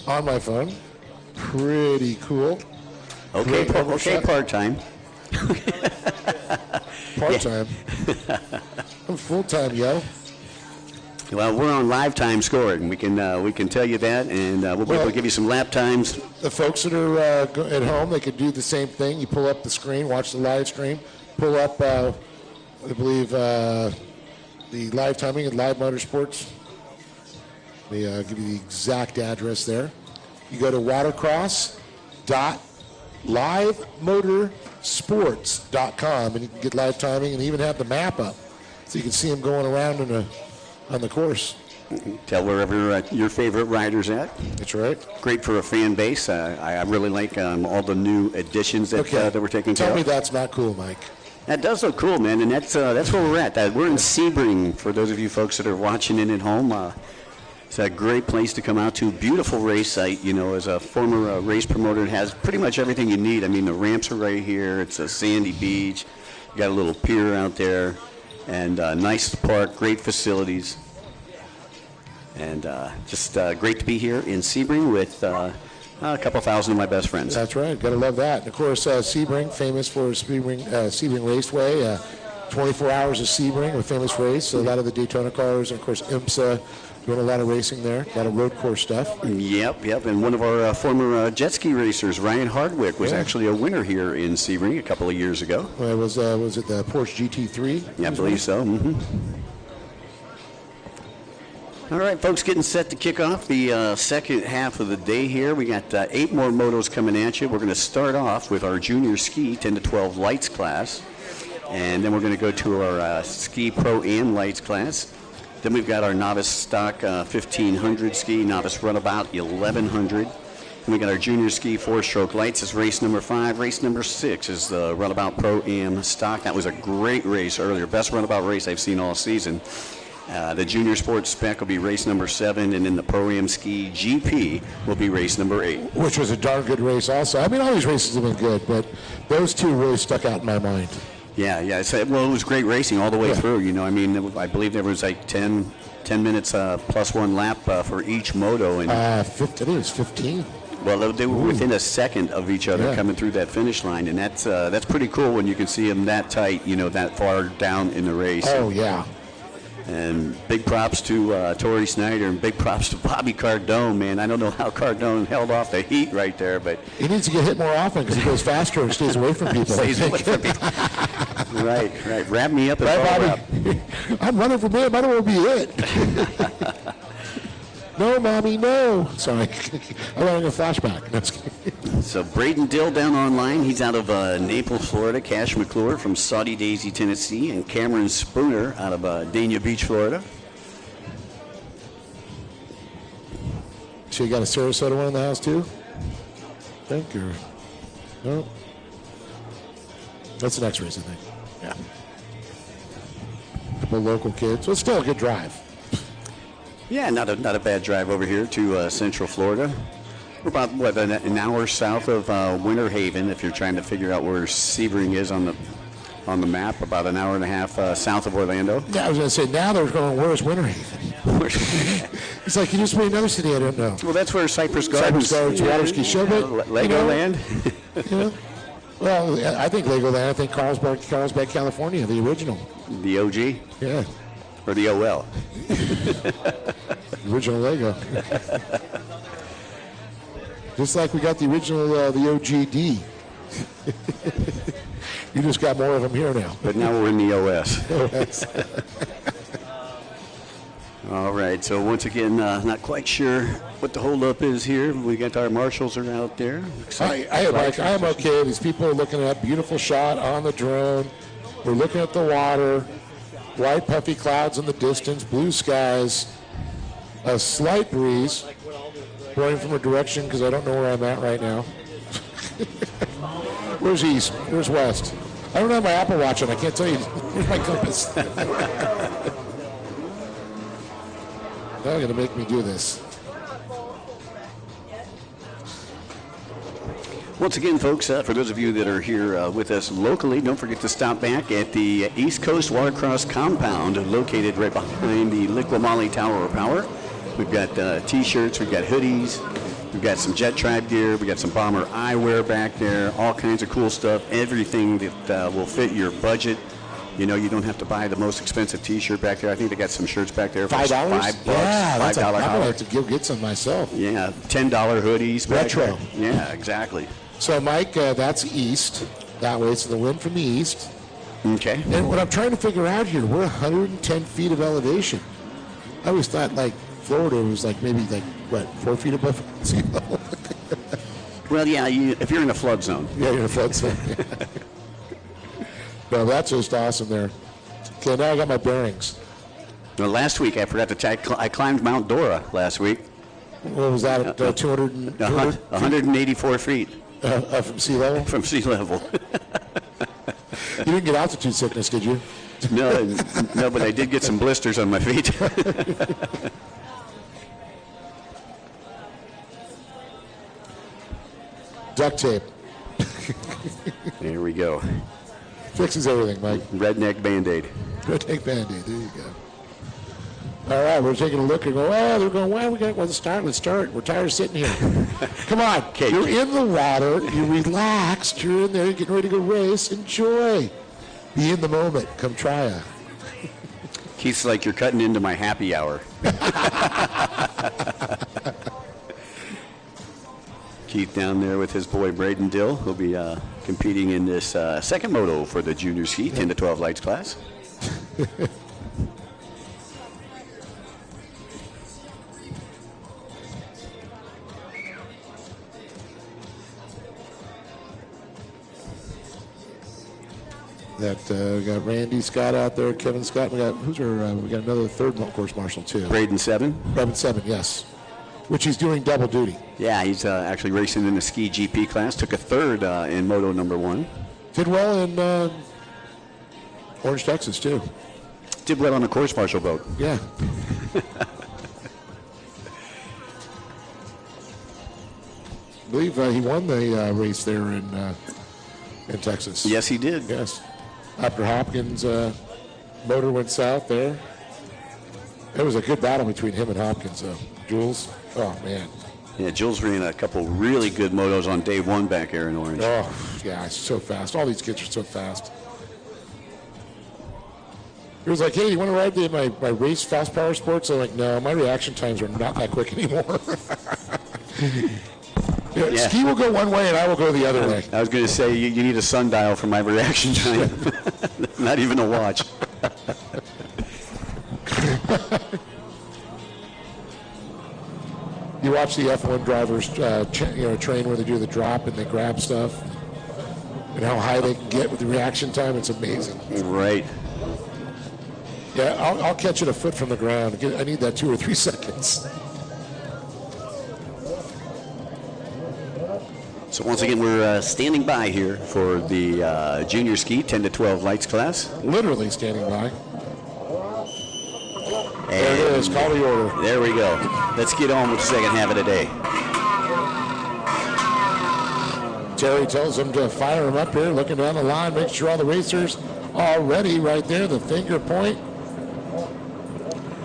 on my phone. Pretty cool. Okay, part-time. Part-time. I'm full-time, yo. Well, we're on live time scoring. We can tell you that, and we'll be able to give you some lap times. The folks that are at home, they could do the same thing. You pull up the screen, watch the live stream, pull up, I believe, the live timing at Live Motorsports. Let me give you the exact address there. You go to watercross.livemotorsports.com, and you can get live timing and even have the map up, so you can see them going around on the course. Tell wherever your favorite rider's at. That's right. Great for a fan base. I really like all the new additions that we're taking care of. Tell me that's not cool, Mike. That does look cool, man, and that's where we're at. We're in Sebring, for those of you folks that are watching in at home. It's a great place to come out to. Beautiful race site. You know, as a former race promoter, it has pretty much everything you need. I mean, the ramps are right here. It's a sandy beach. You got a little pier out there, and nice park, great facilities. And just great to be here in Sebring with a couple thousand of my best friends. That's right. Got to love that. And of course, Sebring, famous for Sebring Raceway. 24 hours of Sebring, a famous race. So a lot of the Daytona cars, and of course, IMSA, doing a lot of racing there, a lot of road course stuff. Yep. And one of our former jet ski racers, Ryan Hardwick, was actually a winner here in Sebring a couple of years ago. Well, was it the Porsche GT3? Yeah, I believe so. Mm-hmm. All right, folks, getting set to kick off the second half of the day here. We got 8 more motos coming at you. We're going to start off with our junior ski 10 to 12 lights class, and then we're going to go to our ski pro-am lights class. Then we've got our novice stock 1500 ski, novice runabout 1100. And we got our junior ski 4-stroke lights is race number 5. Race number 6 is the runabout pro-am stock. That was a great race earlier, best runabout race I've seen all season. The junior sports spec will be race number 7, and then the Pro-Am Ski GP will be race number 8. Which was a darn good race also. I mean, all these races have been good, but those two really stuck out in my mind. Yeah. Well, it was great racing all the way through. You know, I mean, I believe there was like 10 minutes plus one lap for each moto. And I think it was 15. Well, they were within a second of each other coming through that finish line, and that's pretty cool when you can see them that tight, you know, that far down in the race. Oh, yeah. And big props to Tori Snyder, and big props to Bobby Cardone, man. I don't know how Cardone held off the heat right there, but he needs to get hit more often because he goes faster and stays away from people. Stays away from people. Right. Wrap me up and Bobby. I'm running from him. I don't want to be hit. No, Mommy, no. Sorry. I'm having a flashback. So Braden Dill down online. He's out of Naples, Florida. Cash McClure from Saudi Daisy, Tennessee. And Cameron Spooner out of Dania Beach, Florida. So you got a Sarasota one in the house, too? Thank you. No. That's the next race, I think. Yeah. A couple local kids. So it's still a good drive. Yeah, not a bad drive over here to Central Florida. We're about, an hour south of Winter Haven, if you're trying to figure out where Sebring is on the map, about an hour and a half south of Orlando. Yeah, I was going to say, now they're going, where's Winter Haven? It's like, you just put another city I don't know. Well, that's where Cypress Gardens, Water Ski Showboat. Legoland. Well, I think Legoland. I think Carlsbad, California, the original. The OG? Yeah. Or the OL? Original Lego. Just like we got the original, the OGD. You just got more of them here now. But now we're in the OS. All right, so once again, not quite sure what the holdup is here. We got our marshals are out there. I am okay. These people are looking at a beautiful shot on the drone. We're looking at the water. White puffy clouds in the distance, blue skies, a slight breeze blowing from a direction because I don't know where I'm at right now. Where's east? Where's west? I don't have my Apple Watch on. I can't tell you. Where's my compass? Now they're going to make me do this. Once again, folks, for those of you that are here with us locally, don't forget to stop back at the East Coast Watercross compound located right behind the Liqui Moly Tower of Power. We've got T-shirts, we've got hoodies, we've got some Jet Tribe gear, we've got some Bomber eyewear back there, all kinds of cool stuff, everything that will fit your budget. You know, you don't have to buy the most expensive T-shirt back there. I think they got some shirts back there for $5? $5. Yeah, $5 I'm going to have to go get some myself. Yeah, $10 hoodies. Retro. Yeah, exactly. So, Mike, that's east. That way, it's the wind from the east. Okay. And what I'm trying to figure out here, we're 110 feet of elevation. I always thought like Florida was like maybe like, what, 4 feet above sea level? Well, yeah, if you're in a flood zone. Yeah, you're in a flood zone. No, that's just awesome there. Okay, now I got my bearings. Well, last week I forgot to I climbed Mount Dora last week. What was that, 184 feet. From sea level? From sea level. You didn't get altitude sickness, did you? No, but I did get some blisters on my feet. Duct tape. There we go. Fixes everything, Mike. Redneck Band-Aid. Redneck Band-Aid, there you go. All right, we're taking a look and go, oh, they're going, well, we got to start. Let's start. We're tired of sitting here. Come on. Okay. You're in the water. You're relaxed. You're in there. You're getting ready to go race. Enjoy. Be in the moment. Come try it. Keith's like, you're cutting into my happy hour. Keith down there with his boy Braden Dill. He'll be competing in this second moto for the junior ski, 10 to 12 lights class. We got Randy Scott out there, Kevin Scott. We got we got another third course marshal too. Braden Seven. Braden Seven, yes. Which he's doing double duty. Yeah, he's actually racing in the ski GP class. Took a third in moto number 1. Did well in Orange, Texas too. Did well on the course marshal boat. Yeah. I believe he won the race there in Texas. Yes, he did. Yes. After Hopkins' motor went south there. It was a good battle between him and Hopkins, though. Jules, oh, man. Yeah, Jules ran a couple really good motos on day 1 back here in Orange. Oh, yeah, it's so fast. All these kids are so fast. He was like, hey, you want to ride my race fast power sports? I'm like, no, my reaction times are not that quick anymore. Yeah. Ski will go one way and I will go the other way. I was going to say, you need a sundial for my reaction time. Not even a watch. You watch the F1 drivers train where they do the drop and they grab stuff and how high they can get with the reaction time. It's amazing. Right. Yeah, I'll catch it a foot from the ground. I need that 2 or 3 seconds. So once again, we're standing by here for the junior ski 10 to 12 lights class. Literally standing by. And there it is. Call the order. There we go. Let's get on with the second half of the day. Terry tells them to fire them up here, looking down the line, make sure all the racers are ready right there, the finger point.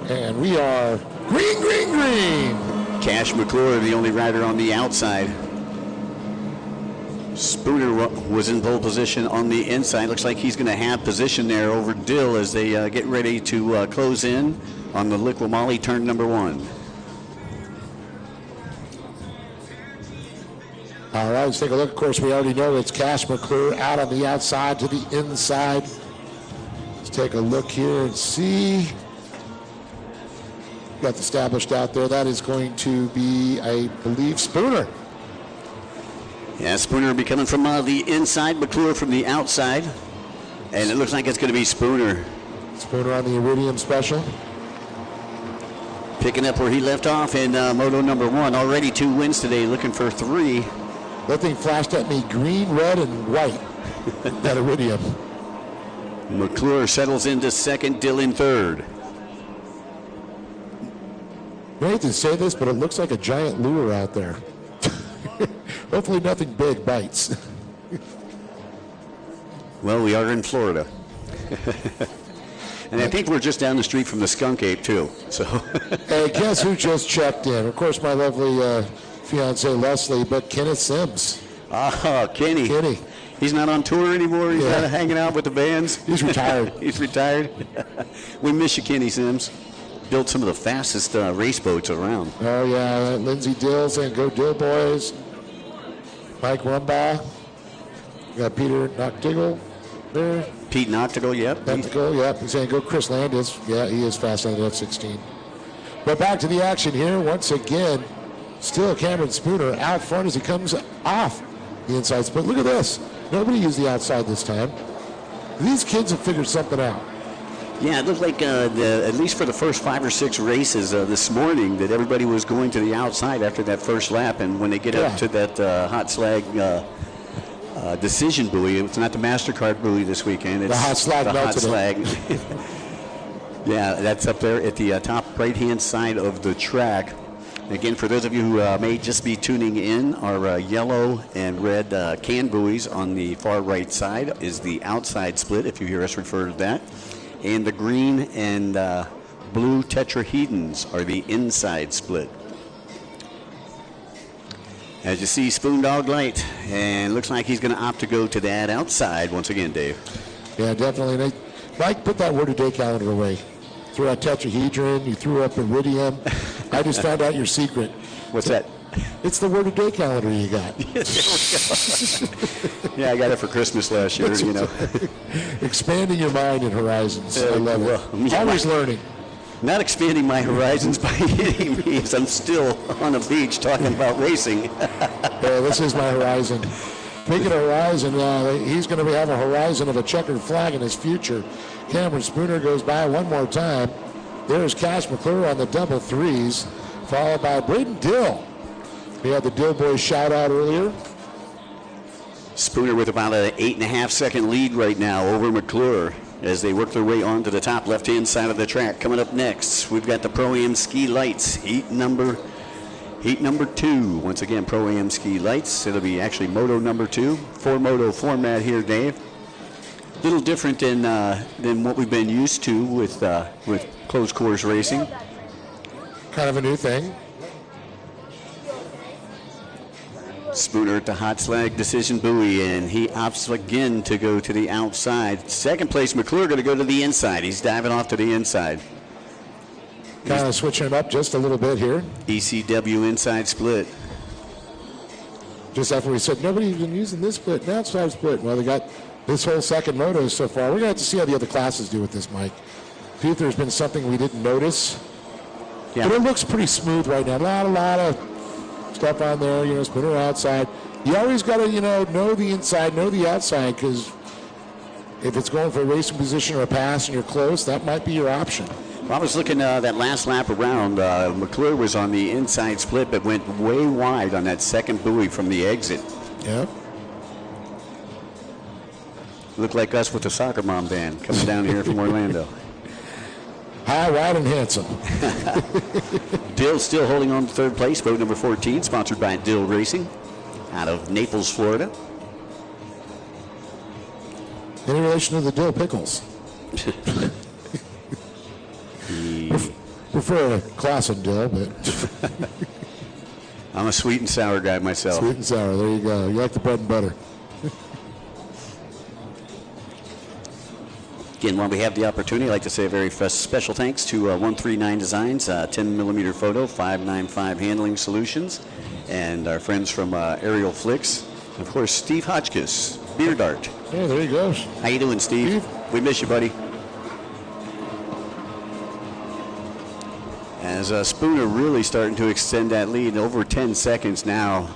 And we are green, green, green. Cash McClure, the only rider on the outside. Spooner was in pole position on the inside. Looks like he's going to have position there over Dill as they get ready to close in on the Liqui Moly turn number 1. All right, let's take a look. Of course, we already know it's Cash McClure out on the outside to the inside. Let's take a look here and see. Got established out there. That is going to be, I believe, Spooner. Yeah, Spooner will be coming from the inside, McClure from the outside. And it looks like it's going to be Spooner. Spooner on the Iridium Special. Picking up where he left off in moto number 1. Already 2 wins today, looking for 3. That thing flashed at me green, red, and white. That Iridium. McClure settles into second, Dill in third. I hate to say this, but it looks like a giant lure out there. Hopefully nothing big bites. Well, we are in Florida. And I think we're just down the street from the Skunk Ape, too. So. Hey, guess who just checked in? Of course, my lovely fiance Leslie, but Kenneth Sims. Ah, Kenny. Kenny. He's not on tour anymore. He's not hanging out with the bands. He's retired. He's retired. We miss you, Kenny Sims. Built some of the fastest race boats around. Oh, yeah. Lindsey Dills and Go Dill Boys. Mike Rumbaugh. We got Peter Noctigel there. Pete Noctigal, yep. Noctigal, yep. He's saying go Chris Landis. Yeah, he is fast on the F-16. But back to the action here. Once again, still Cameron Spooner out front as he comes off the inside split. Look at this. Nobody used the outside this time. These kids have figured something out. Yeah, it looked like at least for the first 5 or 6 races this morning that everybody was going to the outside after that first lap, and when they get up to that hot slag decision buoy, it's not the MasterCard buoy this weekend. It's the hot slag. The hot slag. Yeah, that's up there at the top right-hand side of the track. Again, for those of you who may just be tuning in, our yellow and red can buoys on the far right side is the outside split, if you hear us refer to that. And the green and blue tetrahedrons are the inside split. As you see, Spoondog Light, and looks like he's going to opt to go to that outside once again, Dave. Yeah, definitely. Mike, put that word of day calendar away. Threw out tetrahedron, you threw up iridium. I just found out your secret. What's that? It's the word of day calendar you got. Yeah, I got it for Christmas last year, you know. Expanding your mind and horizons. I love it. Always learning. Not expanding my horizons by any means. I'm still on a beach talking about racing. Yeah, this is my horizon. Speaking of horizon, he's going to have a horizon of a checkered flag in his future. Cameron Spooner goes by one more time. There's Cash McClure on the double threes, followed by Braden Dill. We had the Dill boys shout out earlier. Spooner with about an 8.5 second lead right now over McClure as they work their way onto the top left-hand side of the track. Coming up next, we've got the ProAm Ski Lights, heat number 2. Once again, ProAm Ski Lights. It'll be actually moto number 2. 4-moto format here, Dave. A little different than what we've been used to with closed course racing. Kind of a new thing. Spooner at the hot slag decision buoy, and he opts again to go to the outside. Second place, McClure going to go to the inside. He's diving off to the inside. Kind of switching it up just a little bit here. ECW inside split. Just after we said nobody's been using this split, now outside split. Well, they got this whole second moto so far. We're going to have to see how the other classes do with this, Mike. See if there's been something we didn't notice. Yeah. But it looks pretty smooth right now. A lot of stuff on there, Spooner outside. You always got to, know the inside, know the outside, because if it's going for a racing position or a pass and you're close, that might be your option. Well, I was looking that last lap around. McClure was on the inside split, but went way wide on that second buoy from the exit. Yeah. Looked like us with the soccer mom band coming down here from Orlando. High, wide, and handsome. Dill still holding on to third place, boat number 14, sponsored by Dill Racing, out of Naples, Florida. Any relation to the Dill Pickles? Prefer a classic Dill, but I'm a sweet and sour guy myself. Sweet and sour, there you go. You like the bread and butter. Again, while we have the opportunity, I'd like to say a very special thanks to 139 Designs, 10mm photo, 595 handling solutions, and our friends from Aerial Flicks. And of course, Steve Hotchkiss, Beard Art. Yeah, there he goes. How you doing, Steve? We miss you, buddy. As Spooner really starting to extend that lead, over 10 seconds now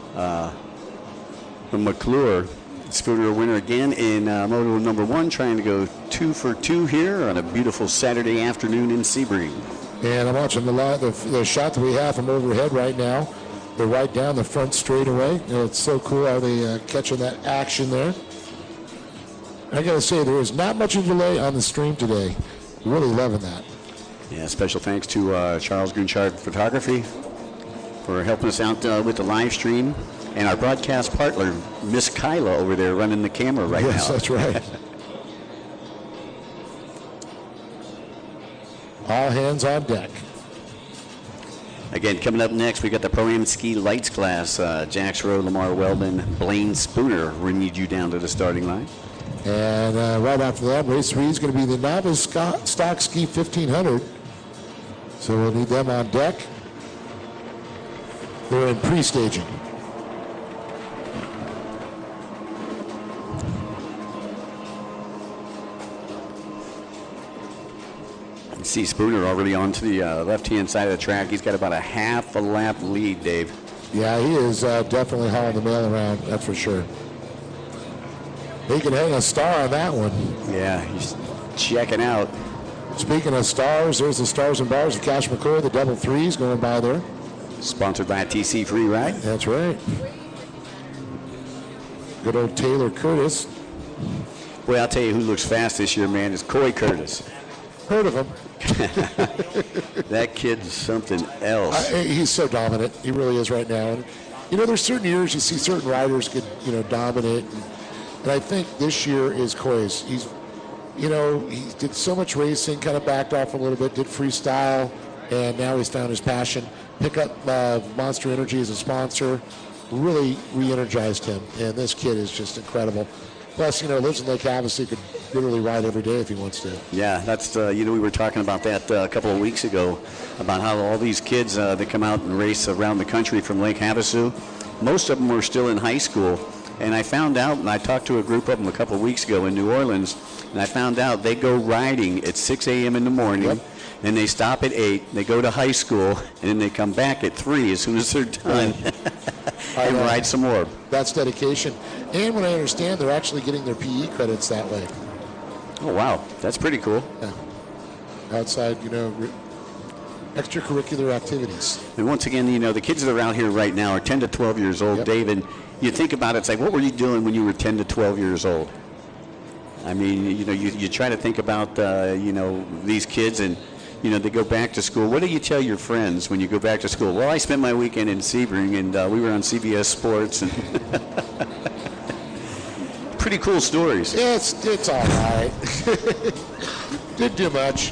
from McClure. Spooner a winner again in moto number 1, trying to go 2 for 2 here on a beautiful Saturday afternoon in Sebring. And I'm watching the shot that we have from overhead right now. They're right down the front straightaway. It's so cool how they catching that action there. I got to say, there is not much of a delay on the stream today. Really loving that. Yeah, special thanks to Charles Grunchard Photography for helping us out with the live stream. And our broadcast partner, Miss Kyla, over there running the camera right now. Yes, that's right. All hands on deck. Again, coming up next, we got the ProAm Ski Lights class. Jax Rowe, Lamar Weldon, Blaine Spooner will lead you down to the starting line. And right after that, race 3 is going to be the Novice Stock Ski 1500. So we'll need them on deck. They're in pre-staging. You see Spooner already onto the left-hand side of the track. He's got about a half a lap lead, Dave. Yeah, he is definitely hauling the mail around, that's for sure. He could hang a star on that one. Yeah, he's checking out. Speaking of stars, there's the Stars and Bars of Cash McClure, the double threes going by there. Sponsored by TC Free Ride. That's right. Good old Taylor Curtis. Boy, I'll tell you who looks fast this year, man, is Coy Curtis. Heard of him. That kid's something else. He's so dominant. He really is right now. And, you know, there's certain years you see certain riders get, you know, dominate. And I think this year is Coy's. He's, you know, he did so much racing, kind of backed off a little bit, did freestyle, and now he's found his passion. Pick up Monster Energy as a sponsor. Really re-energized him. And this kid is just incredible. Plus, you know, lives in Lake Havasu, could literally ride every day if he wants to. Yeah, that's, you know, we were talking about that a couple of weeks ago, about how all these kids that come out and race around the country from Lake Havasu, most of them are still in high school. And I found out, and I talked to a group of them a couple of weeks ago in New Orleans, and I found out they go riding at 6 a.m. in the morning, and they stop at 8, they go to high school, and then they come back at 3 as soon as they're done and ride some more. That's dedication. And when I understand, they're actually getting their PE credits that way. Oh, wow. That's pretty cool. Yeah. Outside, you know, extracurricular activities. And once again, you know, the kids that are out here right now are 10 to 12 years old, Dave, and you think about it, it's like, what were you doing when you were 10 to 12 years old? I mean, you know, you try to think about, you know, these kids and, you know, they go back to school. What do you tell your friends when you go back to school? Well, I spent my weekend in Sebring, and we were on CBS Sports. And pretty cool stories. Yeah, it's all right. Didn't do much.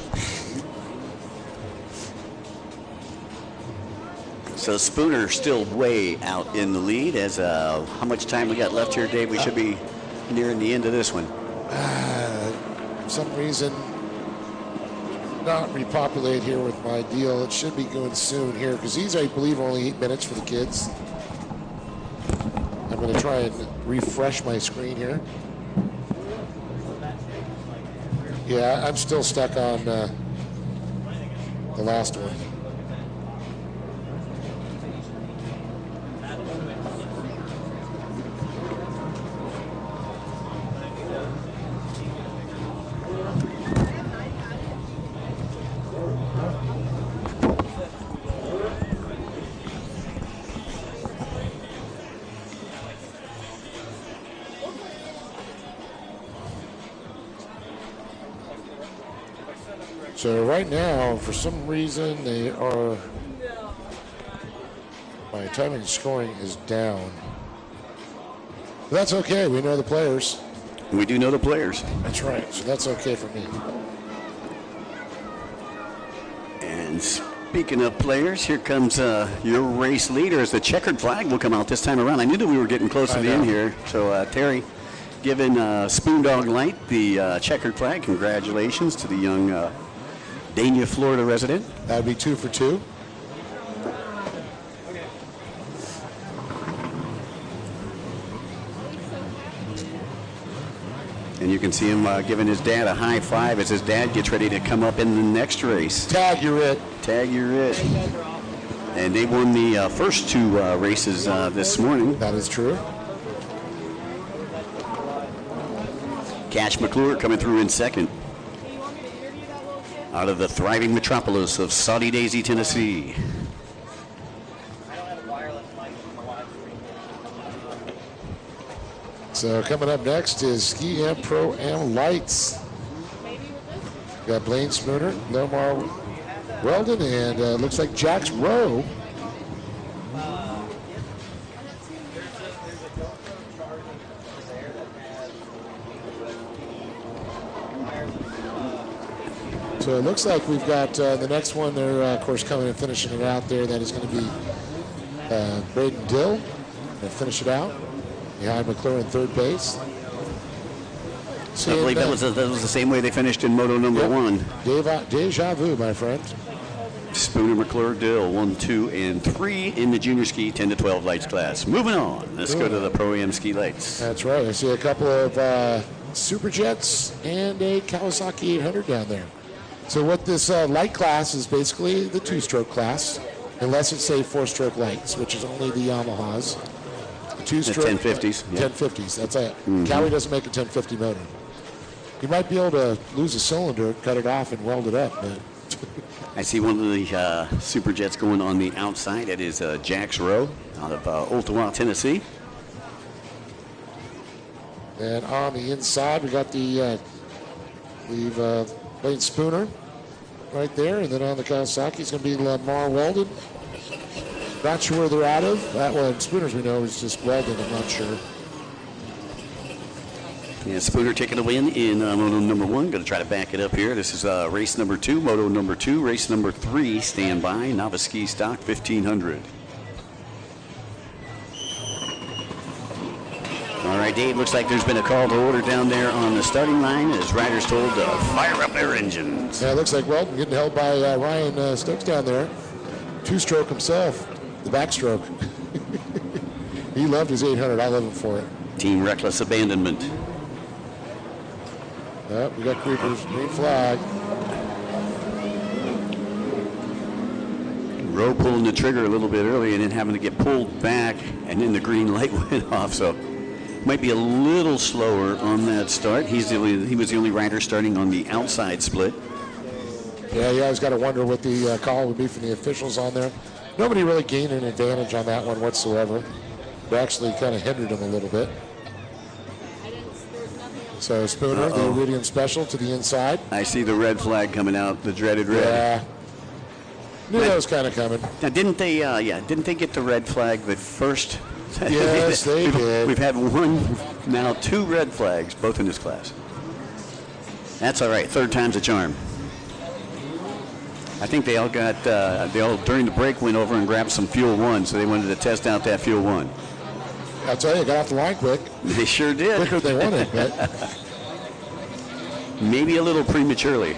So Spooner still way out in the lead. As how much time we got left here, Dave? We should be nearing the end of this one. For some reason, not repopulate here with my deal. It should be going soon here because these, I believe, are only 8 minutes for the kids. I'm going to try and refresh my screen here. Yeah, I'm still stuck on the last one. So right now, for some reason, they are, my timing and scoring is down. But that's okay, we know the players. We do know the players. That's right, so that's okay for me. And speaking of players, here comes your race leader as the checkered flag will come out this time around. I knew that we were getting close to the end here. So Terry giving Spoondog Light the checkered flag. Congratulations to the young Dania, Florida resident. That'd be 2 for 2. And you can see him giving his dad a high five as his dad gets ready to come up in the next race. Tag, you're it. Tag, you're it. And they won the first 2 races this morning. That is true. Cash McClure coming through in second. Out of the thriving metropolis of Saudi Daisy, Tennessee. So coming up next is Ski Am ProAm Lights. Got Blaine Spooner, Lomar Weldon, and looks like Jax Rowe. So it looks like we've got the next one there, of course, coming and finishing it out there. That is going to be Braden Dill. Going to finish it out behind McClure in third base. I believe that was the same way they finished in Moto number 1. Deja vu, my friend. Spooner, McClure, Dill, 1, 2, and 3 in the junior ski 10 to 12 lights class. Moving on, let's go to the ProAm ski lights. That's right. I see a couple of Super Jets and a Kawasaki 800 down there. So what this light class is basically the 2-stroke class, unless it's, say, 4-stroke lights, which is only the Yamahas. The 2-stroke. The 1050s. Yeah. 1050s, that's it. Cowie doesn't make a 1050 motor. You might be able to lose a cylinder, cut it off, and weld it up. But I see one of the Superjets going on the outside. That is Jax Rowe out of Ottawa, Tennessee. And on the inside, we got the, Lane Spooner right there. And then on the Kawasaki, it's going to be Lamar Weldon. Not sure where they're out of. That one, Spooners we know is just Weldon. I'm not sure. Yeah, Spooner taking a win in moto number 1. Going to try to back it up here. This is race number 2, moto number 2. Race number 3, stand by, Novice Ski Stock 1500. All right, Dave, looks like there's been a call to order down there on the starting line as riders told to fire up their engines. Yeah, it looks like Weldon getting held by Ryan Stokes down there. 2-stroke himself, the backstroke. He loved his 800. I love him for it. Team Reckless Abandonment. We got creepers, green flag. Rowe pulling the trigger a little bit early and then having to get pulled back, and then the green light went off. So might be a little slower on that start. He was the only rider starting on the outside split. Yeah, you always got to wonder what the call would be from the officials on there. Nobody really gained an advantage on that one whatsoever. They actually kind of hindered him a little bit. So Spooner, the Iridium Special to the inside. I see the red flag coming out, the dreaded red. Yeah. Knew that was kind of coming. Now, didn't they get the red flag the first? Yes, they did. We've had now 2 red flags, both in this class. That's all right. 3rd time's a charm. I think they all during the break went over and grabbed some Fuel 1, so they wanted to test out that Fuel 1. I'll tell you, got off the line quick. They sure did. Quicker than they wanted, but maybe a little prematurely.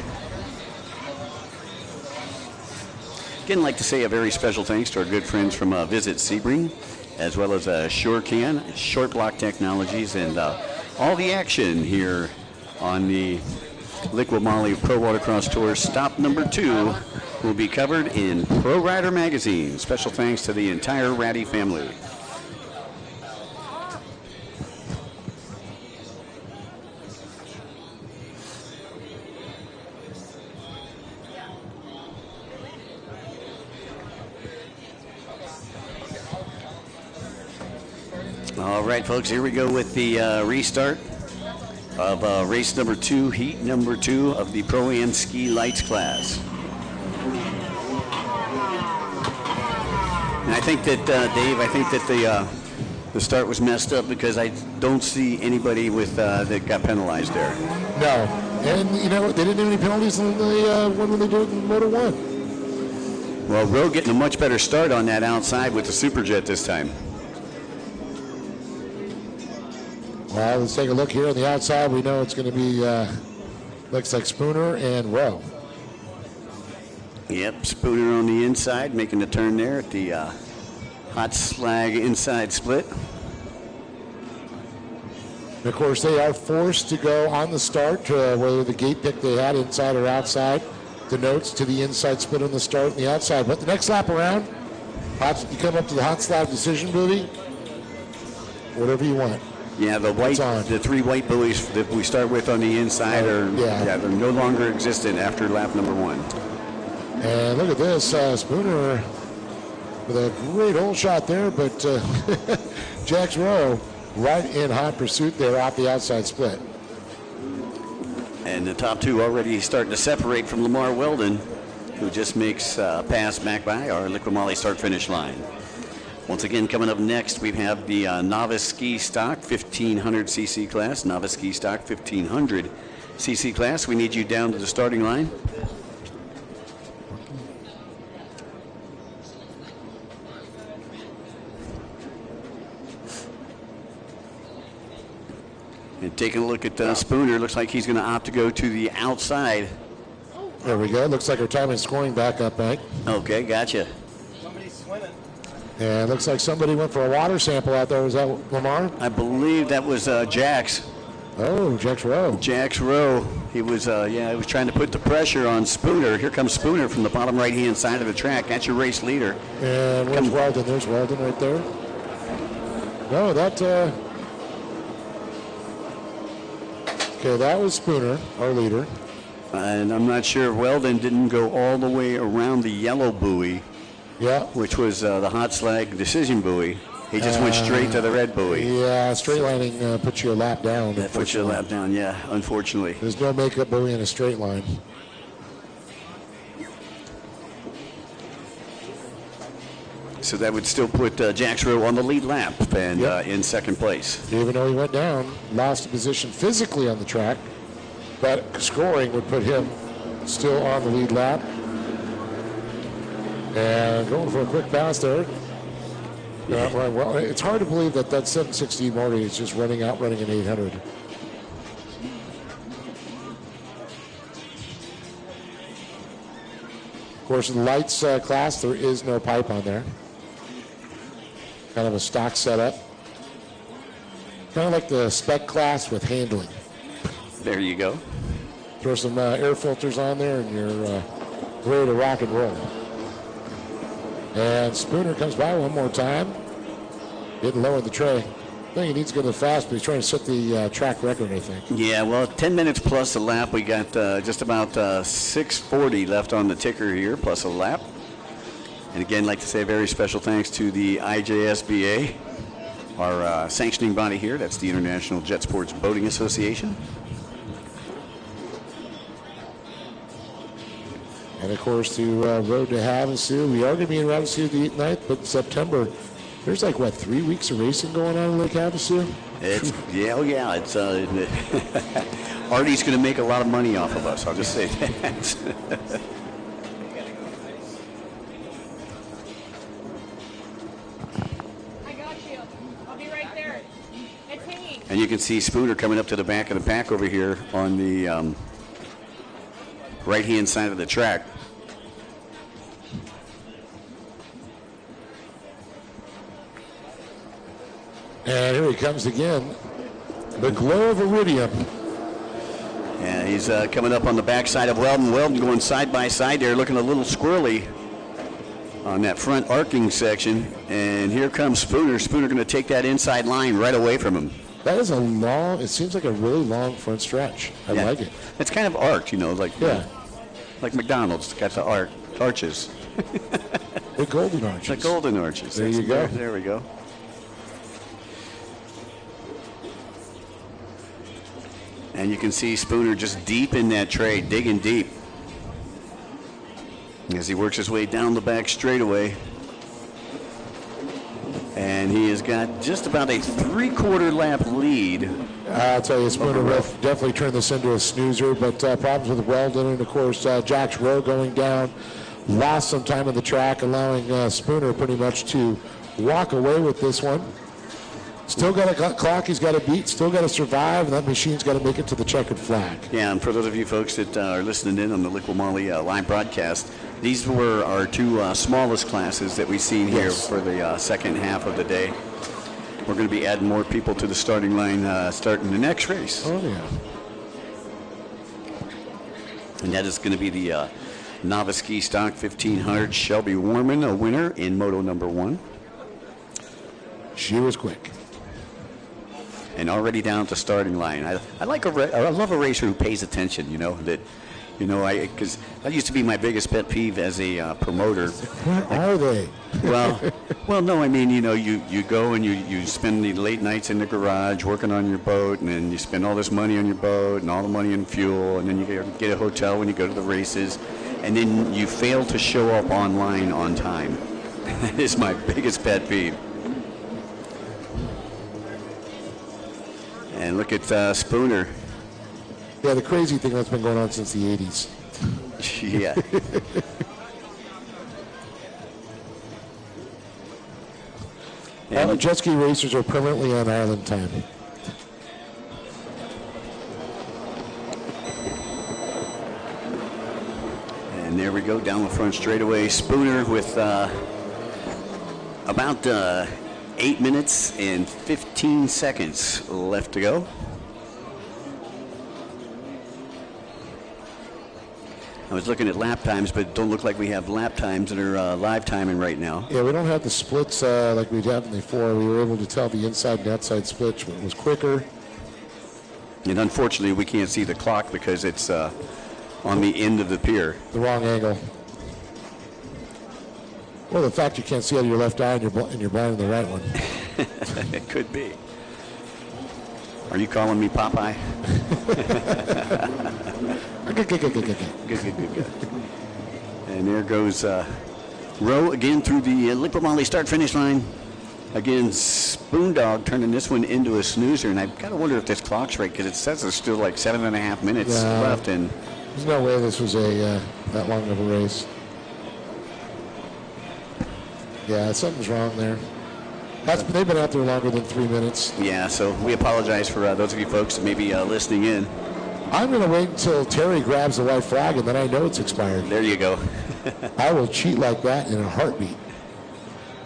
Again, I'd like to say a very special thanks to our good friends from Visit Sebring, as well as SureCan, Short Block Technologies, and all the action here on the Liqui Moly Pro Watercross Tour. Stop number 2 will be covered in Pro Rider Magazine. Special thanks to the entire Ratty family. All right, folks, here we go with the restart of race number 2, heat number 2 of the ProAm Ski Lights class. And I think that, Dave, the start was messed up because I don't see anybody with that got penalized there. no. And you know what? They didn't have any penalties in the one when they did it in Moto 1. Well, Rowe getting a much better start on that outside with the Superjet this time. Well, let's take a look here on the outside. We know it's going to be, looks like Spooner and Rowe. Yep, Spooner on the inside, making the turn there at the hot slag inside split. And of course, they are forced to go on the start, whether the gate pick they had inside or outside. The notes to the inside split on the start and the outside. But the next lap around, you come up to the hot slab decision buoy, whatever you want. Yeah, the 3 white buoys that we start with on the inside they're no longer existent after lap number 1. And look at this, Spooner with a great hole shot there, but Jax Rowe right in hot pursuit there off the outside split. And the top 2 already starting to separate from Lamar Weldon, who just makes a pass back by our Liqui Moly start-finish line. Once again, coming up next, we have the Novice Ski Stock 1500cc class. Novice Ski Stock 1500cc class. We need you down to the starting line. And taking a look at Spooner, looks like he's going to opt to go to the outside. There we go. Looks like our time is scoring back up, Hank. Okay, gotcha. Somebody's swimming. And it looks like somebody went for a water sample out there. Was that Lamar? I believe that was Jax. Oh, Jax Rowe. Jax Rowe. He was, he was trying to put the pressure on Spooner. Here comes Spooner from the bottom right-hand side of the track. That's your race leader. And where's Weldon? There's Weldon right there. No, that... Okay, that was Spooner, our leader. And I'm not sure if Weldon didn't go all the way around the yellow buoy. Yeah. Which was the hot slag decision buoy. He just went straight to the red buoy. Yeah, straight lining puts you a lap down. That puts you a lap down, yeah, unfortunately. There's no makeup buoy in a straight line. So that would still put Jax Rowe on the lead lap and in second place. Even though he went down, lost a position physically on the track, but scoring would put him still on the lead lap. And going for a quick pass there. Well, it's hard to believe that 760 Moly is just running an 800. Of course, in the lights class, there is no pipe on there. Kind of a stock setup. Kind of like the spec class with handling. There you go. Throw some air filters on there and you're ready to rock and roll. And Spooner comes by one more time. Getting low in the tray. I think he needs to go to the fast, but he's trying to set the track record, I think. Yeah, well, 10 minutes plus a lap. We got just about 6:40 left on the ticker here, plus a lap. And again, I'd like to say a very special thanks to the IJSBA, our sanctioning body here. That's the International Jet Sports Boating Association. And, of course, to Road to Havasu. We are going to be in Havasu the 9th, but September, there's 3 weeks of racing going on in Lake Havasu? It's, it's Artie's going to make a lot of money off of us, I'll just say that. I got you. I'll be right there. It's hanging. And you can see Spooner coming up to the back of the pack over here on the right-hand side of the track. And here he comes again. The glow of iridium. Yeah, he's coming up on the backside of Weldon. Weldon going side by side there, looking a little squirrely on that front arcing section. And here comes Spooner. Spooner going to take that inside line right away from him. That is a long, it seems like a really long front stretch. I like it. It's kind of arced, like McDonald's, got the arches. The golden arches. The golden arches. There you go. There we go. And you can see Spooner just deep in that tray, digging deep as he works his way down the back straightaway. And he has got just about a 3/4 lap lead. I'll tell you, Spooner definitely turned this into a snoozer, but problems with Weldon and, of course, Jax Rowe going down. Lost some time on the track, allowing Spooner pretty much to walk away with this one. Still got a clock he's got to beat, still got to survive, and that machine's got to make it to the checkered flag. Yeah, and for those of you folks that are listening in on the Liqui Moly live broadcast, these were our two smallest classes that we've seen here for the second half of the day. We're going to be adding more people to the starting line starting the next race. Oh, yeah. And that is going to be the Novice Ski Stock 1500 Shelby Warman, a winner in Moto number 1. She was quick. And already down at the starting line. I love a racer who pays attention, because that used to be my biggest pet peeve as a promoter. What are they? Well, no, I mean, you go and you spend the late nights in the garage working on your boat, and then you spend all this money on your boat and all the money in fuel, and then you get a hotel when you go to the races, and then you fail to show up online on time. That is my biggest pet peeve. And look at Spooner. Yeah, the crazy thing that's been going on since the 80s. Yeah. Jet ski racers are permanently on island time. And there we go, down the front straightaway. Spooner with about 8 minutes and 15 seconds left to go. I was looking at lap times, but don't look like we have lap times that are live timing right now. Yeah, we don't have the splits like we had before. We were able to tell the inside and outside split was quicker. And unfortunately, we can't see the clock because it's on the end of the pier. The wrong angle. Well, the fact you can't see out of your left eye and you're blind in the right one. It could be. Are you calling me Popeye? Good. And there goes Rowe again through the Liqui Moly start-finish line. Again, Spoondog turning this one into a snoozer, and I've got to wonder if this clock's right because it says there's still like 7.5 minutes left. And there's no way this was a that long of a race. Yeah, something's wrong there. They've been out there longer than 3 minutes. Yeah, so we apologize for those of you folks that may be listening in. I'm going to wait until Terry grabs the white flag, and then I know it's expired. There you go. I will cheat like that in a heartbeat.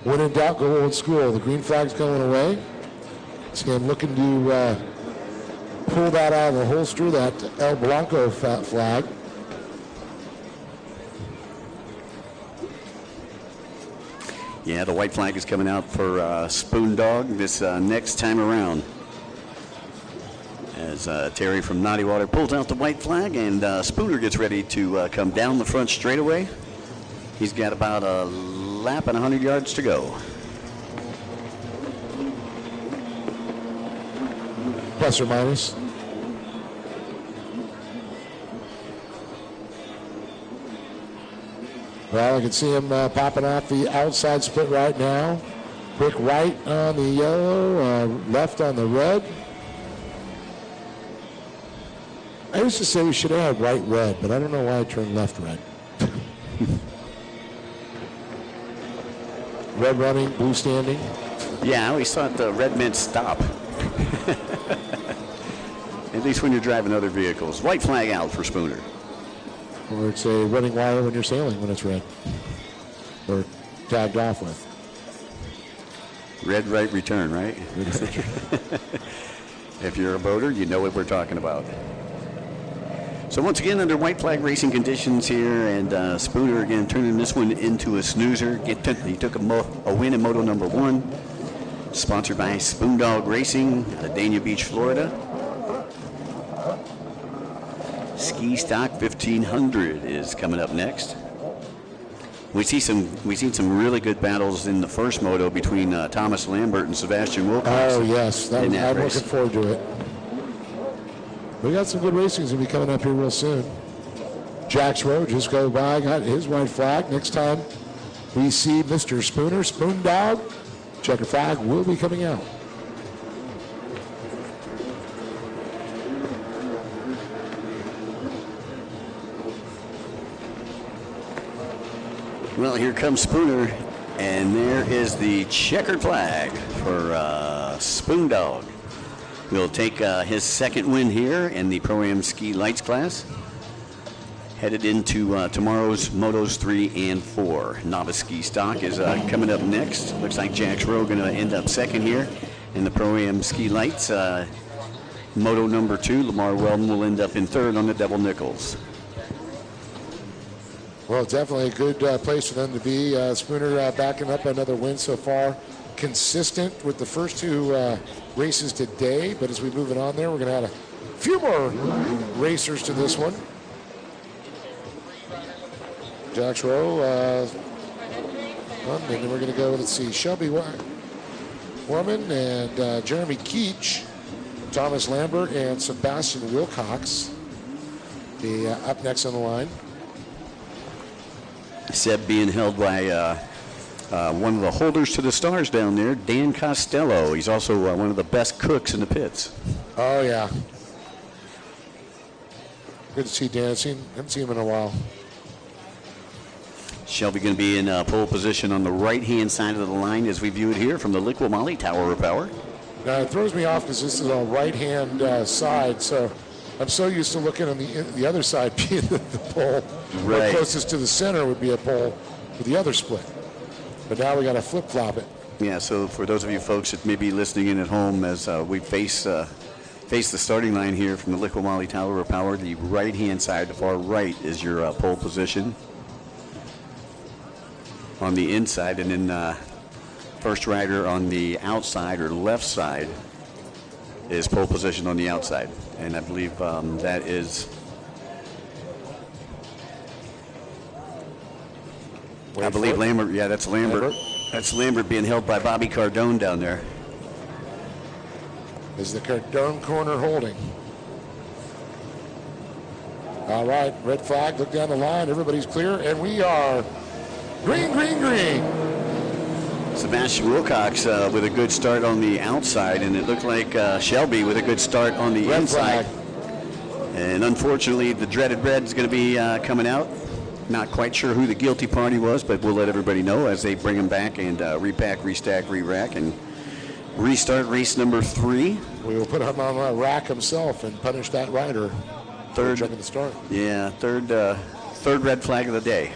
When in doubt, go old school. The green flag's going away. So I'm looking to pull that out of the holster, that El Blanco flag. Yeah, the white flag is coming out for Spoondog this next time around. As Terry from Naughty Water pulls out the white flag, and Spooner gets ready to come down the front straightaway. He's got about a lap and 100 yards to go. Plus or minus. Well, I can see him popping off the outside split right now. Quick right on the yellow, left on the red. I used to say we should have right red, but I don't know why I turned left red. Red running, blue standing. Yeah, I always thought the red meant stop. At least when you're driving other vehicles. White flag out for Spooner. Or it's a running wire when you're sailing when it's red. Or tagged off with. Red right return, right? If you're a boater, you know what we're talking about. So once again, under white flag racing conditions here, and Spooner again turning this one into a snoozer. He took a win in Moto number 1, sponsored by Spoondog Racing out of Dania Beach, Florida. Ski Stock 1500 is coming up next. We've seen some really good battles in the first moto between Thomas Lambert and Sebastian Wilcox. Oh yes, I'm looking forward to it. We got some good racing going to be coming up here real soon. Jack's Road just go by, got his white flag. Next time we see Mr. Spooner, Spoondog, checker flag will be coming out. Well, here comes Spooner, and there is the checkered flag for Spoondog. He'll take his second win here in the ProAm Ski Lights class. Headed into tomorrow's Motos 3 and 4. Novice Ski Stock is coming up next. Looks like Jack's Rowe going to end up second here in the ProAm Ski Lights. Moto number 2, Lamar Weldon will end up in third on the double nickels. Well, definitely a good place for them to be. Spooner backing up another win so far. Consistent with the first 2 races today, but as we move it on there, we're going to add a few more racers to this one. Jack's Rowe, and then we're going to go, let's see, Shelby Warman and Jeremy Keach, Thomas Lambert, and Sebastian Wilcox up next on the line. Seb being held by one of the holders to the stars down there, Dan Costello. He's also one of the best cooks in the pits. Oh, yeah. Good to see Dan. Haven't seen him in a while. Shelby going to be in pole position on the right-hand side of the line as we view it here from the Liqui Moly Tower of Power. Now, it throws me off because this is on right-hand side, so I'm so used to looking on the other side being the pole. Right. The closest to the center would be a pole with the other split. But now we got to flip-flop it. Yeah, so for those of you folks that may be listening in at home as we face face the starting line here from the Liqui Moly Tower of Power. The right-hand side, the far right, is your pole position on the inside, and then first rider on the outside or left side is pole position on the outside. And I believe that is... I believe Lambert, yeah, that's Lambert. That's Lambert being held by Bobby Cardone down there. Is the Cardone corner holding? All right, red flag, look down the line, everybody's clear, and we are green, green, green. Sebastian Wilcox with a good start on the outside, and it looked like Shelby with a good start on the inside. And unfortunately, the dreaded red is going to be coming out. Not quite sure who the guilty party was, but we'll let everybody know as they bring them back and repack, restack, re-rack, and restart race number 3. We will put him on the rack himself and punish that rider. Third at the start. Yeah, third red flag of the day.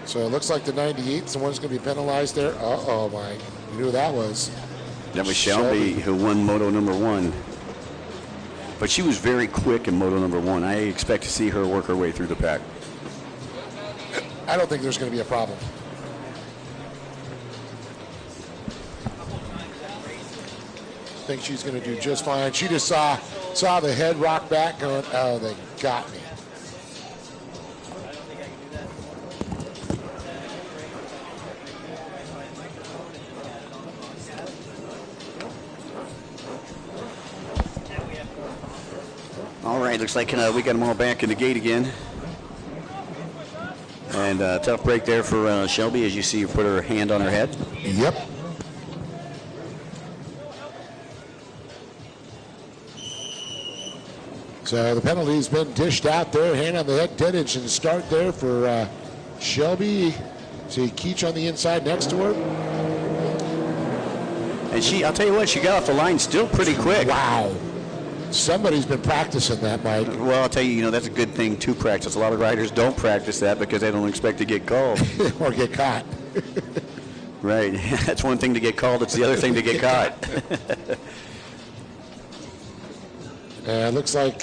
So it looks like the 98's the one's going to be penalized there. Uh-oh, Mike. You knew who that was. That was Shelby who won moto number 1. But she was very quick in moto number 1. I expect to see her work her way through the pack. I don't think there's going to be a problem. I think she's going to do just fine. She just saw the head rock back going, oh, they got me. All right, looks like we got them all back in the gate again. And tough break there for Shelby, as you see her put her hand on her head. Yep. So the penalty's been dished out there. Hand on the head, 10 inches start there for Shelby. See Keach on the inside next to her. And I'll tell you what, she got off the line still pretty quick. Wow. Somebody's been practicing that, Mike. Well, I'll tell you, that's a good thing to practice. A lot of riders don't practice that because they don't expect to get called. Or get caught. Right. That's one thing to get called. It's the other thing to get caught. Looks like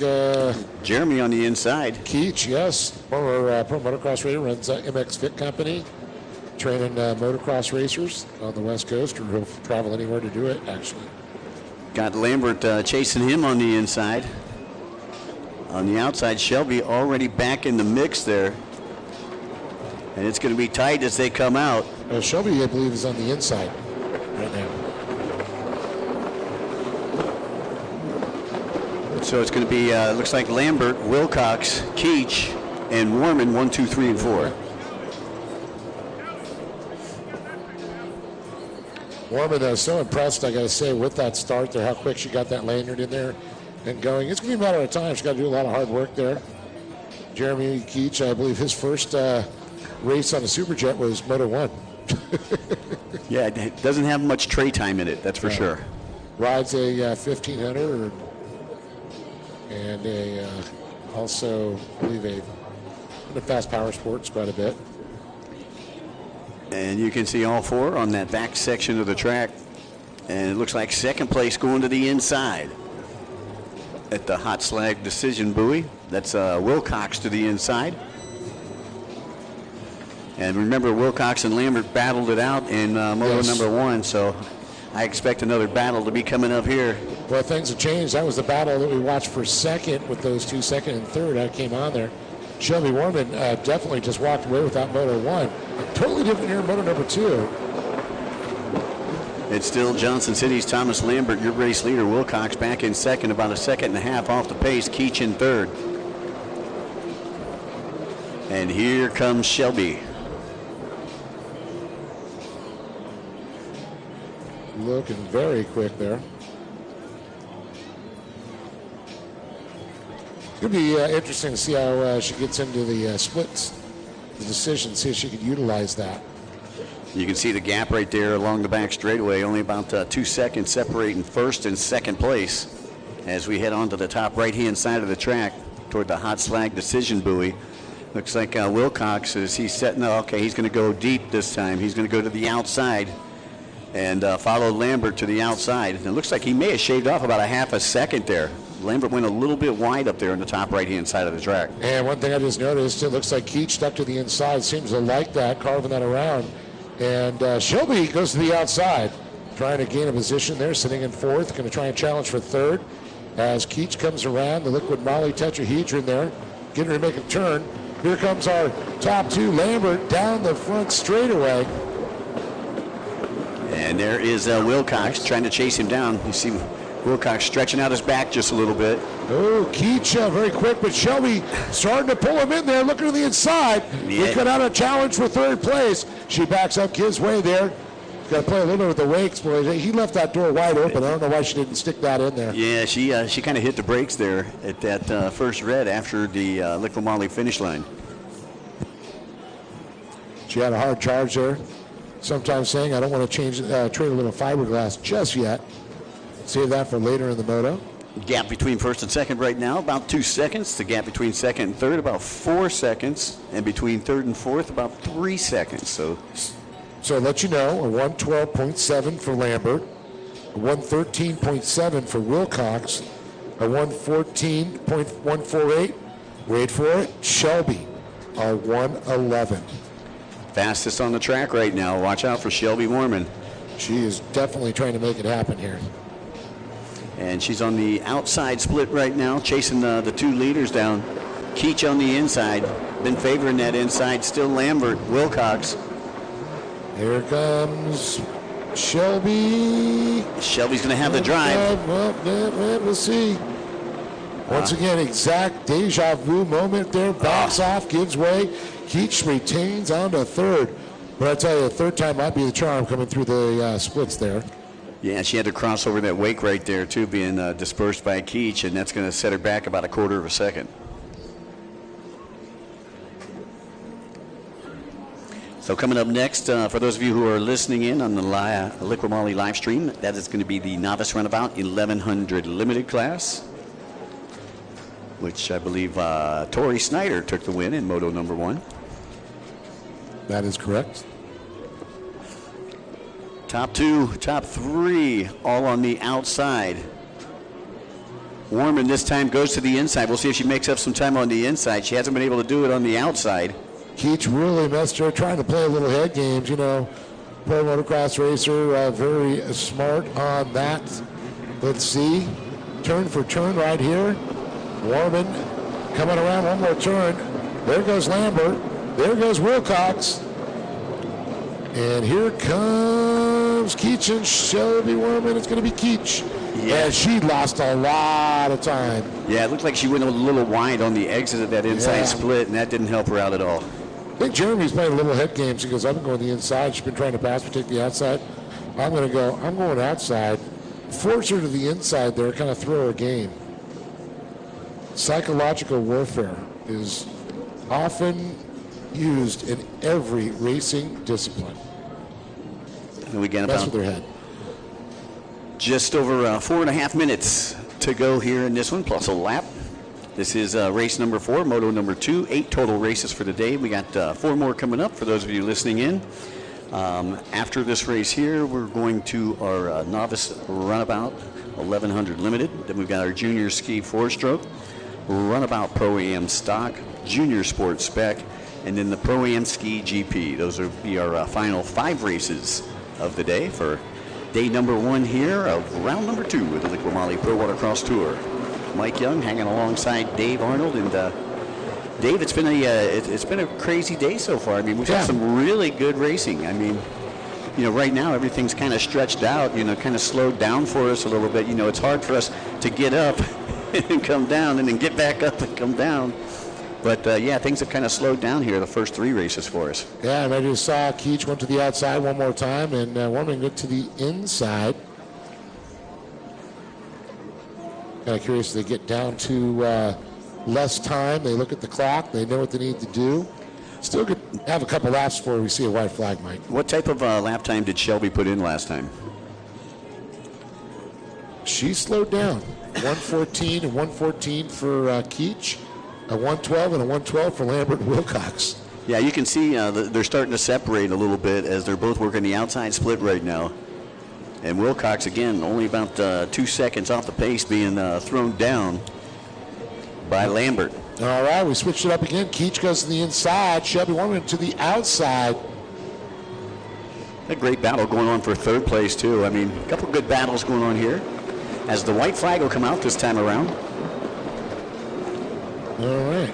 Jeremy on the inside. Keach, yes. Former pro motocross racer, runs MX Fit Company. Training motocross racers on the West Coast, or he'll travel anywhere to do it, actually. Got Lambert chasing him on the inside. On the outside, Shelby already back in the mix there. And it's going to be tight as they come out. Shelby, I believe, is on the inside right now. So it's going to be, looks like Lambert, Wilcox, Keach, and Warman, 1, 2, 3, and 4. Warman so impressed, I got to say, with that start there, how quick she got that lanyard in there and going. It's going to be a matter of time. She's got to do a lot of hard work there. Jeremy Keach, I believe his first race on the Superjet was Moto 1. Yeah, it doesn't have much tray time in it, that's for sure. Rides a 1500 and also, I believe, a fast power sports quite a bit. And you can see all 4 on that back section of the track. And it looks like second place going to the inside at the hot slag decision buoy. That's Wilcox to the inside. And remember, Wilcox and Lambert battled it out in moto number 1, so I expect another battle to be coming up here. Well, things have changed. That was the battle that we watched for second with those 2 second and third. I came on there. Shelby Warman definitely just walked away without moto 1. Totally different here in moto number 2. It's still Johnson City's Thomas Lambert, your race leader. Wilcox back in second, about a second and a half off the pace. Keach in third. And here comes Shelby. Looking very quick there. It's going to be interesting to see how she gets into the splits, the decision, see if she can utilize that. You can see the gap right there along the back straightaway, only about 2 seconds separating first and second place as we head on to the top right-hand side of the track toward the hot slag decision buoy. Looks like Wilcox is he's setting up. Okay, he's going to go deep this time. He's going to go to the outside and follow Lambert to the outside. And it looks like he may have shaved off about a half a second there. Lambert went a little bit wide up there on the top right-hand side of the track. And one thing I just noticed, it looks like Keach stuck to the inside. Seems to like that, carving that around. And Shelby goes to the outside, trying to gain a position there, sitting in fourth. Going to try and challenge for third. As Keach comes around, the liquid Moly tetrahedron there, getting ready to make a turn. Here comes our top two, Lambert down the front straightaway. And there is Wilcox trying to chase him down. You see Wilcox stretching out his back just a little bit. Oh, Keach very quick, but Shelby starting to pull him in there, looking to the inside. Yeah. We cut out a challenge for third place. She backs up, gives way there. Got to play a little bit with the wakes, boys. He left that door wide open. I don't know why she didn't stick that in there. Yeah, she kind of hit the brakes there at that first red after the Liqui Moly finish line. She had a hard charge there. Sometimes saying, I don't want to trade a little fiberglass just yet. Save that for later in the moto. Gap between first and second right now, about 2 seconds. The gap between second and third, about 4 seconds. And between third and fourth, about 3 seconds. So I'll let you know, a 112.7 for Lambert, a 113.7 for Wilcox, a 114.148, wait for it, Shelby, a 111. fastest on the track right now. Watch out for Shelby Warman. She is definitely trying to make it happen here. And she's on the outside split right now, chasing the two leaders down. Keach on the inside, been favoring that inside. Still Lambert, Wilcox. Here comes Shelby. Shelby's going to have the drive. We'll see. Once again, exact deja vu moment there. Backs off, gives way. Keach retains on to third. But I tell you, third time might be the charm coming through the splits there. Yeah, she had to cross over that wake right there, too, being dispersed by Keach, and that's going to set her back about a quarter of a second. So coming up next, for those of you who are listening in on the Liqui Moly live stream, that is going to be the Novice Runabout 1100 Limited class, which I believe Tori Snyder took the win in Moto number 1. That is correct. Top 2, top 3, all on the outside. Warman this time goes to the inside. We'll see if she makes up some time on the inside. She hasn't been able to do it on the outside. Keach really messed her, trying to play a little head games, you know. Pro motocross racer, very smart on that. Let's see. Turn for turn right here. Warman coming around one more turn. There goes Lambert. There goes Wilcox. And here comes Keach and Shelby Warman. It's going to be Keach. Yeah, she lost a lot of time. Yeah, it looked like she went a little wide on the exit of that inside split, and that didn't help her out at all. I think Jeremy's playing a little head games. He goes, I've been going the inside. She's been trying to pass me, take the outside. I'm going outside. Force her to the inside there, kind of throw her game. Psychological warfare is often used in every racing discipline. And we get Mess about with her head. just over 4.5 minutes to go here in this one, plus a lap. This is race number 4, Moto number 2. 8 total races for the day. We got 4 more coming up for those of you listening in. After this race here, we're going to our Novice Runabout 1100 Limited. Then we've got our Junior Ski 4-stroke, Runabout ProAm Stock, Junior Sports Spec, and then the ProAm Ski GP. Those will be our final 5 races of the day for day number 1 here of round number 2 of the Liqui Moly Pro Watercross Tour. Mike Young hanging alongside Dave Arnold, and Dave, it's been a crazy day so far. I mean, we've had some really good racing. I mean, you know, right now everything's kind of stretched out, you know, kind of slowed down for us a little bit. You know, it's hard for us to get up and come down and then get back up and come down. But, yeah, things have kind of slowed down here the first 3 races for us. Yeah, and I just saw Keach went to the outside one more time, and Warman went to the inside. Kind of curious, they get down to less time. They look at the clock. They know what they need to do. Still could have a couple laps before we see a white flag, Mike. What type of lap time did Shelby put in last time? She slowed down. 114 and 114 for Keach. A 112 and a 112 for Lambert and Wilcox. Yeah, you can see they're starting to separate a little bit as they're both working the outside split right now. And Wilcox, again, only about 2 seconds off the pace, being thrown down by Lambert. All right, we switched it up again. Keach goes to the inside. Shelby Warman to the outside. A great battle going on for third place, too. I mean, a couple good battles going on here. As the white flag will come out this time around. All right.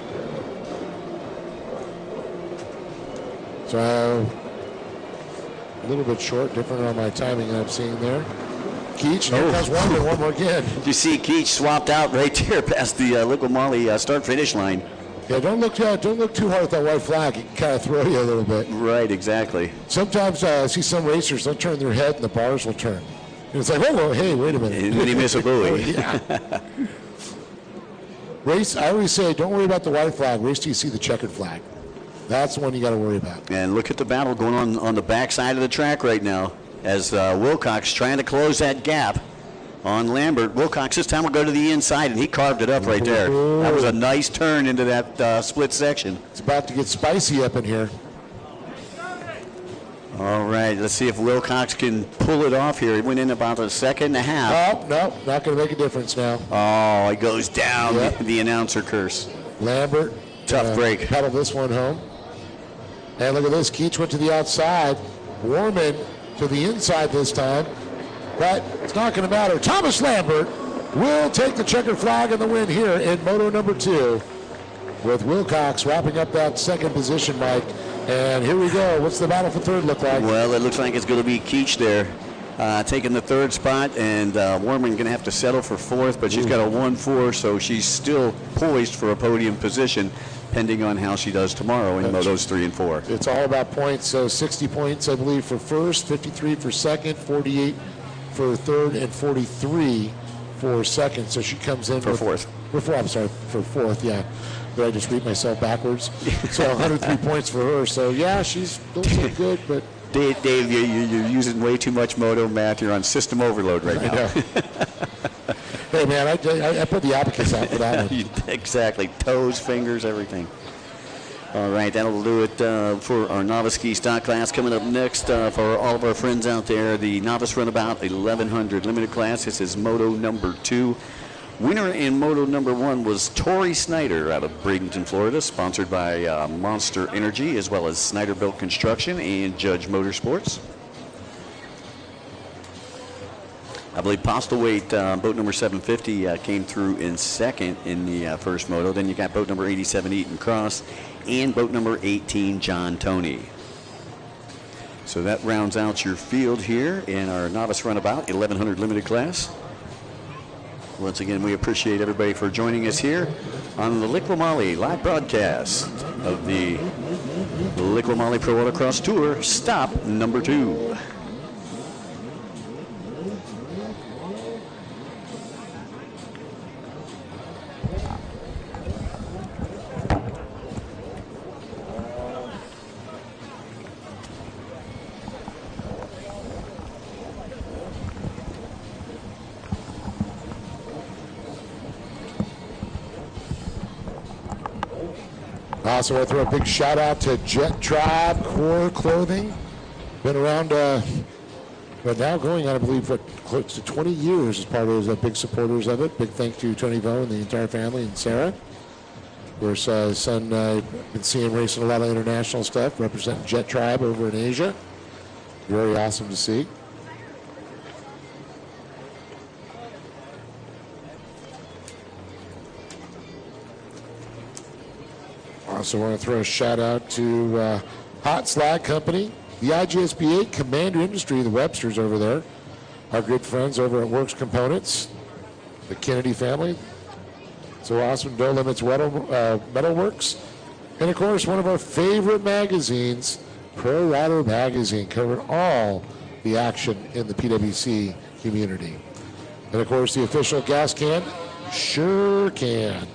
So, a little bit short, different on my timing that I'm seeing there. Keach, here comes one more again. You see Keach swapped out right there past the Liqui Moly start-finish line. Yeah, don't look too hard at that white flag. It can kind of throw you a little bit. Right, exactly. Sometimes I see some racers, they'll turn their head and the bars will turn. And it's like, whoa, hey, wait a minute. And then he miss a buoy. Yeah. Race, I always say, don't worry about the white flag. Race till you see the checkered flag. That's the one you got to worry about. And look at the battle going on the back side of the track right now as Wilcox trying to close that gap on Lambert. Wilcox this time will go to the inside, and he carved it up right there. That was a nice turn into that split section. It's about to get spicy up in here. All right, let's see if Wilcox can pull it off here. He went in about a second and a half. Oh, no, not going to make a difference now. Oh, he goes down, the announcer curse. Lambert. Tough break. Pedal this one home. And look at this. Keach went to the outside. Warman to the inside this time. But it's not going to matter. Thomas Lambert will take the checkered flag and the win here in Moto number 2 with Wilcox wrapping up that second position, Mike. And here we go. What's the battle for third look like? Well, it looks like it's going to be Keach there taking the third spot, and Warman going to have to settle for fourth, but she's got a 1-4, so she's still poised for a podium position, pending on how she does tomorrow in Motos 3 and 4. It's all about points. So 60 points, I believe, for first, 53 for second, 48 for third, and 43 for second. So she comes in for fourth. For fourth, yeah. Did I just read myself backwards? So 103 points for her. So, yeah, she's looking good, but... Dave, you're using way too much moto math. You're on system overload right now. Hey, man, I put the abacus out for that one. Exactly. Toes, fingers, everything. All right, that'll do it for our novice ski stock class. Coming up next for all of our friends out there, the Novice Runabout 1100 limited class. This is Moto number 2. Winner in Moto number 1 was Tori Snyder out of Bradenton, Florida, sponsored by Monster Energy, as well as Snyder Built Construction and Judge Motorsports. I believe Postal Weight, boat number 750, came through in second in the first moto. Then you got boat number 87, Eaton Cross, and boat number 18, John Toney. So that rounds out your field here in our Novice Runabout 1100 limited class. Once again, we appreciate everybody for joining us here on the Liqui Moly live broadcast of the Liqui Moly Pro Watercross Tour, stop number 2. I also want to throw a big shout out to Jet Tribe Core Clothing. Been around, but now going on, I believe, close to 20 years as part of those big supporters of it. Big thanks to Tony Vo and the entire family and Sarah. Of course, his son, I've been seeing racing a lot of international stuff, representing Jet Tribe over in Asia. Very awesome to see. Also want to throw a shout out to Hot Slag Company, the IGSB8 Commander Industry, the Websters over there, our good friends over at Works Components, the Kennedy family. So awesome, No Limits Metalworks. And of course, one of our favorite magazines, Pro Rider Magazine, covering all the action in the PWC community. And of course, the official gas can, Sure Can.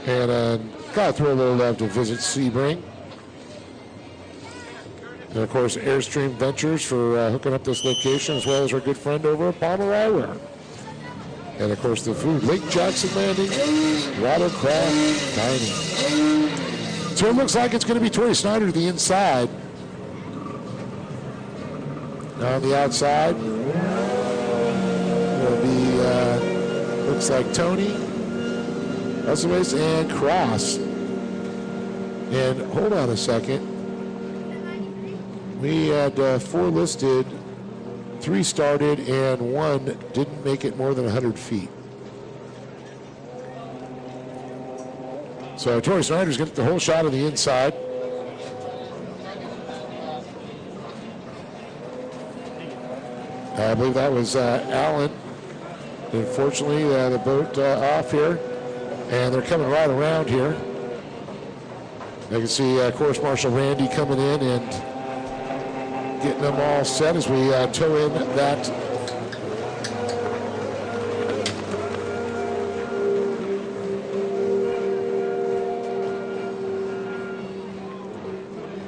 And gotta throw a little love to Visit Sebring. And of course, Airstream Ventures for hooking up this location, as well as our good friend over at Palmer Eyewear. And, of course, the food, Lake Jackson Landing, Watercross Dining. So it looks like it's going to be Tori Snyder to the inside. On the outside will be, looks like Tony, Russellways, and Cross. And hold on a second. We had 4 listed, 3 started, and 1 didn't make it more than 100 feet. So Tori Snyder's getting the whole shot of the inside. I believe that was Allen. Unfortunately, the boat off here, and they're coming right around here. I can see Course Marshal Randy coming in and getting them all set as we tow in that.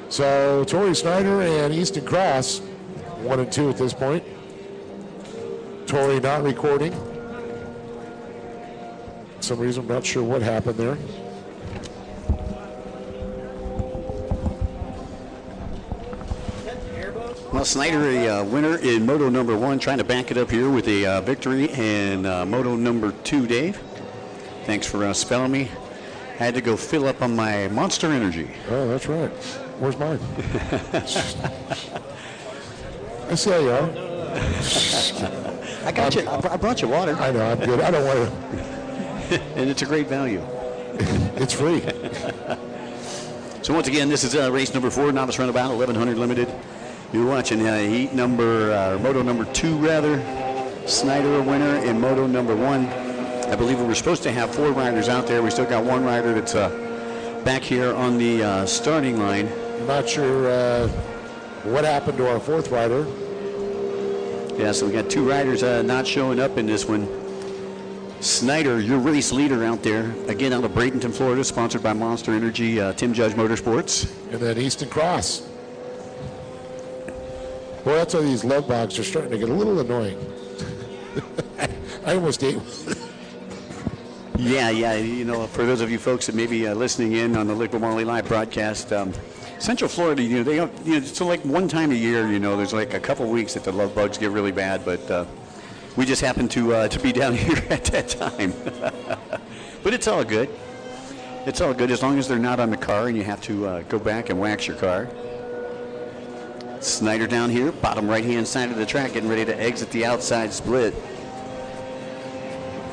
So Tori Snyder and Easton Cross, 1 and 2 at this point. Tori not recording. For some reason, I'm not sure what happened there. Well, Snyder, a winner in Moto number 1, trying to back it up here with a victory in Moto number 2, Dave. Thanks for spelling me. Had to go fill up on my Monster Energy. Oh, that's right. Where's mine? I see how you are. I got you. I brought you water. I know, I'm good. I don't want to. And it's a great value. It's free. So once again, this is race number 4, Novice Runabout, 1100 limited. You're watching heat number, Moto number 2 rather. Snyder a winner in Moto number 1. I believe we were supposed to have 4 riders out there. We still got 1 rider that's back here on the starting line. I'm not sure what happened to our 4th rider. Yeah, so we got 2 riders not showing up in this one. Snyder, your race leader out there, again out of Bradenton, Florida, sponsored by Monster Energy, Tim Judge Motorsports. And then Easton Cross. Boy, that's how these love bogs are starting to get a little annoying. I almost ate. Yeah, you know, for those of you folks that may be listening in on the Liqui Moly live broadcast, Central Florida, you know, so like one time a year, you know, there's like a couple weeks that the love bugs get really bad, but we just happen to be down here at that time. But it's all good. It's all good as long as they're not on the car and you have to go back and wax your car. Snyder down here, bottom right-hand side of the track, getting ready to exit the outside split.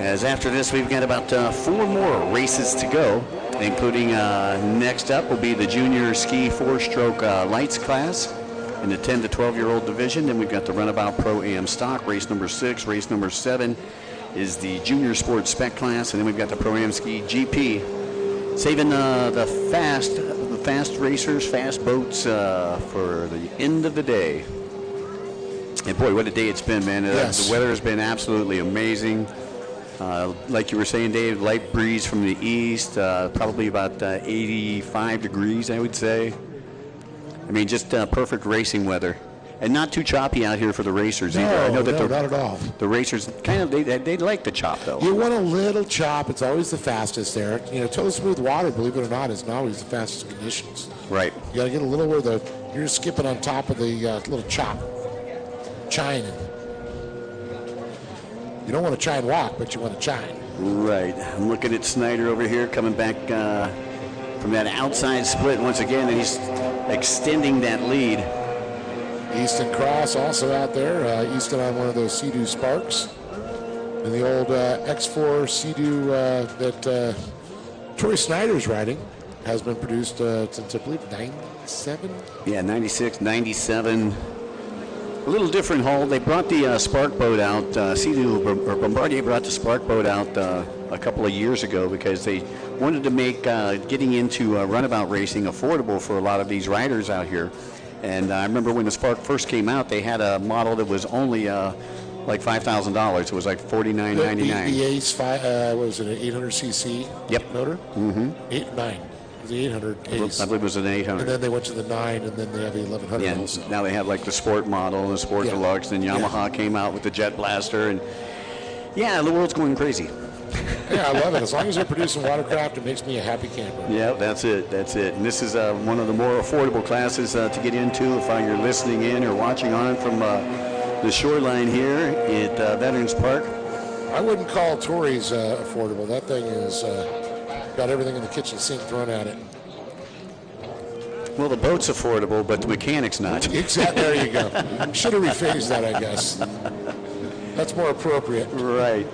As after this, we've got about 4 more races to go, including next up will be the Junior Ski 4-stroke lights class in the 10 to 12-year-old division. Then we've got the Runabout ProAm stock, race number 6. Race number 7 is the Junior Sports spec class, and then we've got the ProAm Ski GP. Saving the fast racers, fast boats for the end of the day. And boy, what a day it's been, man. Yes. The weather has been absolutely amazing. Like you were saying, Dave, light breeze from the east, probably about 85 degrees, I would say. I mean, just perfect racing weather. And not too choppy out here for the racers either. I know that not at all. The racers, kind of, they like the chop, though. You want a little chop. It's always the fastest there. You know, total smooth water, believe it or not, is not always the fastest conditions. Right. You got to get a little where you're skipping on top of the little chop. Chine. You don't want to chine walk, but you want to chine. Right. I'm looking at Snyder over here coming back from that outside split once again, and he's extending that lead. Easton Cross also out there. Easton on one of those Sea-Doo Sparks. And the old X4 Sea-Doo that Tori Snyder's riding has been produced since, I believe, 97? Yeah, 96, 97. A little different hull. They brought the Spark boat out. Sea-Doo or Bombardier brought the Spark boat out a couple of years ago because they wanted to make getting into runabout racing affordable for a lot of these riders out here. And I remember when the Spark first came out, they had a model that was only like $5,000. It was like $49.99. The Ace, what was it, an 800cc motor? Mm-hmm. 9. The 800 Ace. I believe it was an 800. And then they went to the 9, and then they have the 1100 yeah, also. Now they have like the Sport model and the Sport Deluxe. Then Yamaha came out with the Jet Blaster. And Yeah, the world's going crazy. Yeah, I love it. As long as they're producing watercraft, it makes me a happy camper. Yeah, that's it. And this is one of the more affordable classes to get into if you're listening in or watching on from the shoreline here at Veterans Park. I wouldn't call Tories affordable. That thing is got everything in the kitchen sink thrown at it. Well, the boat's affordable, but the mechanic's not. Exactly. There you go. Should have rephrased that, I guess. That's more appropriate. Right.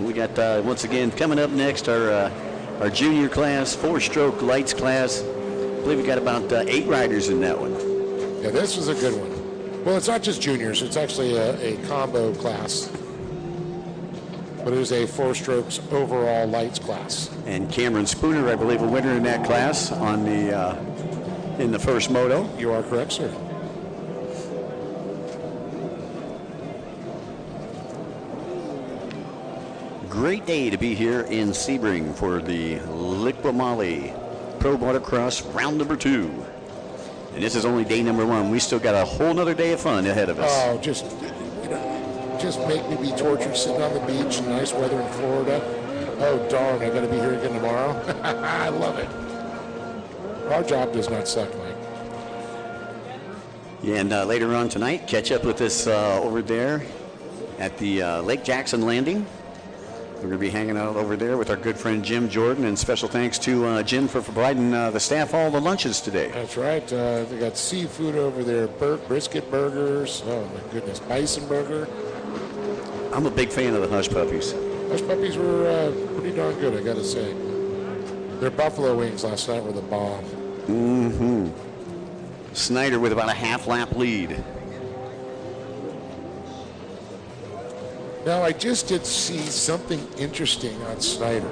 We got, once again, coming up next, our junior class, 4-stroke lights class. I believe we got about 8 riders in that one. Yeah, this was a good one. Well, it's not just juniors. It's actually a combo class. But it was a 4-strokes overall lights class. And Cameron Spooner, I believe, a winner in that class on the in the first moto. You are correct, sir. Great day to be here in Sebring for the Liqui Moly Pro Watercross round number 2. And this is only day number 1. We still got a whole nother day of fun ahead of us. Oh, just make me be tortured sitting on the beach in nice weather in Florida. Oh, darn, I got to be here again tomorrow. I love it. Our job does not suck, Mike. Yeah, and later on tonight, catch up with us over there at the Lake Jackson Landing. We're going to be hanging out over there with our good friend Jim Jordan, and special thanks to Jim for providing the staff all the lunches today. That's right. They got seafood over there, brisket burgers. Oh, my goodness. Bison burger. I'm a big fan of the Hush Puppies. Hush Puppies were pretty darn good, I got to say. Their buffalo wings last night were the bomb. Mm-hmm. Snyder with about a half-lap lead. Now, I just did see something interesting on Snyder.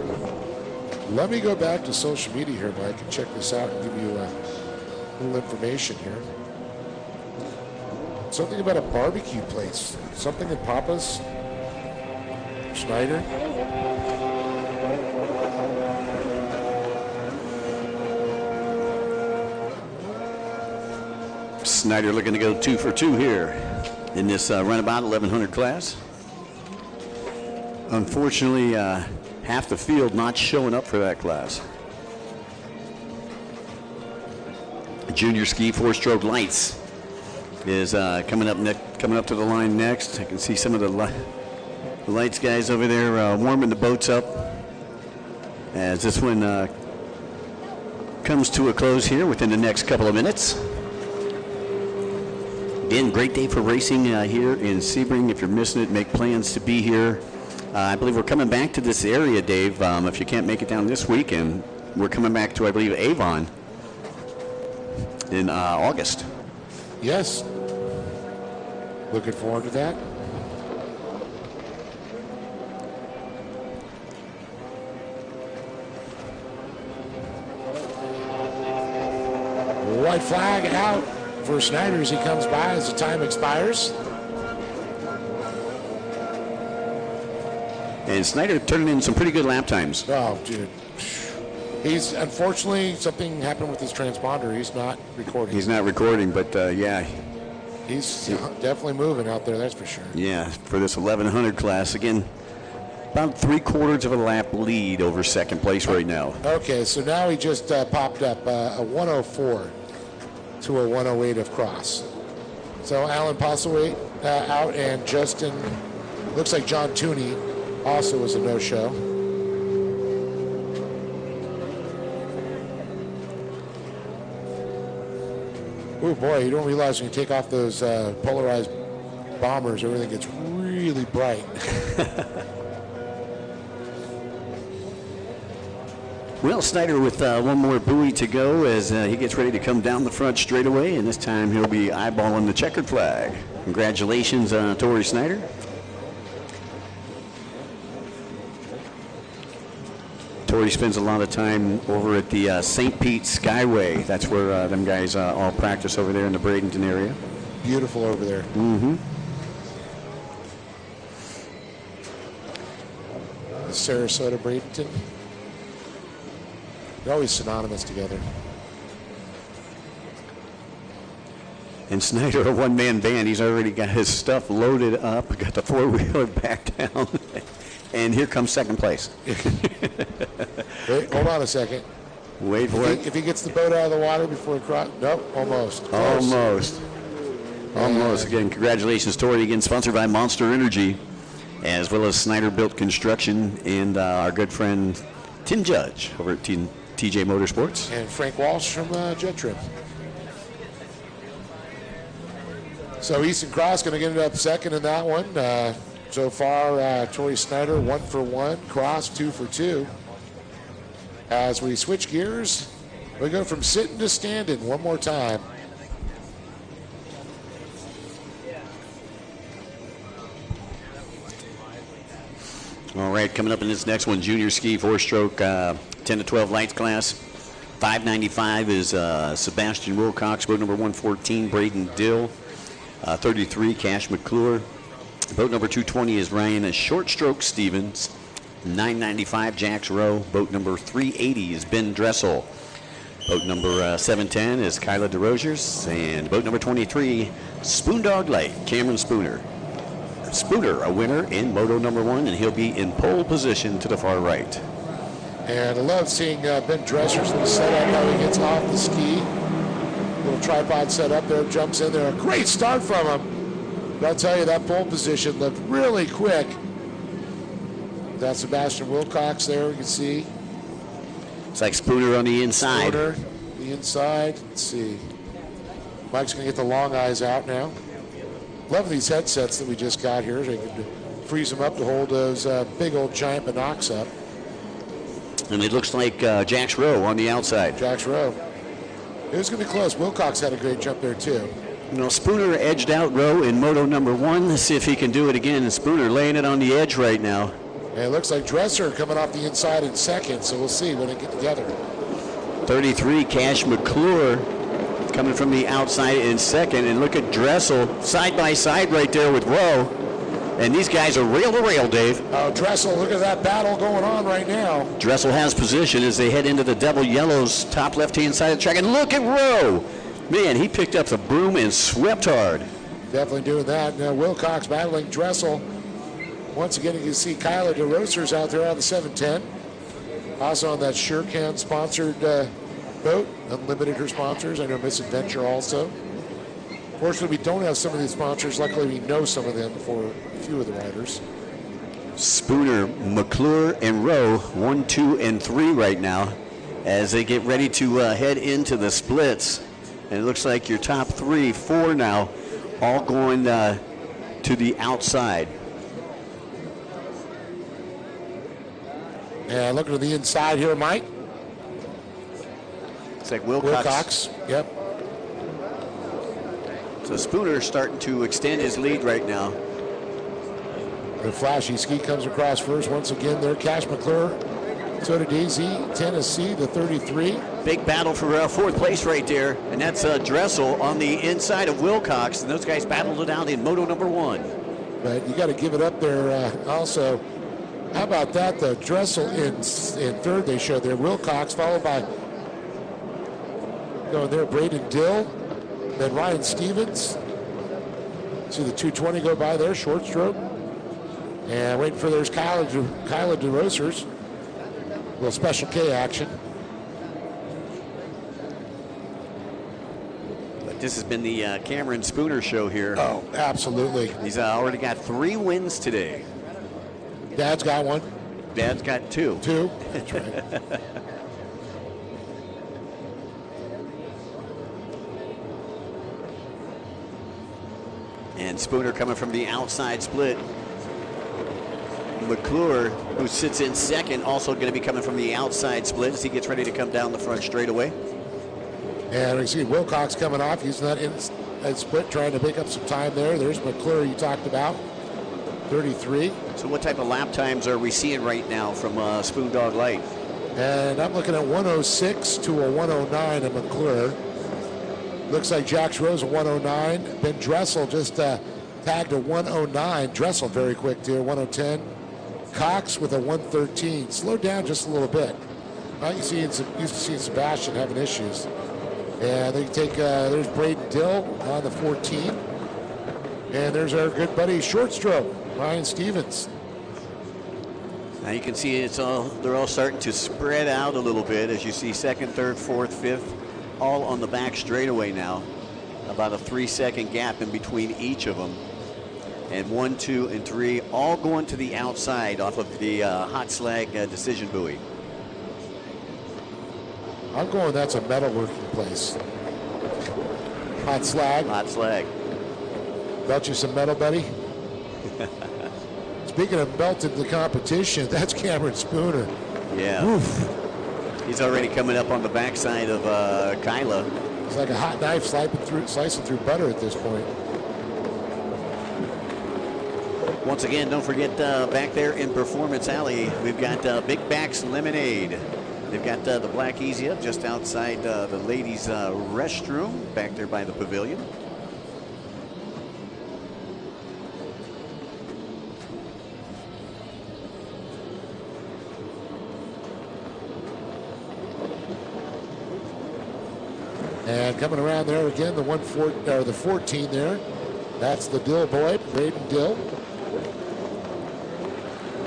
Let me go back to social media here, Mike, and check this out and give you a little information here. Something about a barbecue place. Something in Papa's. Snyder. Snyder looking to go 2 for 2 here in this Runabout 1100 class. Unfortunately, half the field not showing up for that class. Junior ski 4-stroke lights is coming up to the line next. I can see some of the lights guys over there warming the boats up as this one comes to a close here within the next couple of minutes. Again, great day for racing here in Sebring. If you're missing it, make plans to be here. I believe we're coming back to this area, Dave. If you can't make it down this weekend, we're coming back to, I believe, Avon in August. Yes. Looking forward to that. White flag out for Snyder as he comes by as the time expires. And Snyder turning in some pretty good lap times. Oh, dude. He's, unfortunately, something happened with his transponder. He's not recording. He's not recording, but yeah. He's definitely moving out there, that's for sure. Yeah, for this 1100 class. Again, about 3/4 of a lap lead over second place right now. Okay, so now he just popped up a 104 to a 108 of cross. So Alan Postlethwaite out, and Justin, looks like John Tooney also was a no-show. Oh boy, you don't realize when you take off those polarized bombers, everything gets really bright. Well, Snyder with one more buoy to go as he gets ready to come down the front straightaway, and this time he'll be eyeballing the checkered flag. Congratulations, Tori Snyder. Tori spends a lot of time over at the St. Pete Skyway. That's where them guys all practice over there in the Bradenton area. Beautiful over there. Mm-hmm. The Sarasota Bradenton. They're always synonymous together. And Snyder, a one-man band, he's already got his stuff loaded up, got the four-wheeler back down. And here comes second place. Wait, hold on a second. Wait for it. If he gets the boat out of the water before it crosses. Nope, almost. Close. Almost. Again, congratulations, Tori. Again, sponsored by Monster Energy, as well as Snyder Built Construction and our good friend Tim Judge over at TJ Motorsports. And Frank Walsh from Jet Trim. So Easton Cross going to get it up second in that one. So far, Troy Snyder 1 for 1, Cross 2 for 2. As we switch gears, we go from sitting to standing one more time. All right, coming up in this next one, junior ski 4-stroke 10 to 12 lights class. 595 is Sebastian Wilcox, boat number 114, Braden Dill. 33, Cash McClure. Boat number 220 is Ryan Short Stroke Stevens. 995, Jax Rowe. Boat number 380 is Ben Dressel. Boat number 710 is Kyla DeRosiers. And boat number 23, Spoondog Light, Cameron Spooner. Spooner, a winner in Moto number 1, and he'll be in pole position to the far right. And I love seeing Ben Dresser's little setup, how he gets off the ski. Little tripod set up there, jumps in there. A great start from him. But I'll tell you, that pole position looked really quick. That's Sebastian Wilcox there, you can see. It's like Spooner on the inside. Spooner, the inside. Let's see. Mike's going to get the long eyes out now. Love these headsets that we just got here. They can freeze them up to hold those big old giant binocs up. And it looks like Jax Rowe on the outside. Jax Rowe. It was going to be close. Wilcox had a great jump there, too. You know, Spooner edged out Rowe in Moto number 1. Let's see if he can do it again. And Spooner laying it on the edge right now. And it looks like Dresser coming off the inside in second, so we'll see when they get together. 33, Cash McClure coming from the outside in second. And look at Dressel side by side right there with Rowe. And these guys are rail to rail, Dave. Oh, Dressel, look at that battle going on right now. Dressel has position as they head into the double yellows, top left-hand side of the track. And look at Rowe. Man, he picked up the broom and swept hard. Definitely doing that. Now Wilcox battling Dressel. Once again, you can see Kyla DeRosers out there on the 710. Also on that SureCan sponsored boat. Unlimited her sponsors. I know Misadventure also. Fortunately, we don't have some of these sponsors. Luckily, we know some of them for a few of the riders. Spooner, McClure, and Rowe, 1, 2, and 3 right now as they get ready to head into the splits. And it looks like your top 3, 4 now, all going to the outside. And looking to the inside here, Mike. It's like Wilcox. Yep. So Spooner starting to extend his lead right now. The flashy ski comes across first. Once again, there, Cash McClure. So did DZ, Tennessee, the 33. Big battle for fourth place right there. And that's Dressel on the inside of Wilcox. And those guys battled it out in Moto number 1. But you got to give it up there also. How about that? The Dressel in third they showed there. Wilcox followed by going there, Braden Dill. Then Ryan Stevens. See the 220 go by there, short stroke. And waiting for there's Kyla DeRosers. A little Special K action. But this has been the Cameron Spooner show here. Oh, absolutely. He's already got 3 wins today. Dad's got 1. Dad's got 2. 2? That's right. And Spooner coming from the outside split. McClure, who sits in second, also going to be coming from the outside split as he gets ready to come down the front straightaway. And we see Wilcox coming off, using that inside split, trying to pick up some time there. There's McClure you talked about, 33. So what type of lap times are we seeing right now from Spoondog Light? And I'm looking at 106 to a 109 at McClure. Looks like Jax Rose a 109. Ben Dressel just tagged a 109. Dressel very quick too, 110. Cox with a 113. Slowed down just a little bit. Used to see Sebastian having issues. And they take, there's Braden Dill on the 14. And there's our good buddy Short Stroke, Ryan Stevens. Now you can see they're all starting to spread out a little bit as you see second, third, fourth, fifth, all on the back straightaway now. About a 3-second gap in between each of them. And 1, 2, and 3 all going to the outside off of the hot slag decision buoy. I'm going that's a metalworking place. Hot slag. Hot slag. Belt you some metal, buddy? Speaking of melted the competition, that's Cameron Spooner. Yeah. Oof. He's already coming up on the backside of Kyla. It's like a hot knife slicing through butter at this point. Once again, don't forget back there in Performance Alley, we've got Big Backs Lemonade. They've got the Black Easy Up just outside the ladies' restroom back there by the pavilion. And coming around there again, the 14 there. That's the Dill boy, Braden Dill.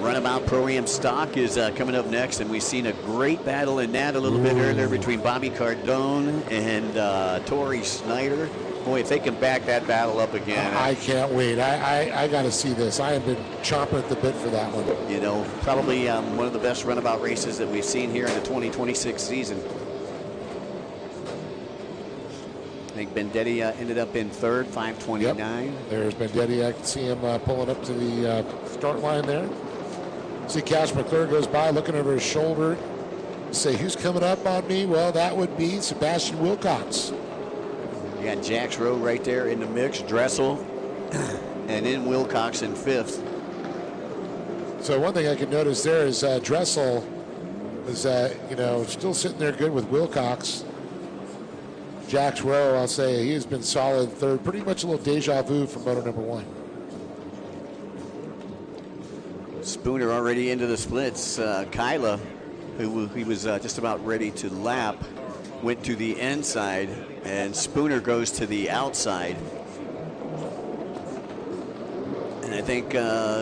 Runabout ProAm stock is coming up next, and we've seen a great battle in that a little bit earlier between Bobby Cardone and Tori Snyder. Boy, if they can back that battle up again. I can't wait. I got to see this. I have been chomping at the bit for that one. You know, probably one of the best runabout races that we've seen here in the 2026 season. I think Bendetti ended up in third, 5:29. Yep. There's Bendetti. I can see him pulling up to the start line there. See Cash McClure goes by looking over his shoulder. Say, who's coming up on me? Well, that would be Sebastian Wilcox. You got Jax Rowe right there in the mix, Dressel, and then Wilcox in fifth. So one thing I can notice there is Dressel is, still sitting there good with Wilcox. Jax Rowe, I'll say, he has been solid third. Pretty much a little deja vu for moto number one. Spooner already into the splits. Kyla, who he was just about ready to lap, went to the inside, and Spooner goes to the outside. And I think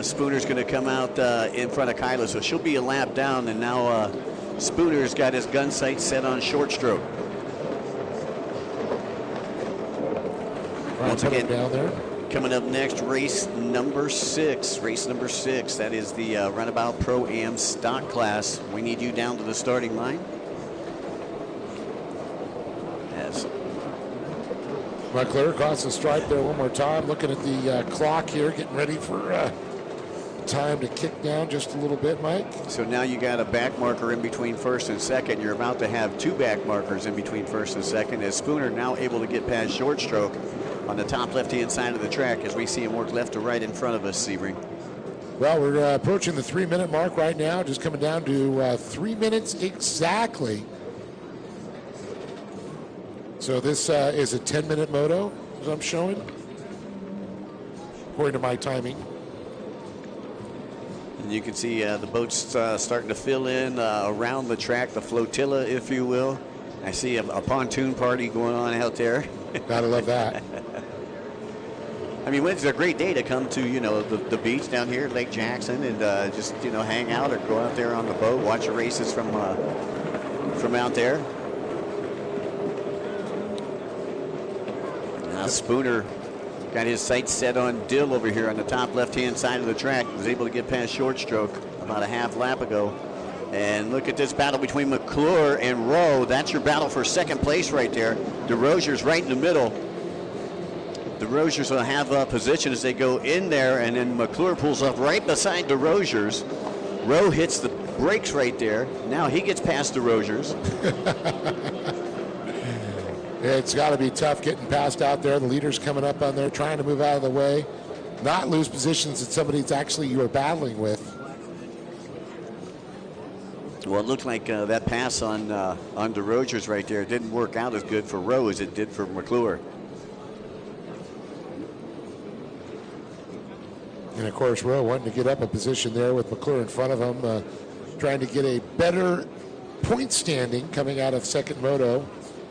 Spooner's going to come out in front of Kyla, so she'll be a lap down, and now Spooner's got his gun sight set on short stroke. Once again, down there. Coming up next, race number 6. That is the Runabout Pro-Am stock class. We need you down to the starting line. Yes. McClure across the stripe there one more time. Looking at the clock here, getting ready for time to kick down just a little bit, Mike. So now you got a back marker in between first and second. You're about to have 2 back markers in between first and second, as Spooner now able to get past short stroke on the top left-hand side of the track as we see him work left to right in front of us, Sebring. Well, we're approaching the 3-minute mark right now, just coming down to 3 minutes exactly. So this is a 10-minute moto, as I'm showing, according to my timing. And you can see the boats starting to fill in around the track, the flotilla, if you will. I see a pontoon party going on out there. Gotta love that. I mean, it's a great day to come to, the beach down here at Lake Jackson and just, hang out or go out there on the boat, watch the races from out there. Now Spooner got his sights set on Dill over here on the top left-hand side of the track. Was able to get past short stroke about a half lap ago. And look at this battle between McClure and Rowe. That's your battle for second place right there. DeRozier's right in the middle. DeRozier's will have a position as they go in there, and then McClure pulls up right beside DeRozier's. Rowe hits the brakes right there. Now he gets past DeRozier's. It's got to be tough getting past out there. The leader's coming up on there, trying to move out of the way. Not lose positions that somebody's actually you are battling with. Well, it looked like that pass on DeRozier's right there didn't work out as good for Rowe as it did for McClure. And of course, Rowe wanting to get up a position there with McClure in front of him, trying to get a better point standing coming out of second moto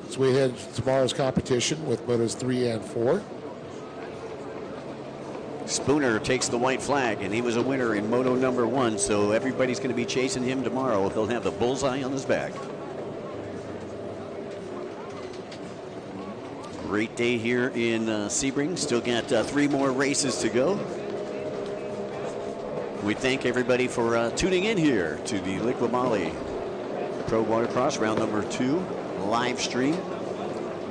as we head to tomorrow's competition with motos 3 and 4. Spooner takes the white flag, and he was a winner in Moto number 1, so everybody's going to be chasing him tomorrow. He'll have the bullseye on his back. Great day here in Sebring. Still got 3 more races to go. We thank everybody for tuning in here to the Liqui Moly Pro Watercross round number 2 live stream.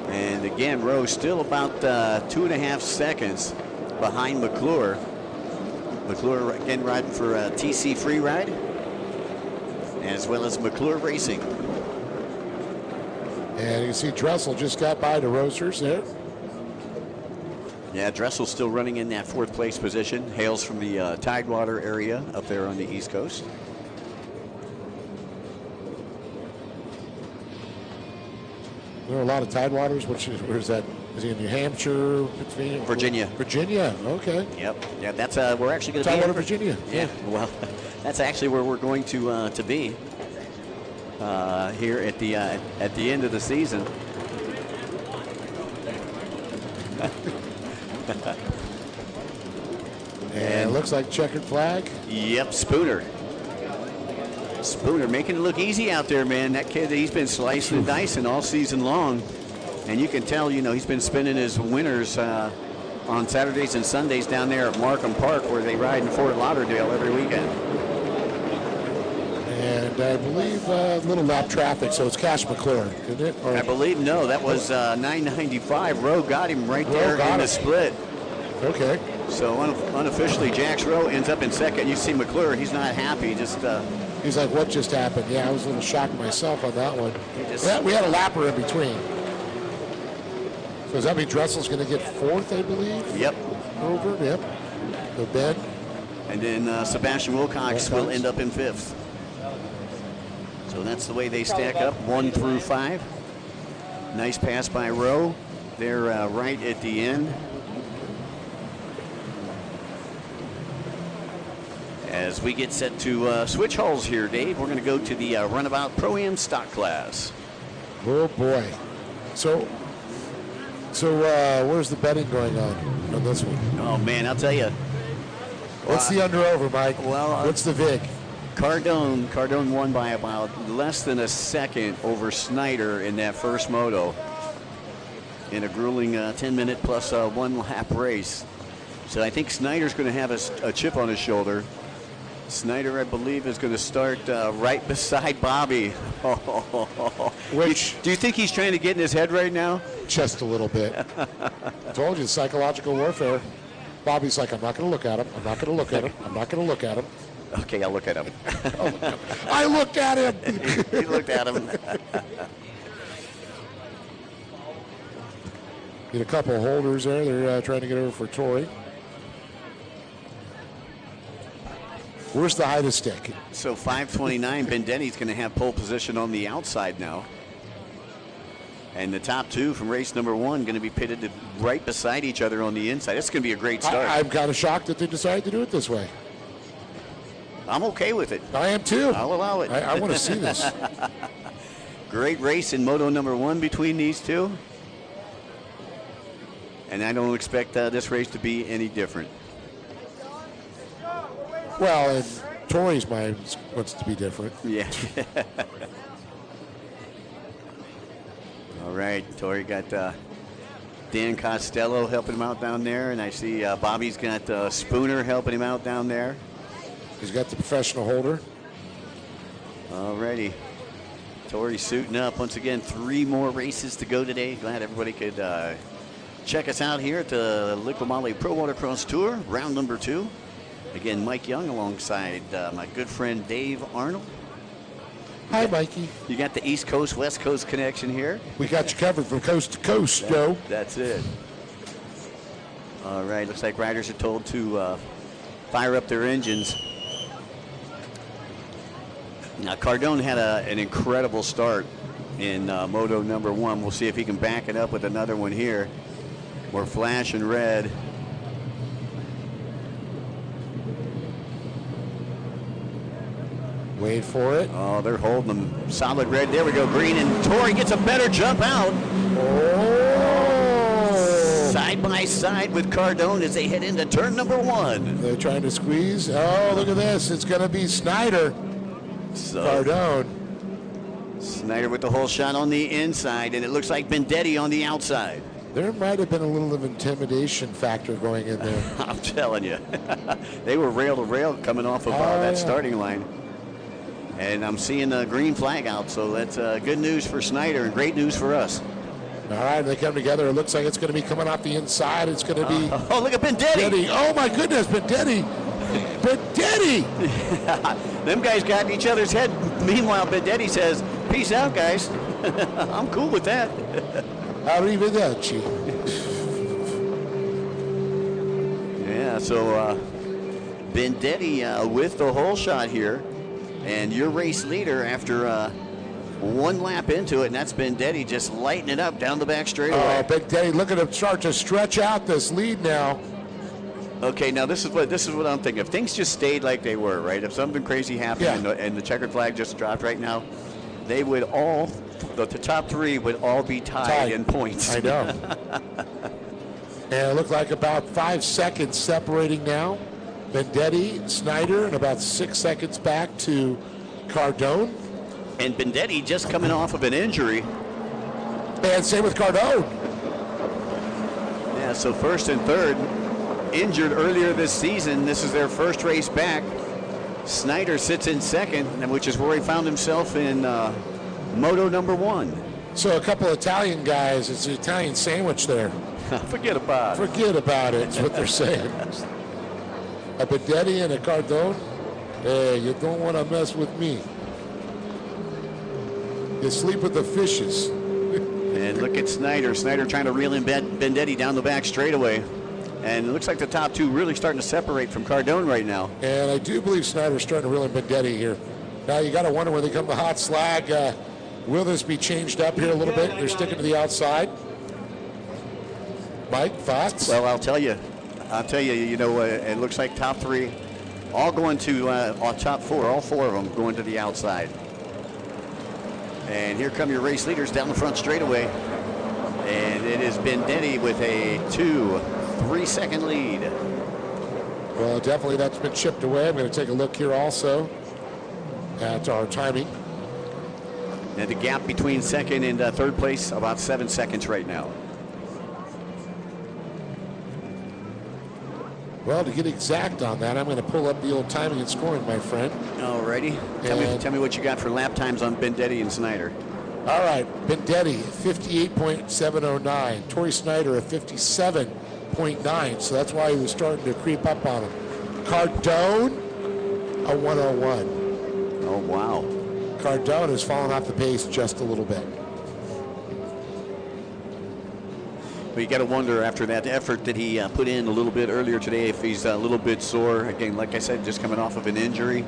And again, Rowe still about 2.5 seconds behind McClure. McClure again riding for TC Free Ride, as well as McClure Racing. And you can see Dressel just got by the Roasters there. Yeah, Dressel's still running in that 4th place position. Hails from the Tidewater area up there on the East Coast. There are a lot of Tidewaters. Where is that? Is he in New Hampshire, Pennsylvania? Virginia. Virginia, okay. Yep. Yeah, that's we're actually going to be Tidewater, Virginia. Yeah. Well, that's actually where we're going to be here at the end of the season. And it looks like checkered flag. Yep, Spooner. Spooner making it look easy out there, man. That kid, he's been slicing and dicing all season long. And you can tell, you know, he's been spending his winters on Saturdays and Sundays down there at Markham Park, where they ride in Fort Lauderdale every weekend. And I believe little lap traffic, so it's Cash McClure, isn't it? Or I believe, no, that was 995. Rowe got him right there in the split. Okay. So unofficially, Jax Rowe ends up in second. You see McClure, he's not happy. Just he's like, what just happened? Yeah, I was a little shocked myself on that one. We had a lapper in between. So does that mean Dressel's going to get 4th, I believe? Yep. Over, yep. So Ben. And then Sebastian Wilcox will end up in 5th. So that's the way they stack up, 1 through 5. Nice pass by Rowe. They're right at the end. As we get set to switch hulls here, Dave, we're going to go to the Runabout ProAm stock class. Oh boy. So where's the betting going on this one? Oh man, I'll tell you. What's the under/over, Mike? Well, what's the vig? Cardone won by about less than a second over Snyder in that first moto in a grueling 10-minute plus 1 lap race. So I think Snyder's going to have a chip on his shoulder. Snyder, I believe, is going to start right beside Bobby. Which do you think he's trying to get in his head right now? Just a little bit. I told you, psychological warfare. Bobby's like, I'm not going to look at him. I'm not going to look at him. I'm not going to look at him. Okay, I'll look at him. I looked at him. He looked at him. Get a couple of holders there. They're trying to get over for Torrey. Where's the height of stick? So 529, Bendenny's going to have pole position on the outside now. And the top 2 from race number 1 going to be pitted right beside each other on the inside. It's going to be a great start. I'm kind of shocked that they decided to do it this way. I'm okay with it. I am too. I'll allow it. I want to see this. Great race in Moto number 1 between these two. And I don't expect this race to be any different. Well, in Torrey's mind wants to be different. Yeah. All right, Torrey got Dan Costello helping him out down there, and I see Bobby's got Spooner helping him out down there. He's got the professional holder. All righty. Torrey suiting up. Once again, 3 more races to go today. Glad everybody could check us out here at the Liqui Moly Pro Watercross Tour, round number 2. Again, Mike Young alongside my good friend Dave Arnold. Hi, Mikey. You got the East Coast, West Coast connection here. We got you covered from coast to coast, Joe. That's it. All right, looks like riders are told to fire up their engines. Now, Cardone had an incredible start in Moto number 1. We'll see if he can back it up with another one here. We're flashing red. Wait for it. Oh, they're holding them solid red. There we go, green, and Torrey gets a better jump out. Oh, side by side with Cardone as they head into turn number 1. They're trying to squeeze. Oh, look at this. It's going to be Snyder. Cardone. Snyder with the whole shot on the inside, and it looks like Vendetti on the outside. There might have been a little of intimidation factor going in there. I'm telling you. They were rail to rail coming off of that starting line. And I'm seeing the green flag out, so that's good news for Snyder and great news for us. All right, they come together. It looks like it's going to be coming off the inside. It's going to be... Oh, look at Vendetti. Oh, my goodness, Vendetti. Vendetti. Them guys got in each other's head. Meanwhile, Vendetti says, peace out, guys. I'm cool with that. Arrivederci. Yeah, so Vendetti with the whole shot here. And your race leader after one lap into it, and that's Vendetti just lighting it up down the back straightaway. Oh, Vendetti, look at him start to stretch out this lead now. Okay, now this is what I'm thinking. If things just stayed like they were, right? If something crazy happened and the checkered flag just dropped right now, they would all, the top 3 would all be tied in points. I know. And it looked like about 5 seconds separating now. Vendetti, Snyder, and about 6 seconds back to Cardone. And Vendetti just coming off of an injury. And same with Cardone. Yeah, so first and third, injured earlier this season. This is their first race back. Snyder sits in second, which is where he found himself in moto number 1. So a couple Italian guys, it's an Italian sandwich there. Forget about it. Forget about it, is what they're saying. A Vendetti and a Cardone, hey, you don't want to mess with me. You sleep with the fishes. And look at Snyder. Snyder trying to reel in Vendetti down the back straightaway. And it looks like the top 2 really starting to separate from Cardone right now. And I do believe Snyder's starting to reel in Vendetti here. Now you got to wonder when they come to hot slag, will this be changed up here a little bit? They're sticking to the outside. Mike, thoughts? Well, I'll tell you, it looks like top 3 all going to top 4, all 4 of them going to the outside. And here come your race leaders down the front straightaway. And it is Vendetti with a 2-3 second lead. Well, definitely that's been chipped away. I'm going to take a look here also at our timing. And the gap between second and third place, about 7 seconds right now. Well, to get exact on that, I'm going to pull up the old timing and scoring, my friend. Alrighty. Tell me what you got for lap times on Vendetti and Snyder. All right, Vendetti, 58.709. Torrey Snyder, a 57.9. So that's why he was starting to creep up on him. Cardone, a 101. Oh, wow. Cardone has fallen off the pace just a little bit. But you got to wonder after that effort that he put in a little bit earlier today if he's a little bit sore. Again, like I said, just coming off of an injury.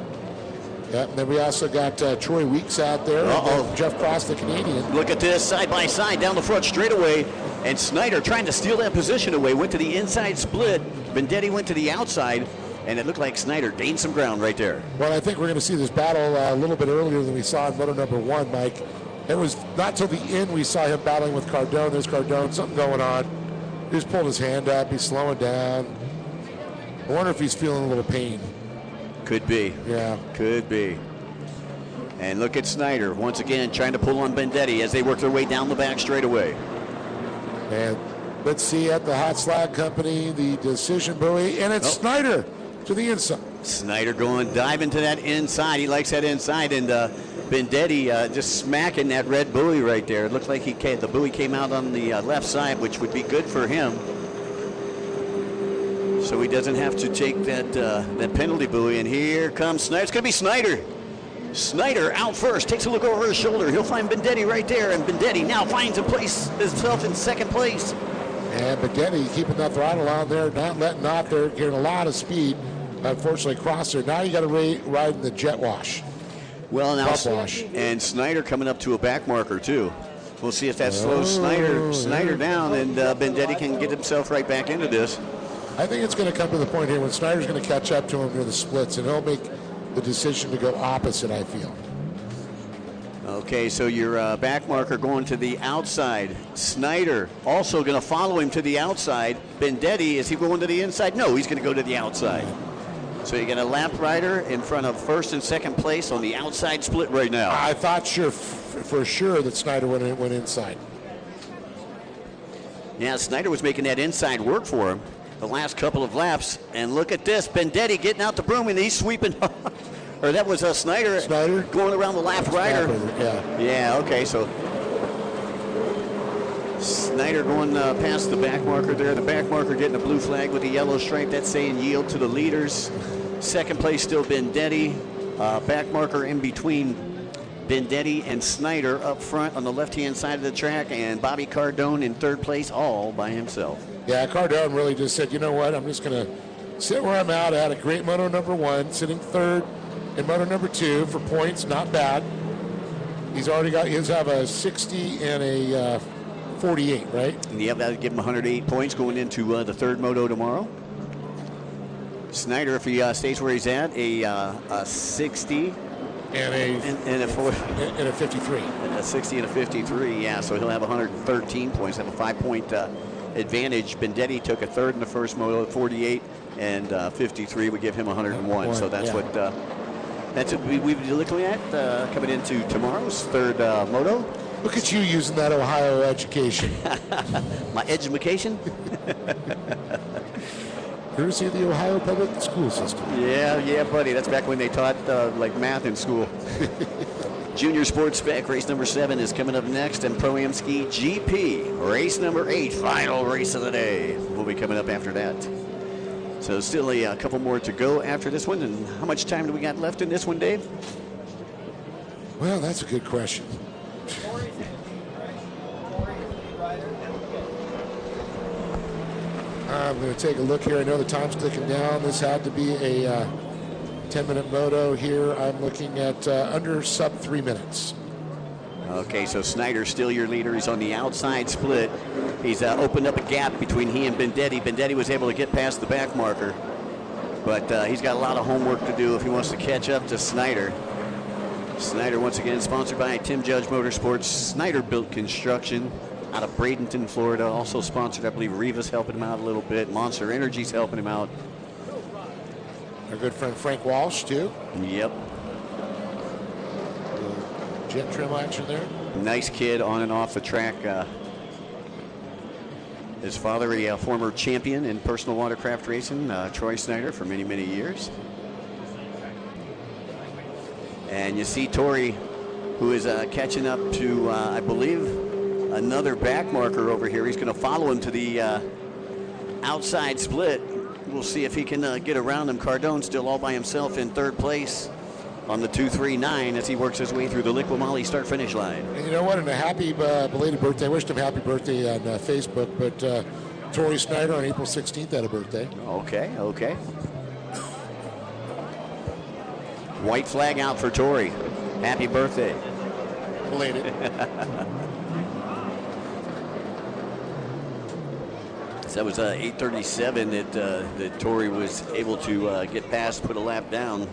Yeah, and then we also got Troy Weeks out there. And Jeff Cross, the Canadian. Look at this, side by side, down the front straightaway. And Snyder trying to steal that position away, went to the inside split. Vendetti went to the outside, and it looked like Snyder gained some ground right there. Well, I think we're going to see this battle a little bit earlier than we saw in moto number 1, Mike. It was not till the end we saw him battling with Cardone. There's Cardone, something going on. He just pulled his hand up. He's slowing down. I wonder if he's feeling a little pain. Could be. Yeah. Could be. And look at Snyder, once again, trying to pull on Vendetti as they work their way down the back straightaway. And let's see at the Hot Slag Company, the decision buoy, and it's Snyder to the inside. Snyder diving to that inside. He likes that inside, and Vendetti just smacking that red buoy right there. It looks like the buoy came out on the left side, which would be good for him. So he doesn't have to take that penalty buoy. And here comes Snyder. It's going to be Snyder. Snyder out first, takes a look over his shoulder. He'll find Vendetti right there, and Vendetti now finds himself in second place. And Vendetti keeping the throttle on there, not letting off there, getting a lot of speed. Unfortunately, crossed there. Now you got to ride in the jet wash. Well, now, and Snyder coming up to a back marker, too. We'll see if that slows Snyder down, and Vendetti can get himself right back into this. I think it's going to come to the point here when Snyder's going to catch up to him near the splits, and he'll make the decision to go opposite, I feel. Okay, so your back marker going to the outside. Snyder also going to follow him to the outside. Bendetti, is he going to the inside? No, he's going to go to the outside. So you got a lap rider in front of first and second place on the outside split right now. I thought for sure that Snyder went inside. Yeah, Snyder was making that inside work for him the last couple of laps. And look at this, Bendetti getting out the broom and he's sweeping. Or that was Snyder going around the lap rider. Yeah, okay, so Snyder going past the back marker there. The back marker getting a blue flag with a yellow stripe. That's saying yield to the leaders. Second place still Bendetti. Back marker in between Bendetti and Snyder up front on the left-hand side of the track. And Bobby Cardone in third place all by himself. Yeah, Cardone really just said, you know what, I'm just going to sit where I'm at. I had a great moto number 1, sitting third in moto number 2 for points, not bad. He's already got, he'll have a 60 and a 48, right? Yep, that would give him 108 points going into the third moto tomorrow. Snyder, if he stays where he's at, a 60 and a 53. A 60 and a 53, yeah, so he'll have 113 points, have a 5-point advantage. Bendetti took a third in the first moto, 48, and 53 would give him 101. So that's what we've been looking at coming into tomorrow's third moto. Look at you using that Ohio education. My education? Courtesy of the Ohio public school system. Yeah, buddy. That's back when they taught like math in school. Junior Sports Spec race number 7 is coming up next, and ProAm Ski GP race number 8, final race of the day, will be coming up after that. So still a couple more to go after this one. And how much time do we got left in this one, Dave? Well, that's a good question. I'm going to take a look here. I know the time's clicking down. This had to be a 10-minute moto here. I'm looking at under sub 3 minutes. Okay, so Snyder's still your leader. He's on the outside split. He's opened up a gap between he and Bendetti. Bendetti was able to get past the back marker, but he's got a lot of homework to do if he wants to catch up to Snyder. Snyder, once again, sponsored by Tim Judge Motorsports, Snyder Built Construction out of Bradenton, Florida. Also sponsored, I believe, Riva's helping him out a little bit. Monster Energy's helping him out. Our good friend Frank Walsh, too. Yep. Jet trim action there. Nice kid on and off the track. His father, a former champion in personal watercraft racing, Troy Snyder, for many, many years. And you see Torrey, who is catching up to, I believe, another back marker over here. He's going to follow him to the outside split. We'll see if he can get around him. Cardone still all by himself in third place on the 239 as he works his way through the Liqui Moly start-finish line. And you know what? And a happy belated birthday. I wished him happy birthday on Facebook, but Torrey Snyder on April 16th had a birthday. Okay. White flag out for Torrey. Happy birthday. Belated. So that was 8:37 that Torrey was able to get past, put a lap down.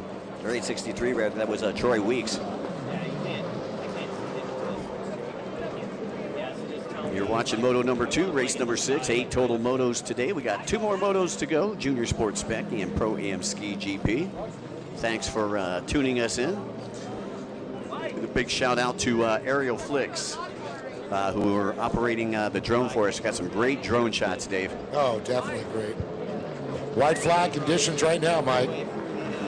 Or 8:63 rather. That was Troy Weeks. You're watching Moto number 2, race number 6. 8 total motos today. We got 2 more motos to go. Junior Sports Spec and ProAm Ski GP. Thanks for tuning us in. A big shout out to Aerial Flicks, who are operating the drone for us. Got some great drone shots, Dave. Oh, definitely great. White flag conditions right now, Mike.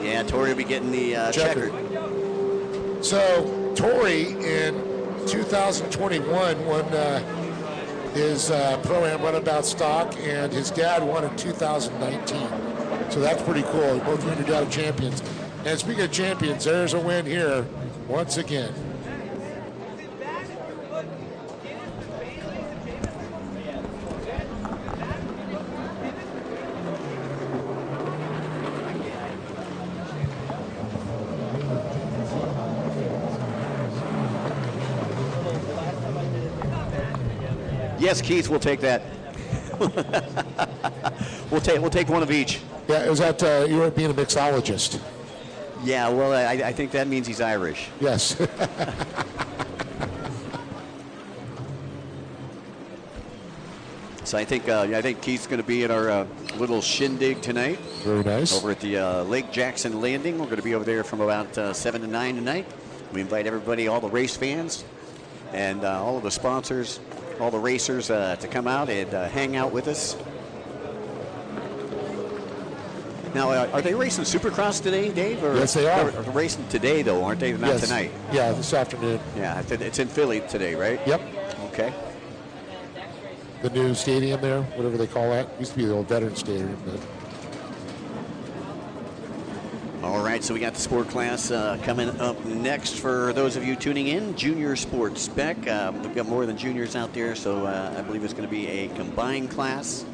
Yeah, Torrey will be getting the checkered. So, Torrey in 2021 won his Pro-Am Runabout stock, and his dad won in 2019. So that's pretty cool. Both your dad are champions. And speaking of champions, there's a win here once again. Yes, Keith, we'll take that. we'll take one of each. Yeah, it was at you were being a mixologist. Yeah, well, I think that means he's Irish. Yes. So I think Keith's going to be at our little shindig tonight. Very nice. Over at the Lake Jackson Landing. We're going to be over there from about 7 to 9 tonight. We invite everybody, all the race fans, and all of the sponsors, all the racers to come out and hang out with us. Now, are they racing Supercross today, Dave? Or yes, they are. They're racing today, though, aren't they? Not yes. tonight. Yeah, this afternoon. Yeah, it's in Philly today, right? Yep. Okay. The new stadium there, whatever they call that. Used to be the old Veterans Stadium. But... All right, so we got the sport class coming up next for those of you tuning in. Junior Sports Spec. We've got more than juniors out there, so I believe it's going to be a combined class.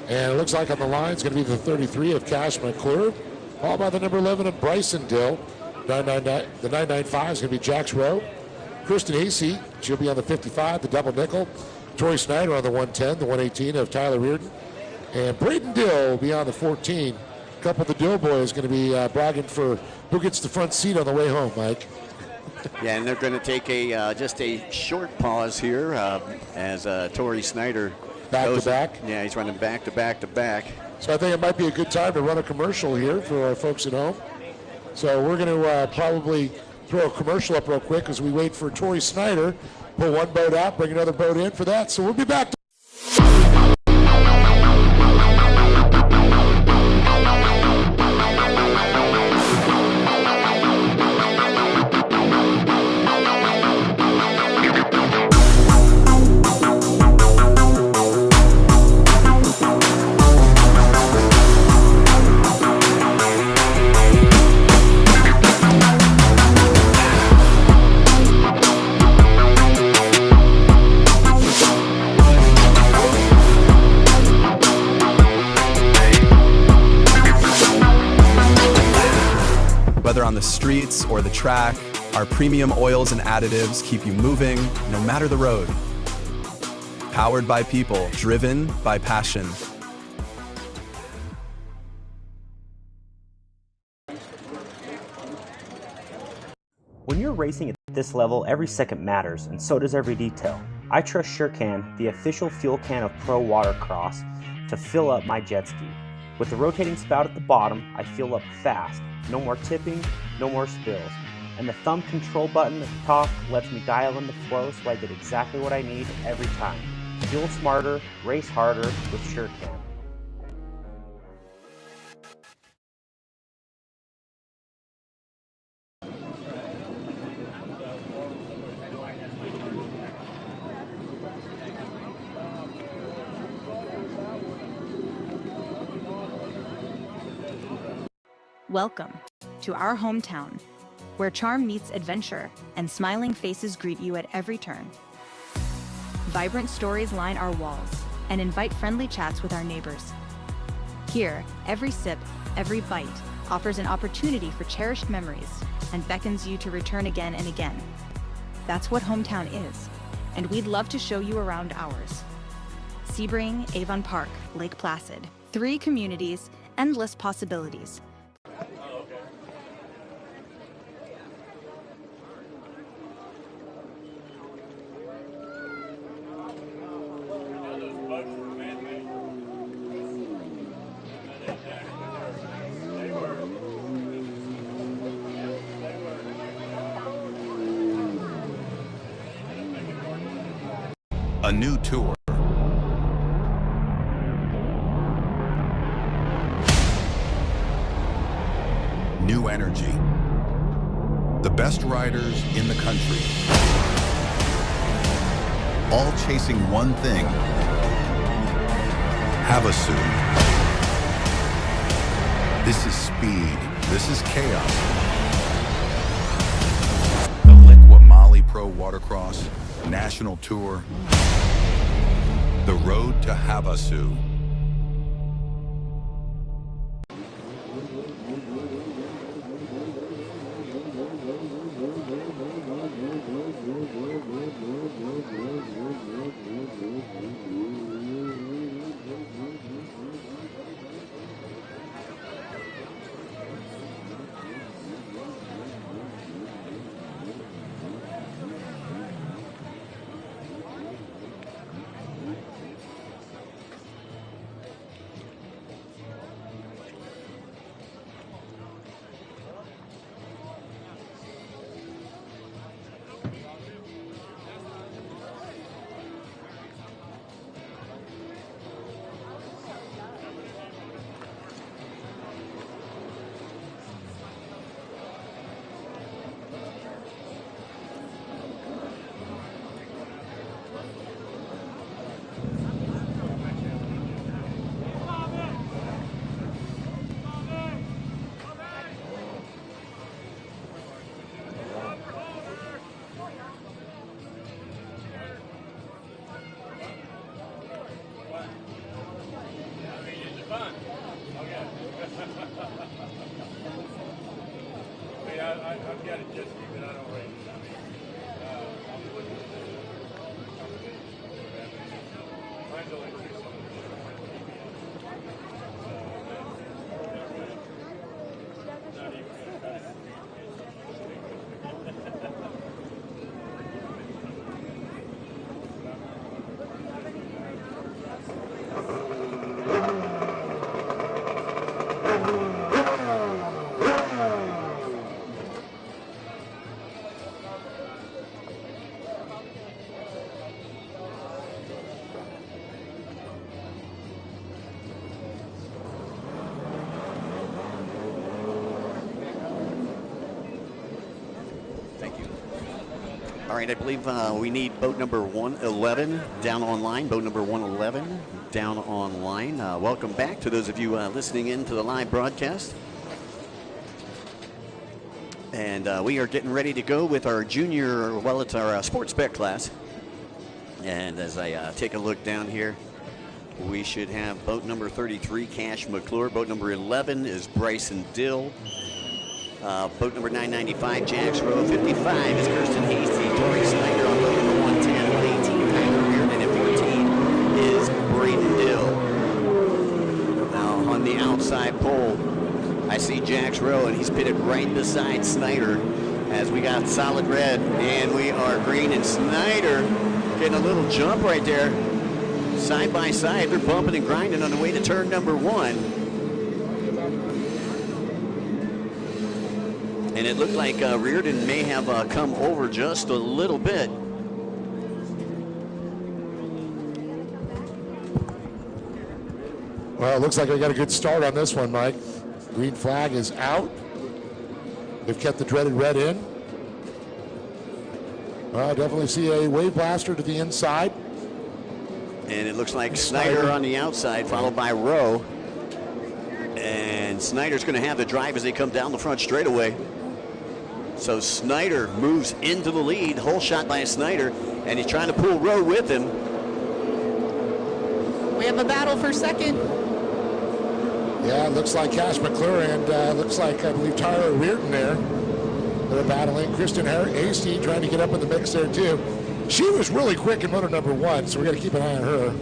And it looks like on the line it's going to be the 33 of Cash McClure, followed by the number 11 of Bryson Dill. The 995 is going to be Jax Rowe. Kristen Hasey, she'll be on the 55, the double nickel. Tori Snyder on the 110, the 118 of Tyler Reardon. And Braden Dill will be on the 14. A couple of the Dill boys going to be bragging for who gets the front seat on the way home, Mike. Yeah, and they're going to take just a short pause here as Tori Snyder back to back. Yeah, he's running back to back to back. So I think it might be a good time to run a commercial here for our folks at home. So we're going to probably throw a commercial up real quick as we wait for Tori Snyder. Pull one boat out, bring another boat in for that. So we'll be back. Whether on the streets or the track, our premium oils and additives keep you moving no matter the road. Powered by people, driven by passion. When you're racing at this level, every second matters, and so does every detail. I trust SureCan, the official fuel can of Pro Watercross, to fill up my jet ski. With the rotating spout at the bottom, I fuel up fast. No more tipping, no more spills. And the thumb control button at the top lets me dial in the flow so I get exactly what I need every time. Fuel smarter, race harder with SureCan. Welcome to our hometown, where charm meets adventure and smiling faces greet you at every turn. Vibrant stories line our walls and invite friendly chats with our neighbors. Here, every sip, every bite offers an opportunity for cherished memories and beckons you to return again and again. That's what hometown is, and we'd love to show you around ours. Sebring, Avon Park, Lake Placid, 3 communities, endless possibilities. A new tour. New energy. The best riders in the country. All chasing one thing. Havasu. This is speed. This is chaos. The Liqui Moly Pro Watercross National Tour. The road to Havasu. I've got a jet ski, but I don't race. I'm looking at mine's only 2 All right, I believe we need boat number 111 down online. Boat number 111 down online. Welcome back to those of you listening in to the live broadcast. And we are getting ready to go with our junior, well, it's our sports spec class. And as I take a look down here, we should have boat number 33, Cash McClure. Boat number 11 is Bryson Dill. Boat number 995, Jax Rowe. 55 is Kirsten Hasty. Tori Snyder on boat number 110. 118, Tyler Reardon. And 14 is Braden Dill. Now on the outside pole, I see Jax Rowe, and he's pitted right beside Snyder as we got solid red, and we are green, and Snyder getting a little jump right there. Side by side, they're bumping and grinding on the way to turn number 1. And it looked like Reardon may have come over just a little bit. Well, it looks like we got a good start on this one, Mike. Green flag is out. They've kept the dreaded red in. Well, I definitely see a wave blaster to the inside. And it looks like Snyder on the outside, followed by Rowe. And Snyder's going to have the drive as they come down the front straightaway. So Snyder moves into the lead. Hole shot by Snyder, and he's trying to pull Rowe with him. We have a battle for second. Yeah, it looks like Cash McClure and looks like, I believe, Tyler Reardon there. They're battling. Kristen Hasty trying to get up in the mix there, too. She was really quick in moto number 1, so we got to keep an eye on her.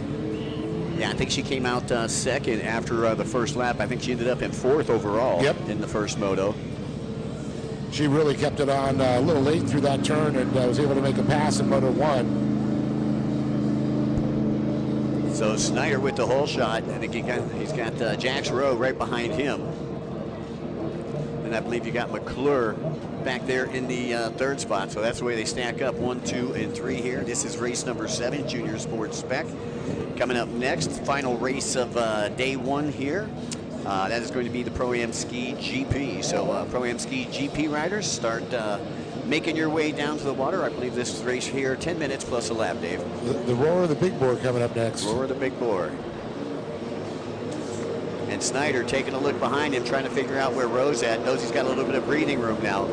Yeah, I think she came out second after the first lap. I think she ended up in 4th overall in the first moto. She really kept it on a little late through that turn and was able to make a pass in moto 1. So Snyder with the hole shot, and he's got Jax Rowe right behind him. And I believe you got McClure back there in the 3rd spot. So that's the way they stack up 1, 2, and 3 here. This is race number 7, Junior Sports Spec. Coming up next, final race of day 1 here. That is going to be the ProAm Ski GP. So ProAm Ski GP riders start making your way down to the water. I believe this race here, 10 minutes plus a lap, Dave. The roar of the big board coming up next. Roar of the big board. And Snyder taking a look behind him, trying to figure out where Rowe's at. Knows he's got a little bit of breathing room now.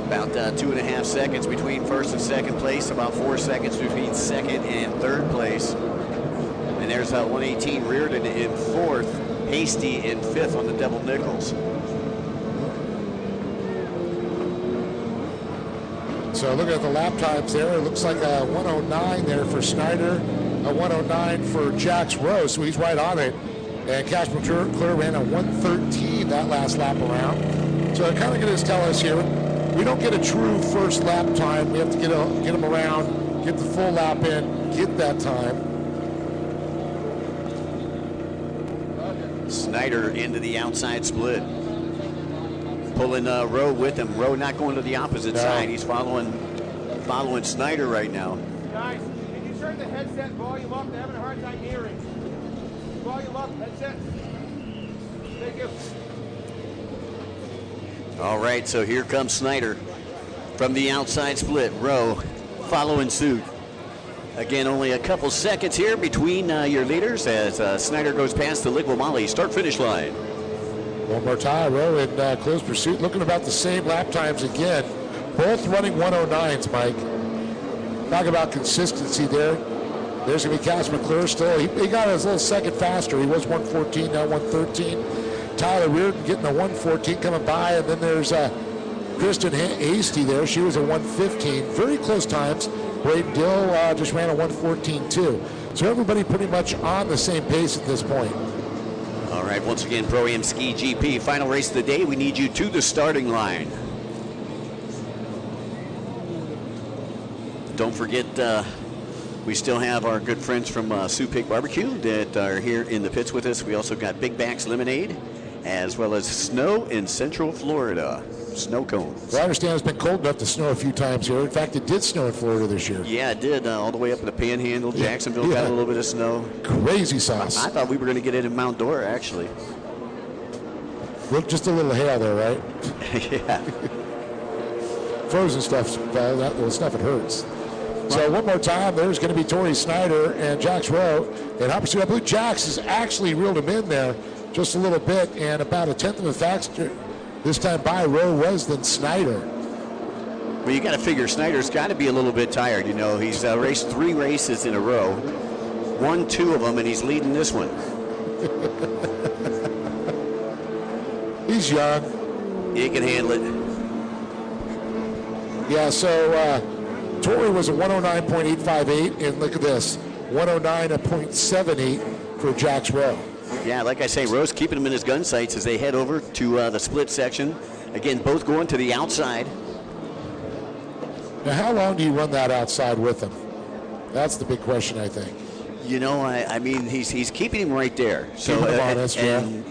About 2.5 seconds between 1st and 2nd place. About 4 seconds between 2nd and 3rd place. And there's 118 Reardon in 4th, Hasty in 5th on the double nickels. So looking at the lap times there, it looks like a 109 there for Snyder, a 109 for Jax Rowe, so he's right on it. And Cash McClure ran a 113 that last lap around. So it kind of going to tell us here, we don't get a true first lap time. We have to get them around, get the full lap in, get that time. Snyder into the outside split. Pulling Rowe with him. Rowe not going to the opposite side. He's following Snyder right now. Guys, can you turn the headset volume up? They're having a hard time hearing. Volume up, headset. Thank you. All right, so here comes Snyder from the outside split. Rowe following suit. Again, only a couple seconds here between your leaders as Snyder goes past the Liqui Moly start-finish line. One more time, Rowe in close pursuit, looking about the same lap times again. Both running 109s, Mike. Talk about consistency there. There's going to be Cash McClure still. He got his little second faster. He was 114, now 113. Tyler Reardon getting a 114 coming by, and then there's Kristen Hasty there. She was a 115. Very close times. Braden Dill just ran a 114 too. So everybody pretty much on the same pace at this point. All right, once again, ProAm Ski GP, final race of the day. We need you to the starting line. Don't forget, we still have our good friends from Sioux Pig Barbecue that are here in the pits with us. We also got Big Backs Lemonade, as well as snow in Central Florida. Snow cones. Well, I understand it's been cold enough to snow a few times here. In fact, it did snow in Florida this year. Yeah, it did, all the way up in the Panhandle. Jacksonville got a little bit of snow. Crazy sauce. I thought we were going to get it in Mount Dora, actually. Look, just a little hail there, right? Yeah. Frozen stuff, that stuff, it hurts. So one more time, there's going to be Tori Snyder and Jax Rowe. And I believe Jax has actually reeled him in there just a little bit, and about a tenth of a faster this time by Rowe was than Snyder. Well, you got to figure Snyder's got to be a little bit tired. You know, he's raced 3 races in a row, won 2 of them, and he's leading this one. He's young. He can handle it. Yeah, so Tori was a 109.858, and look at this, 109.78 for Jax Rowe. Yeah, like I say, Rowe's keeping him in his gun sights as they head over to the split section. Again, both going to the outside. Now, how long do you run that outside with him? That's the big question, I think. You know, I mean, he's keeping him right there. So Keeping him honest,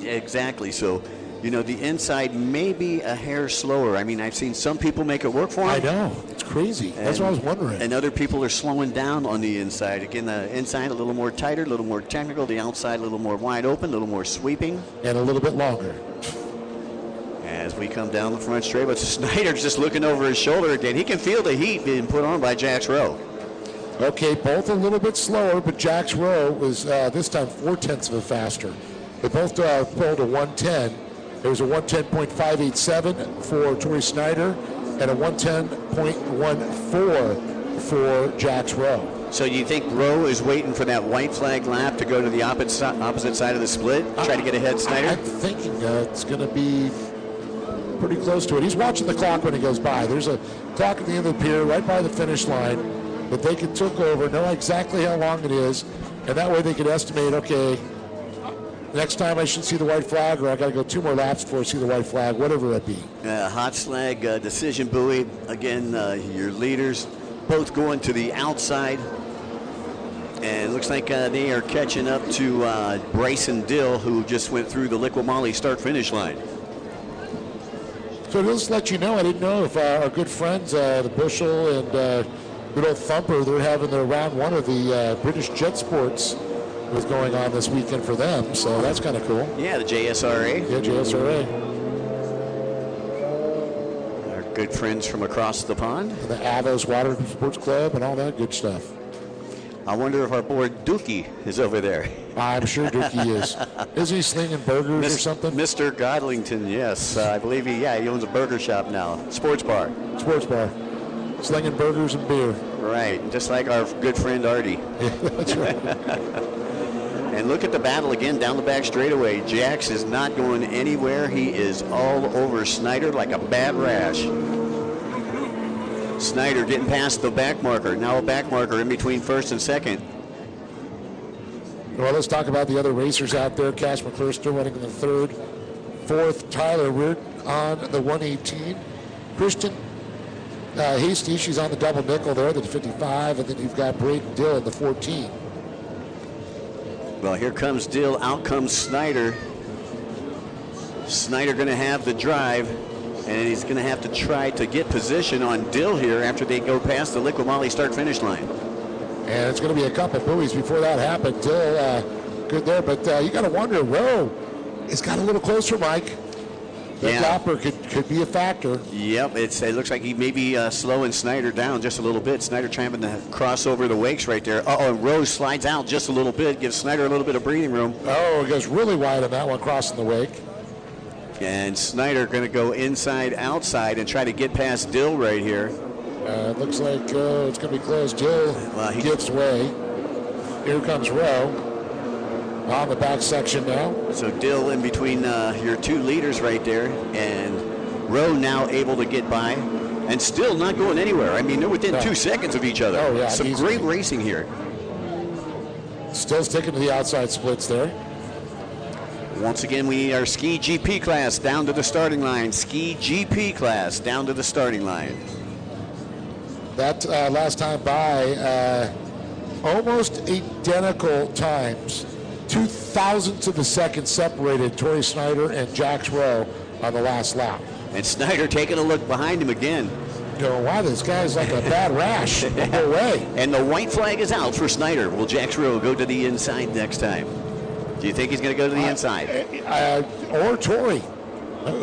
exactly. So, you know, the inside may be a hair slower. I mean, I've seen some people make it work for him. I know. It's crazy. That's what I was wondering. And other people are slowing down on the inside. Again, the inside a little more tighter, a little more technical. The outside a little more wide open, a little more sweeping. And a little bit longer. As we come down the front straight, but Snyder's just looking over his shoulder again. He can feel the heat being put on by Jax Rowe. Okay, both a little bit slower, but Jax Rowe was this time 0.4 of a faster. They both pulled a 110. There was a 110.587 for Tori Snyder and a 110.14 for Jax Rowe. So you think Rowe is waiting for that white flag lap to go to the opposite side of the split, try to get ahead Snyder? I'm thinking it's going to be pretty close to it. He's watching the clock when he goes by. There's a clock at the end of the pier right by the finish line that they can took over, know exactly how long it is, and that way they could estimate, okay, next time I should see the white flag, or I got to go 2 more laps before I see the white flag, whatever it be. Hot slag decision buoy. Again, your leaders both going to the outside. And it looks like they are catching up to Bryson Dill, who just went through the Liqui Moly start-finish line. So just to let you know, I didn't know if our good friends, the Bushel and good old Thumper, they're having their round 1 of the British Jet Sports was going on this weekend for them, so that's kind of cool. Yeah, the JSRA. Yeah, JSRA. Our good friends from across the pond. And the Avos Water Sports Club and all that good stuff. I wonder if our boy Dookie is over there. I'm sure Dookie is. Is he slinging burgers or something? Mr. Godlington, yes. I believe he owns a burger shop now. Sports bar. Sports bar. Slinging burgers and beer. Right, just like our good friend Artie. Yeah, that's right. And look at the battle again down the back straightaway. Jax is not going anywhere. He is all over Snyder like a bad rash. Snyder getting past the back marker. Now a back marker in between first and second. Well, let's talk about the other racers out there. Cash McClister running in the 3rd. 4th, Tyler Reard on the 118. Kristen Hasty, she's on the double nickel there, the 55. And then you've got Braden Dill in the 14. Well, here comes Dill. Out comes Snyder. Snyder going to have the drive, and he's going to have to try to get position on Dill here after they go past the Liqui Moly start-finish line. And it's going to be a couple buoys before that happened. Dill, good there, but you got to wonder, Rowe has got a little closer, Mike. That dropper could be a factor. Yep, it looks like he may be slowing Snyder down just a little bit. Snyder trying to cross over the wakes right there. And Rose slides out just a little bit, gives Snyder a little bit of breathing room. Oh, it goes really wide on that one, crossing the wake. And Snyder going to go inside, outside, and try to get past Dill right here. It looks like it's going to be close. Dill gives way. Here comes Rowe. on the back section now. So Dill in between your two leaders right there, and Rowe now able to get by, and still not going anywhere. I mean, they're within 2 seconds of each other. Oh, yeah, Some great racing here. Still sticking to the outside splits there. Once again, we are Ski GP class down to the starting line. Ski GP class down to the starting line. That last time by, almost identical times. 2,000ths of a second separated Torrey Snyder and Jax Rowe on the last lap. And Snyder taking a look behind him again. Going, wow, this guy's like a bad rash. No way. And the white flag is out for Snyder. Will Jax Rowe go to the inside next time? Do you think he's going to go to the inside? Or Torrey.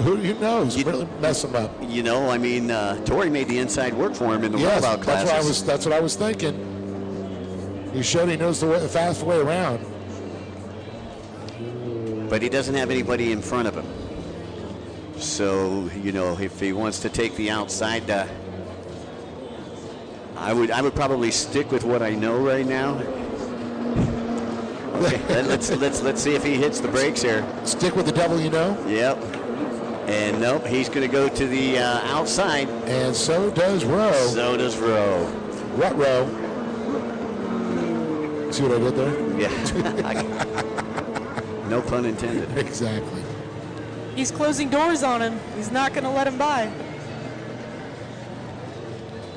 Who knows? Really mess him up. You know, I mean, Torrey made the inside work for him in the Runabout classes. That's what I was thinking. He showed he knows the fast way around. But he doesn't have anybody in front of him. So, you know, if he wants to take the outside, I would probably stick with what I know right now. Okay, let's see if he hits the brakes here. Stick with the devil you know? Yep. And nope, he's going to go to the outside. And so does Rowe. So does Rowe. What Rowe? See what I did there? Yeah. No pun intended. Exactly. He's closing doors on him. He's not going to let him by.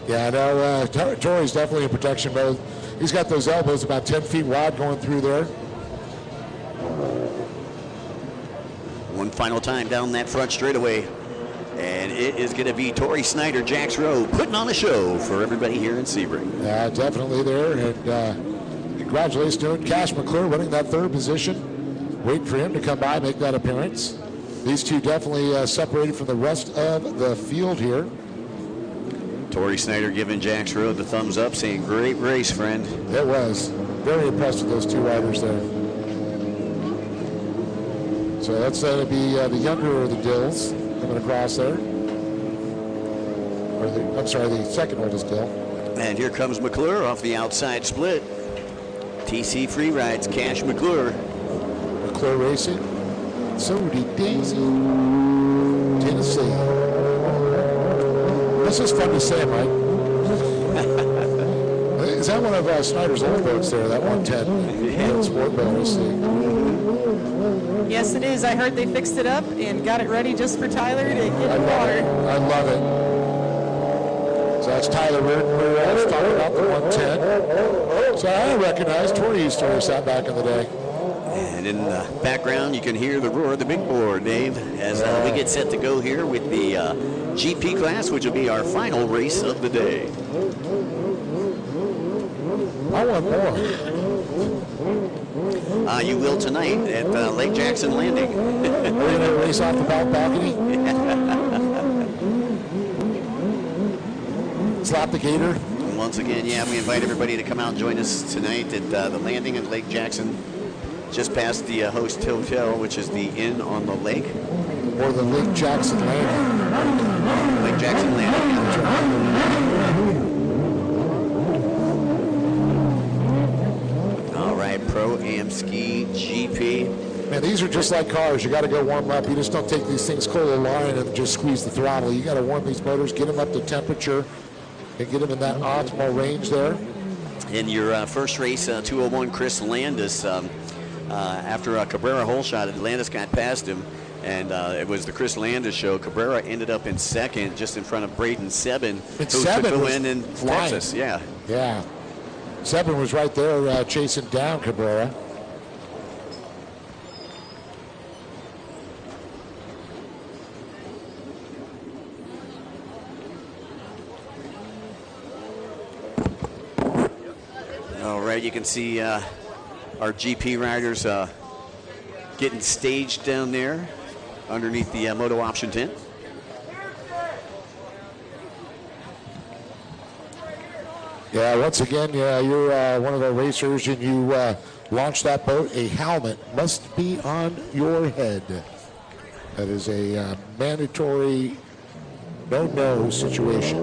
Yeah, no, Torrey's definitely in protection mode. He's got those elbows about 10 feet wide going through there. One final time down that front straightaway. And it is going to be Torrey Snyder, Jax Rowe, putting on a show for everybody here in Sebring. Yeah, definitely there. And congratulations to him. Cash McClure winning that third position. Waiting for him to come by, make that appearance. These two definitely separated from the rest of the field here. Torrey Snyder giving Jax Rowe the thumbs up, saying, great race, friend. It was. Very impressed with those two riders there. So that's going to be the younger of the Dills coming across there. Or the second oldest Dill. And here comes McClure off the outside split. TC Free Rides, Cash McClure. McClure Racing. So did Daisy. Tennessee. This is fun to say, Mike. Is that one of Snyder's old boats there, that 110? Yeah. Sport boat, I see. Yes, it is. I heard they fixed it up and got it ready just for Tyler to get in the water. I love it. So that's Tyler Reardon talking about the 110. So I recognize Torrey used to race that back in the day. And in the background, you can hear the roar of the big bore, Dave, as we get set to go here with the GP class, which will be our final race of the day. I want more. You will tonight at Lake Jackson Landing. We're going to race off the back balcony. Slap the gator. And once again, yeah, we invite everybody to come out and join us tonight at the landing at Lake Jackson, just past the host hotel, which is the Inn on the Lake. Or the Lake Jackson Landing. Lake Jackson Landing. All right, ProAm Ski GP. Man, these are just like cars. You got to go warm up. You just don't take these things cold of line and just squeeze the throttle. You got to warm these motors, get them up to temperature, and get them in that optimal range there. In your first race, 201, Chris Landis, after a Cabrera hole shot, Landis got past him, and it was the Chris Landis show. Cabrera ended up in second, just in front of Braden Sebring, who took the win in Texas. Yeah. Yeah. Sebring was right there chasing down Cabrera. All right, you can see our GP riders getting staged down there underneath the moto option tent. Yeah, once again, you're one of our racers and you launch that boat, a helmet must be on your head. That is a mandatory no-no situation.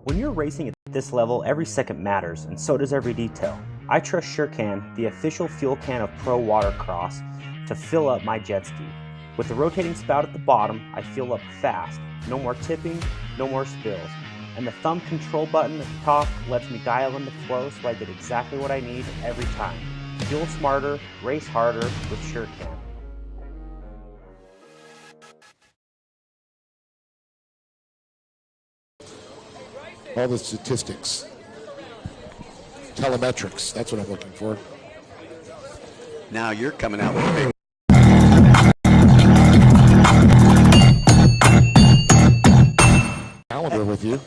When you're racing at this level, every second matters, and so does every detail. I trust SureCan, the official fuel can of Pro Watercross, to fill up my jet ski. With the rotating spout at the bottom, I fuel up fast. No more tipping, no more spills. And the thumb control button at the top lets me dial in the flow so I get exactly what I need every time. Fuel smarter, race harder with SureCan. All the statistics. Telemetrics, that's what I'm looking for. Now you're coming out with a big calendar with you.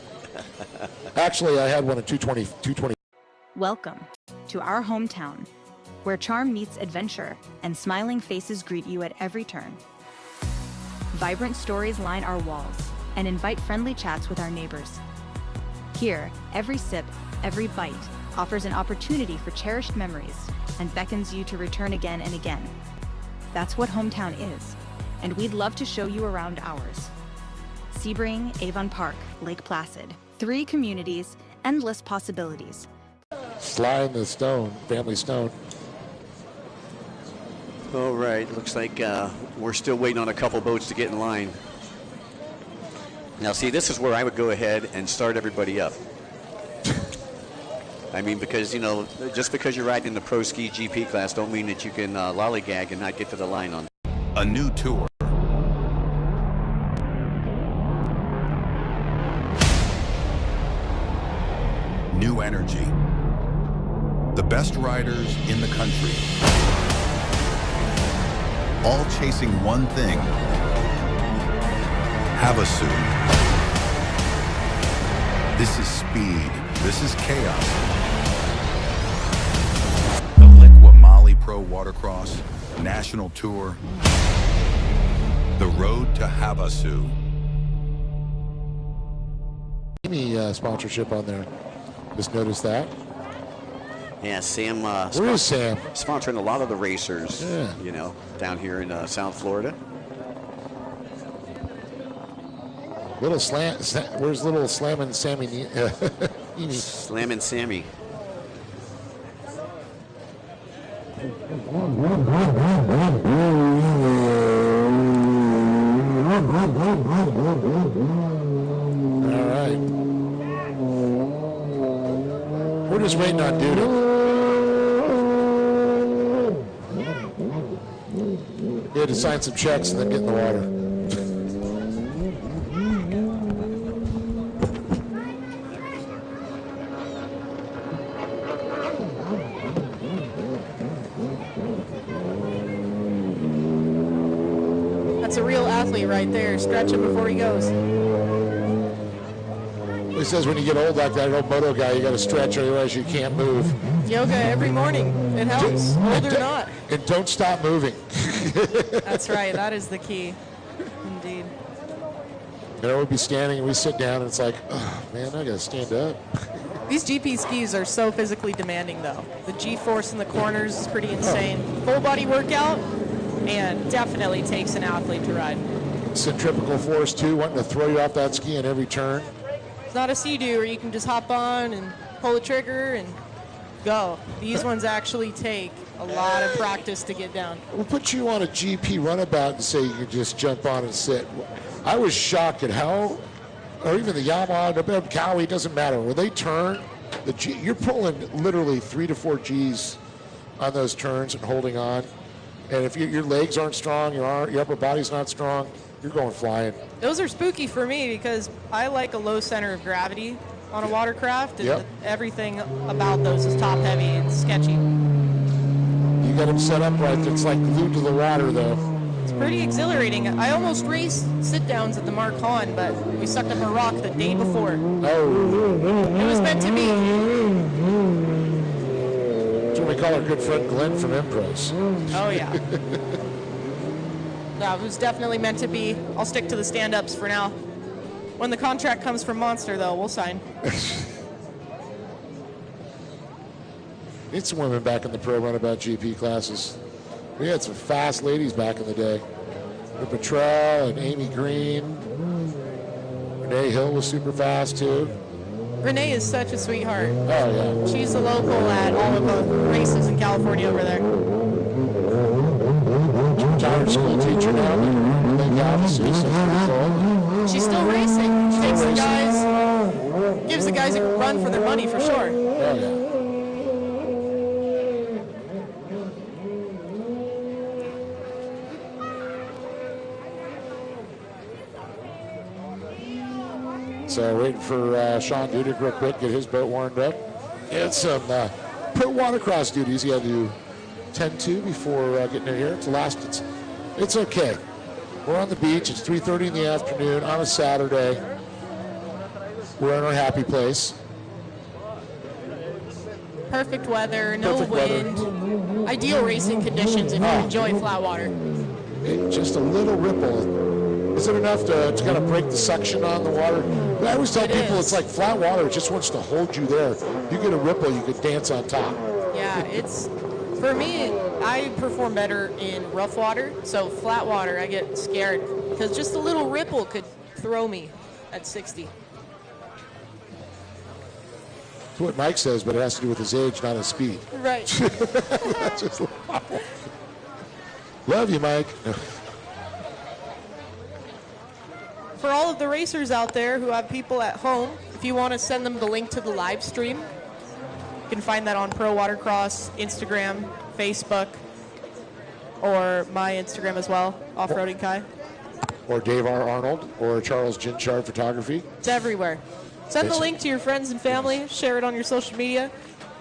Actually, I had one at 220. Welcome to our hometown, where charm meets adventure and smiling faces greet you at every turn. Vibrant stories line our walls and invite friendly chats with our neighbors. Here, every sip, every bite offers an opportunity for cherished memories and beckons you to return again and again. That's what hometown is, and we'd love to show you around ours. Sebring, Avon Park, Lake Placid. 3 communities, endless possibilities. Sly in the Stone, Family Stone. All right, looks like we're still waiting on a couple boats to get in line. Now, see, this is where I would go ahead and start everybody up. I mean, because, you know, just because you're riding in the Pro Ski GP class don't mean that you can lollygag and not get to the line on. A new tour. New energy. The best riders in the country. All chasing one thing. Havasu. This is speed. This is chaos. The Liqui Moly Pro Watercross National Tour. The road to Havasu. Any sponsorship on there? Just noticed that. Yeah, Sam. Where is Sam? Sponsoring a lot of the racers, Yeah. you know, down here in South Florida. Little slam. Where's little slamming Sammy? Slamming Sammy. All right. We're just waiting on Duda. He had to sign some checks and then get in the water. That's a real athlete right there. Stretch him before he goes. He says when you get old like that old moto guy, you got to stretch, otherwise you can't move. Yoga every morning. It helps, old or not. And don't stop moving. That's right. That is the key. Indeed. You know, we'd be standing and we sit down and it's like, oh, man, I got to stand up. These GP skis are so physically demanding, though. The G-force in the corners is pretty insane. Full body workout, and definitely takes an athlete to ride. Centrifugal force, too, wanting to throw you off that ski in every turn. It's not a Sea-Doo where you can just hop on and pull the trigger and go. These ones actually take a lot of practice to get down. We'll put you on a GP runabout and say you can just jump on and sit. I was shocked at how, or even the Yamaha, the Cowie, doesn't matter. When they turn, you're pulling literally 3 to 4 Gs on those turns and holding on. And if your legs aren't strong, your upper body's not strong, you're going flying. Those are spooky for me because I like a low center of gravity on a watercraft, and Yep. everything about those is top heavy and sketchy. You got them set up right. It's like glued to the water, though. It's pretty exhilarating. I almost raced sit-downs at the Mark Hahn, but we sucked up a rock the day before. Oh. It was meant to be. That's what we call our good friend Glenn from Impros. Oh, yeah. No, it was definitely meant to be. I'll stick to the stand-ups for now. When the contract comes from Monster, though, we'll sign. Need some women back in the pro runabout GP classes. We had some fast ladies back in the day. Petrell and Amy Green. Renee Hill was super fast, too. Renee is such a sweetheart. Oh, yeah. She's a local at all of the races in California over there. Retired school teacher now, in Lake Havasu, so pretty cool. She's still racing. She takes the guys, gives the guys a run for their money for sure. Oh, yeah. So waiting for Sean Dudek real quick, get his boat warmed up. It's some pro watercross duties he had to tend to before getting in here. It's okay. We're on the beach. It's 3:30 in the afternoon on a Saturday. We're in our happy place. Perfect weather, no Perfect wind. weather. Ideal racing conditions if you enjoy flat water. Just a little ripple. Is it enough to kind of break the suction on the water? I always tell people it's like flat water. It just wants to hold you there. You get a ripple, you could dance on top. Yeah, for me, I perform better in rough water. So flat water, I get scared because just a little ripple could throw me at 60. That's what Mike says, but it has to do with his age, not his speed. Right. Just love you, Mike. For all of the racers out there who have people at home, if you want to send them the link to the live stream, you can find that on Pro Watercross, Instagram, Facebook, or my Instagram as well, Off-Roading Kai. Or Dave R. Arnold, or Charles Ginchard Photography. It's everywhere. Send the link to your friends and family, share it on your social media.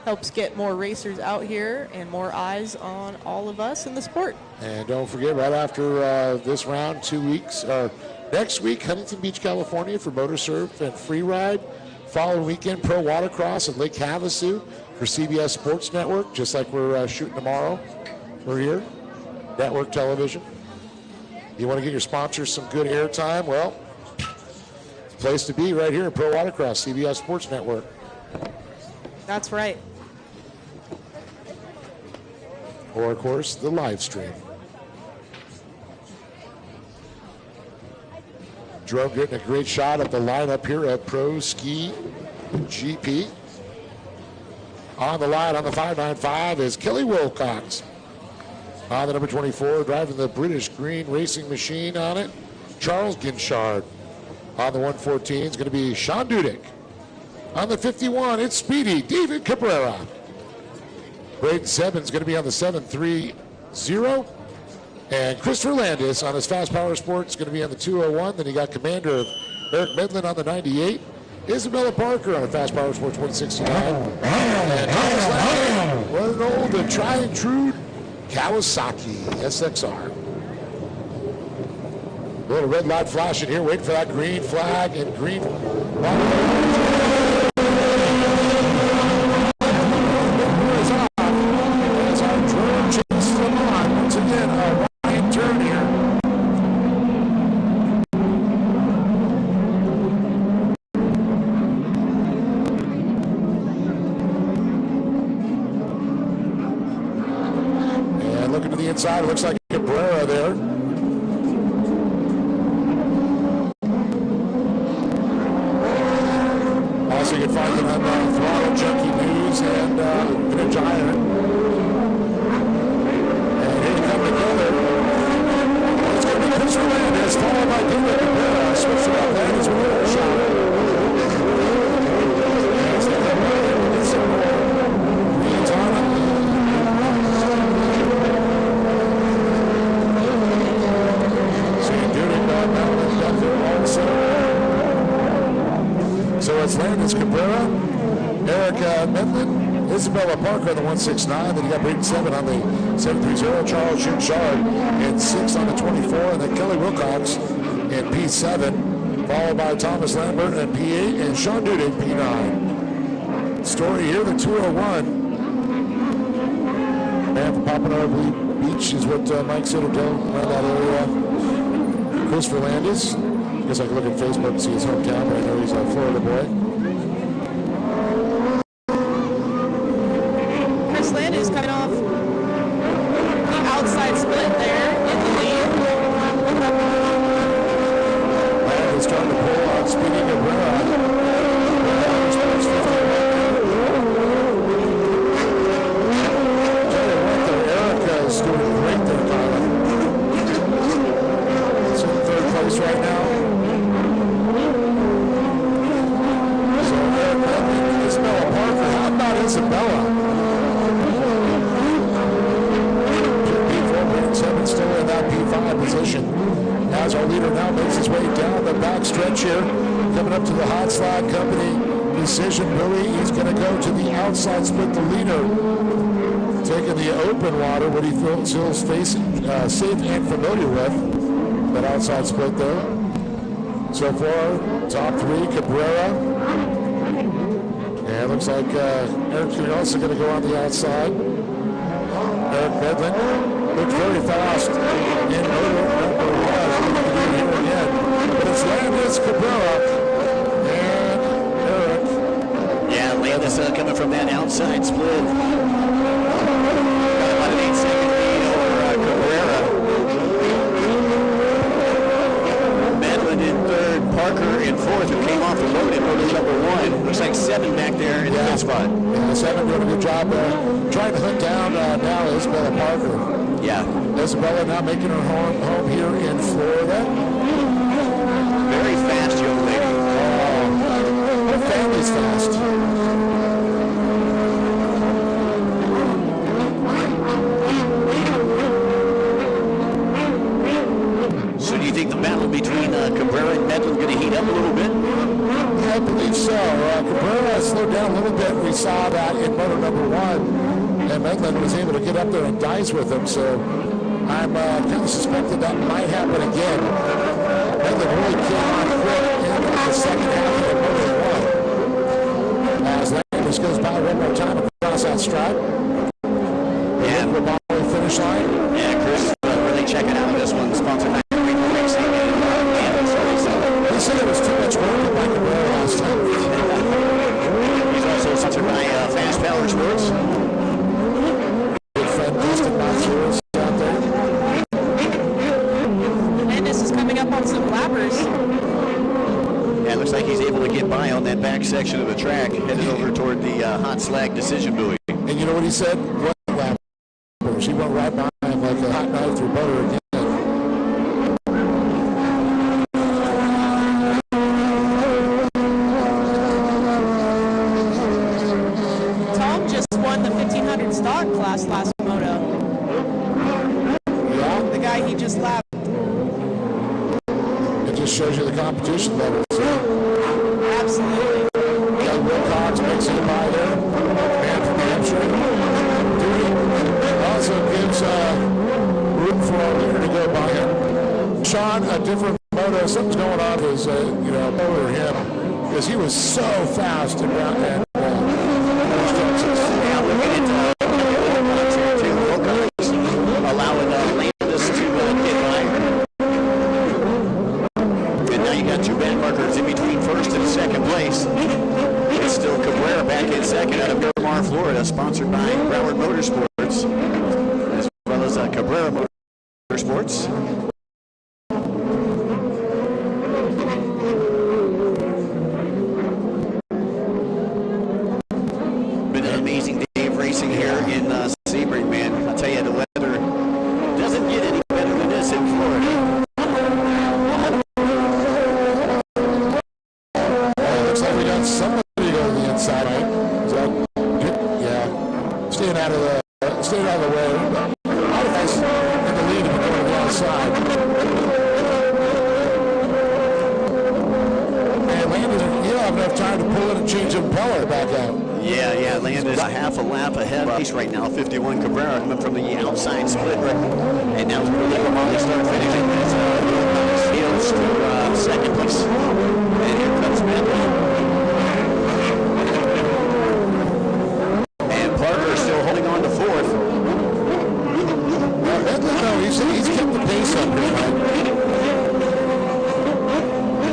Helps get more racers out here and more eyes on all of us in the sport. And don't forget, right after this round, 2 weeks, next week, Huntington Beach, California for motor surf and free ride. Following weekend, Pro Watercross at Lake Havasu for CBS Sports Network, just like we're shooting tomorrow. We're here, network television. You want to get your sponsors some good airtime? Well, it's a place to be right here at Pro Watercross, CBS Sports Network. That's right. Or, of course, the live stream. Jerome getting a great shot at the lineup here at Pro Ski GP. On the line on the 595 is Kelly Wilcox. On the number 24, driving the British Green Racing Machine on it, Charles Ginchard. On the 114 is going to be Sean Dudek. On the 51, it's Speedy David Cabrera. Braden Sebring is going to be on the 730. And Christopher Landis on his Fast Power Sports is going to be on the 201. Then you got Commander Eric Medlin on the 98. Isabella Parker on the Fast Power Sports 169. And Thomas Landis, one old try and true Kawasaki SXR. A little red light flashing here, waiting for that green flag and green. As our drone chases them on. Once again, a wide turn here. And looking to the inside, it looks like Cabrera there. Also, you can find them on Throttle Junkie News and Vintage Iron. And here they come together. It's going to be Chris Hernandez, followed by David Cabrera. Switching up Landis with a little shot. As they come right in, we get some more leads on it. Seeing Dudek going down and down there also. So it's Landis Cabrera, Eric Medlin, Isabella Parker on the 169. Then you got Braden Sebring on the 730, Charles Ginchard in 6 on the 24, and then Kelly Wilcox in P7, followed by Thomas Lambert in P8 and Sean Dudek P9. Story here, the 201. Man from Pompano Beach is what Mike said around that area. Christopher Landis. I guess I can look at Facebook and see his hometown, but I know he's a Florida boy. Chris Landis coming off the outside split there in the lead. Landis trying to pull on Speedy Cabrera. position. As our leader now makes his way down the back stretch here, coming up to the Hot Slide Company decision buoy. He's going to go to the outside split, the leader. Taking the open water, what he feels facing safe and familiar with. That outside split there. So far, top three, Cabrera. And it looks like Eric's also going to go on the outside. Eric Medlin looked very fast in moto number one. Here again. But it's Landis, Cabrera, and Eric. Yeah, Landis coming from that outside split. Got about an 8-second lead over Cabrera. Medlin in third, Parker in fourth, who came off the road in moto number one. Looks like Seven back there in the fifth spot. Yeah, Seven doing a good job trying to hunt down now Isabella Parker. Yeah. Isabella now making her home here in Florida. Very fast young lady. Her family's fast. So do you think the battle between Cabrera and Medlin going to heat up a little bit? Yeah, I believe so. Cabrera slowed down a little bit. We saw that in moto number one, and Medlin was able to get up there and dice with him. So I'm kind of suspecting that might happen again. Medlin really came on quick in the second half of moto one. As Landis goes by one more time across that stripe. Yeah. The Moly finish line. Yeah, Chris really checking out this one, sponsored by Racing. They said it was too much work by Cabrera last time. He's also sponsored by Fast Power Sports. Good friend Dustin Matsuris out there. Landis is coming up on some lappers. Yeah, it looks like he's able to get by on that back section of the track, headed over toward the hot slag decision buoy. And you know what he said? What lappers? He went right by him like a hot knife through butter again. Stock class last moto. Yeah. The guy he just lapped. It just shows you the competition levels. Absolutely. Got Wilcox makes it by there. Man from Hampshire. Also gives room for our leader to go by him. Sean, a different moto. Something's going on with his, over him because he was so fast and Texas. Yeah, looking at allowing Landis to get by. And now you got two band markers in between first and second place. It's still Cabrera back in second out of Miramar, Florida, sponsored by Broward Motorsports, as well as Cabrera Motorsports. Been an amazing day of racing here in Sebring, man. I'll tell you, the weather doesn't get any better than this in Florida. Looks like we got somebody to go to the inside, right? So, yeah, staying out of the way. A lot of guys in the lead and going to the outside. And Landon, you don't have enough time to pull it and change the impeller back out. Yeah, Landis a half a lap ahead of right now. 51 Cabrera coming from the outside split, and now it's really a Moly start finishing. Heels to second place, and here comes Medlin. And Parker still holding on to fourth. Medlin, no, he's kept the pace up here, right?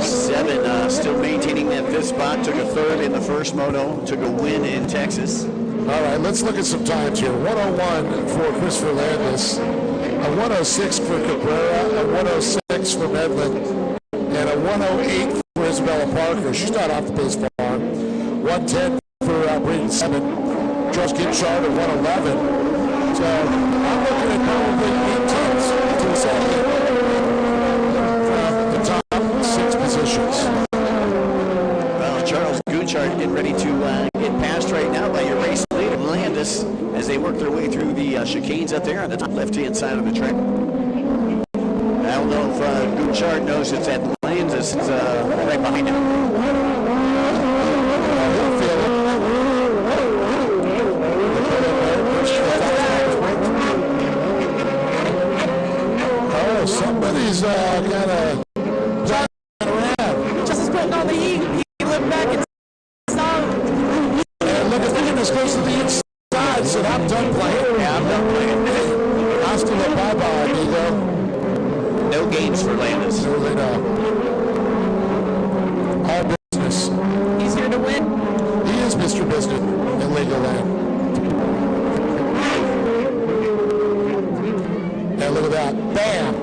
Seven still maintaining that fifth spot. Took a third in the first moto. Took a win in Texas. All right, let's look at some times here. 101 for Christopher Landis, a 106 for Cabrera, a 106 for Medlin, and a 108 for Isabella Parker. She's not off the pace far. 110 for Braden Seven. Charles Kinshard at 111. So I'm looking at probably 8 tenths to a second from the top 6 positions. Well, Charles Kinshard getting ready to get passed right now by your race leader, Landis, as they work their way through the chicanes up there on the top left-hand side of the track. That chart knows it's at Landis. It's right behind him. Oh, somebody's got a plan around. Just putting on the heat. He looked back and saw him. And look at this close to the inside. Said, I'm done playing. Yeah, I'm done playing. Hasta la bye-bye, amigo. No gains for Landis. No, they don't. All business. He's here to win. He is Mr. Business in legal land. And look at that. Bam!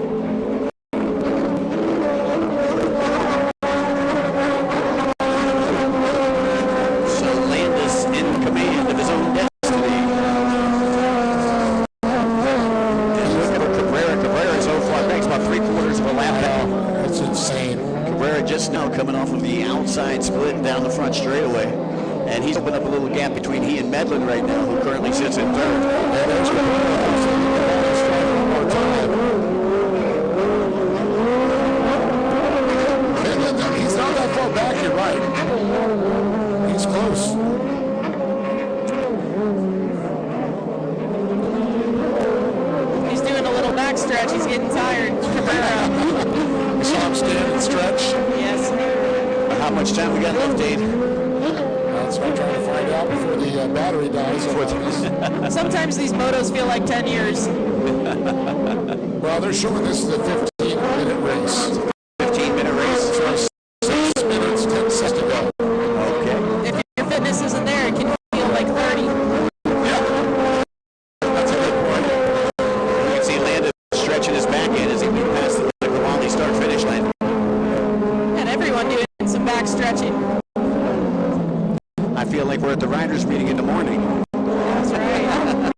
So Landis in command of his own destiny. And look at Cabrera. Cabrera so far back, about 3/4 of a lap back. That's insane. Cabrera just now coming off of the outside split down the front straightaway. And he's opened up a little gap between he and Medlin right now, who currently sits in third. And there's Cabrera. One more time. He's not that far back, you're right. He's close. He's doing a little back stretch. He's getting tired. Cabrera. You saw him stand and stretch. Yes. How much time we got left, Dave? That's what I'm trying to find out before the battery dies. Sometimes these motos feel like 10 years. Well, they're showing this is a 15-minute race. 15-minute race. So 6 minutes, 10 seconds to go. Okay. If your fitness isn't there, it can feel like 30. Yeah. That's a good point. You can see Landis stretching his back end as he moves past the Moly start-finish line. And everyone doing some back stretching. I feel like we're at the riders' meeting in the morning. That's right.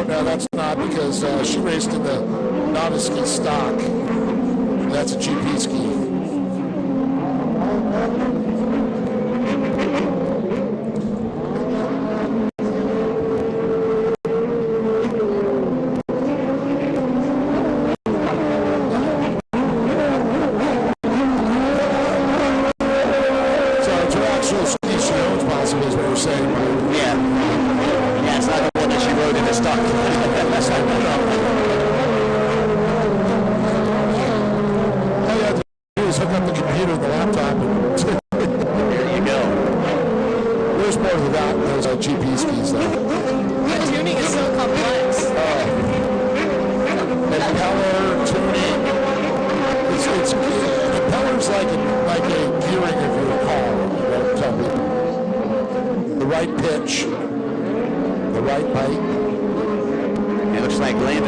No, that's not, because she raced in the Novice ski stock. That's a GP ski. Power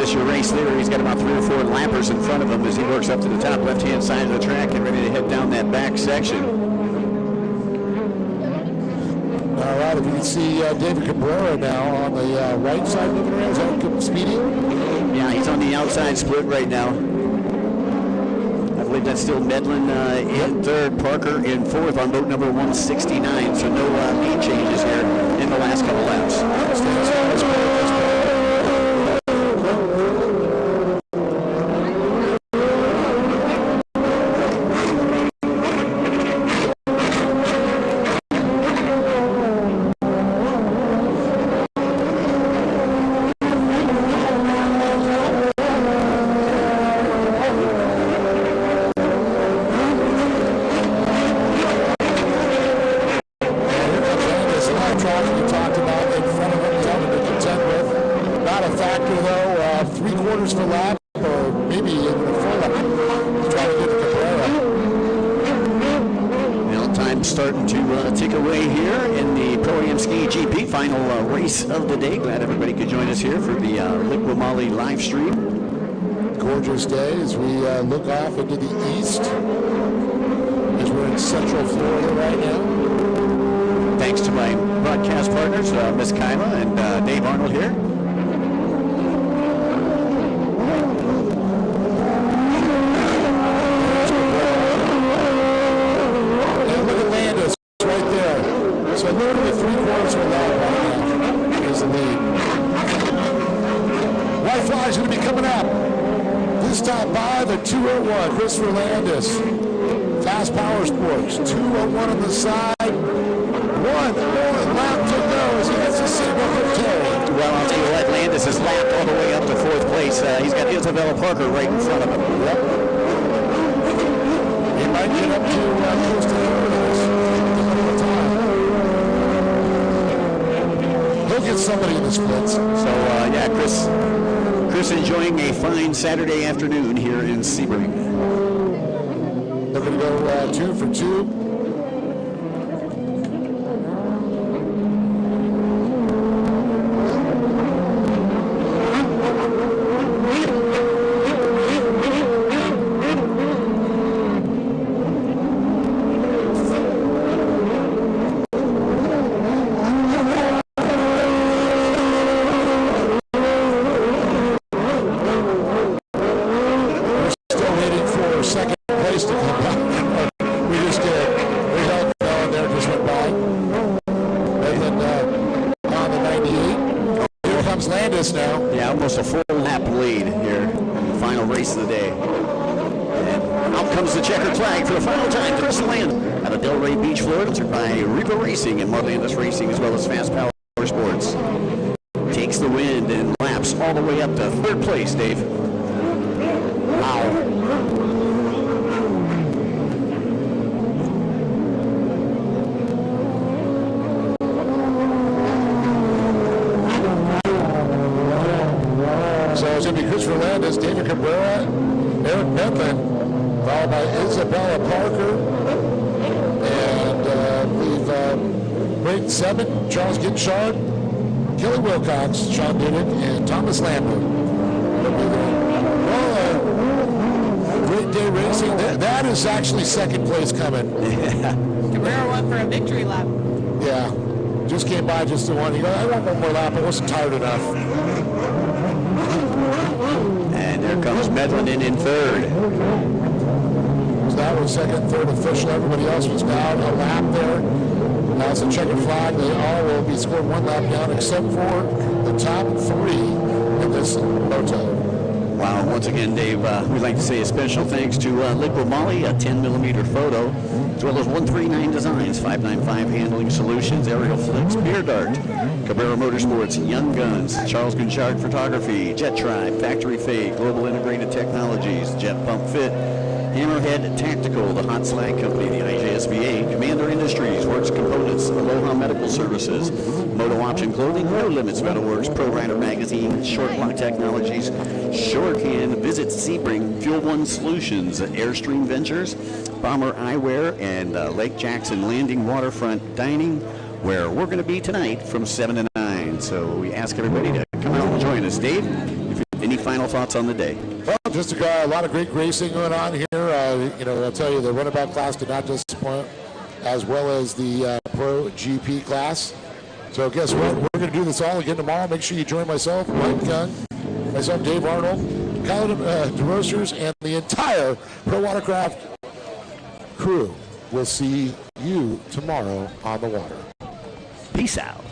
Landis, your race there. He's got about 3 or 4 lappers in front of him as he works up to the top left-hand side of the track and ready to head down that back section. All right, if you can see David Cabrera now on the right side moving around. Is that Speedy? Yeah, he's on the outside split right now. I believe that's still Medlin in third, Parker in fourth on boat number 169. So no lead changes here in the last couple laps. Of the day. Glad everybody could join us here for the Liqui Moly live stream. Gorgeous day as we look off into the east as we're in Central Florida right now. Thanks to my broadcast partners, Miss Kyla and Dave Arnold here. And look at Landis right there. So literally 3/4 of a lap right now is the lead. White Fly's going to be coming up. This time by the 201, Christopher Landis. Fast Power Sports, 201 on the side. One more lap to go as he gets a single for Terry. Well, I'll tell you what, Landis has lapped all the way up to fourth place. He's got Isabella Parker right in front of him. Yep. He might get up to close to the He'll get somebody in the splits. So, yeah, Chris enjoying a fine Saturday afternoon here in Sebring. They're going to go 2 for 2. Almost a full lap lead here in the final race of the day. And out comes the checkered flag for the final time. Chris Landis out of Delray Beach, Florida, sponsored by Riva Racing and Marlandis Racing, as well as Fast Power Sports. Takes the wind and laps all the way up to third place, Dave. Wow. It's going to be Christopher Landis, David Cabrera, Eric Medlin, followed by Isabella Parker, and we've Braden Seven, Charles Ginchard, Kelly Wilcox, Sean Diddick, and Thomas Lambert. Well, great day racing. That is actually second place coming. Cabrera went for a victory lap. Yeah, just came by just the one. He goes, I want one more lap. I wasn't tired enough. There comes Medlin in third. So that was second, third official. Everybody else was down a lap there. Now it's a checkered flag. They all will be scored one lap down except for the top 3 in this moto. Wow, once again, Dave, we'd like to say a special thanks to Liqui Moly, a 10mm photo, as well as 139 Designs, 595 Handling Solutions, Aerial Flicks, Beer Dart, Cabrera Motorsports, Young Guns, Charles Gunchard Photography, Jet Tribe, Factory Fade, Global Integrated Technologies, Jet Pump Fit, Hammerhead Tactical, the Hot Slag Company, the IJSBA, Commander Industries, Works Components, Aloha Medical Services, Moto Option Clothing, No Limits Metalworks, Pro Rider Magazine, Short Block Technologies, Shorecan, Visit Sebring, Fuel One Solutions, Airstream Ventures, Bomber Eyewear, and Lake Jackson Landing Waterfront Dining, where we're going to be tonight from 7 to 9. So we ask everybody to come out and join us. Dave, any final final thoughts on the day? Well, just a lot of great racing going on here. I'll tell you, the Runabout class did not disappoint, as well as the Pro GP class. So guess what? We're going to do this all again tomorrow. Make sure you join myself, Mike Gunn, myself, Dave Arnold, Kyle DeRochers, and the entire Pro Watercraft crew. We'll see you tomorrow on the water. Peace out.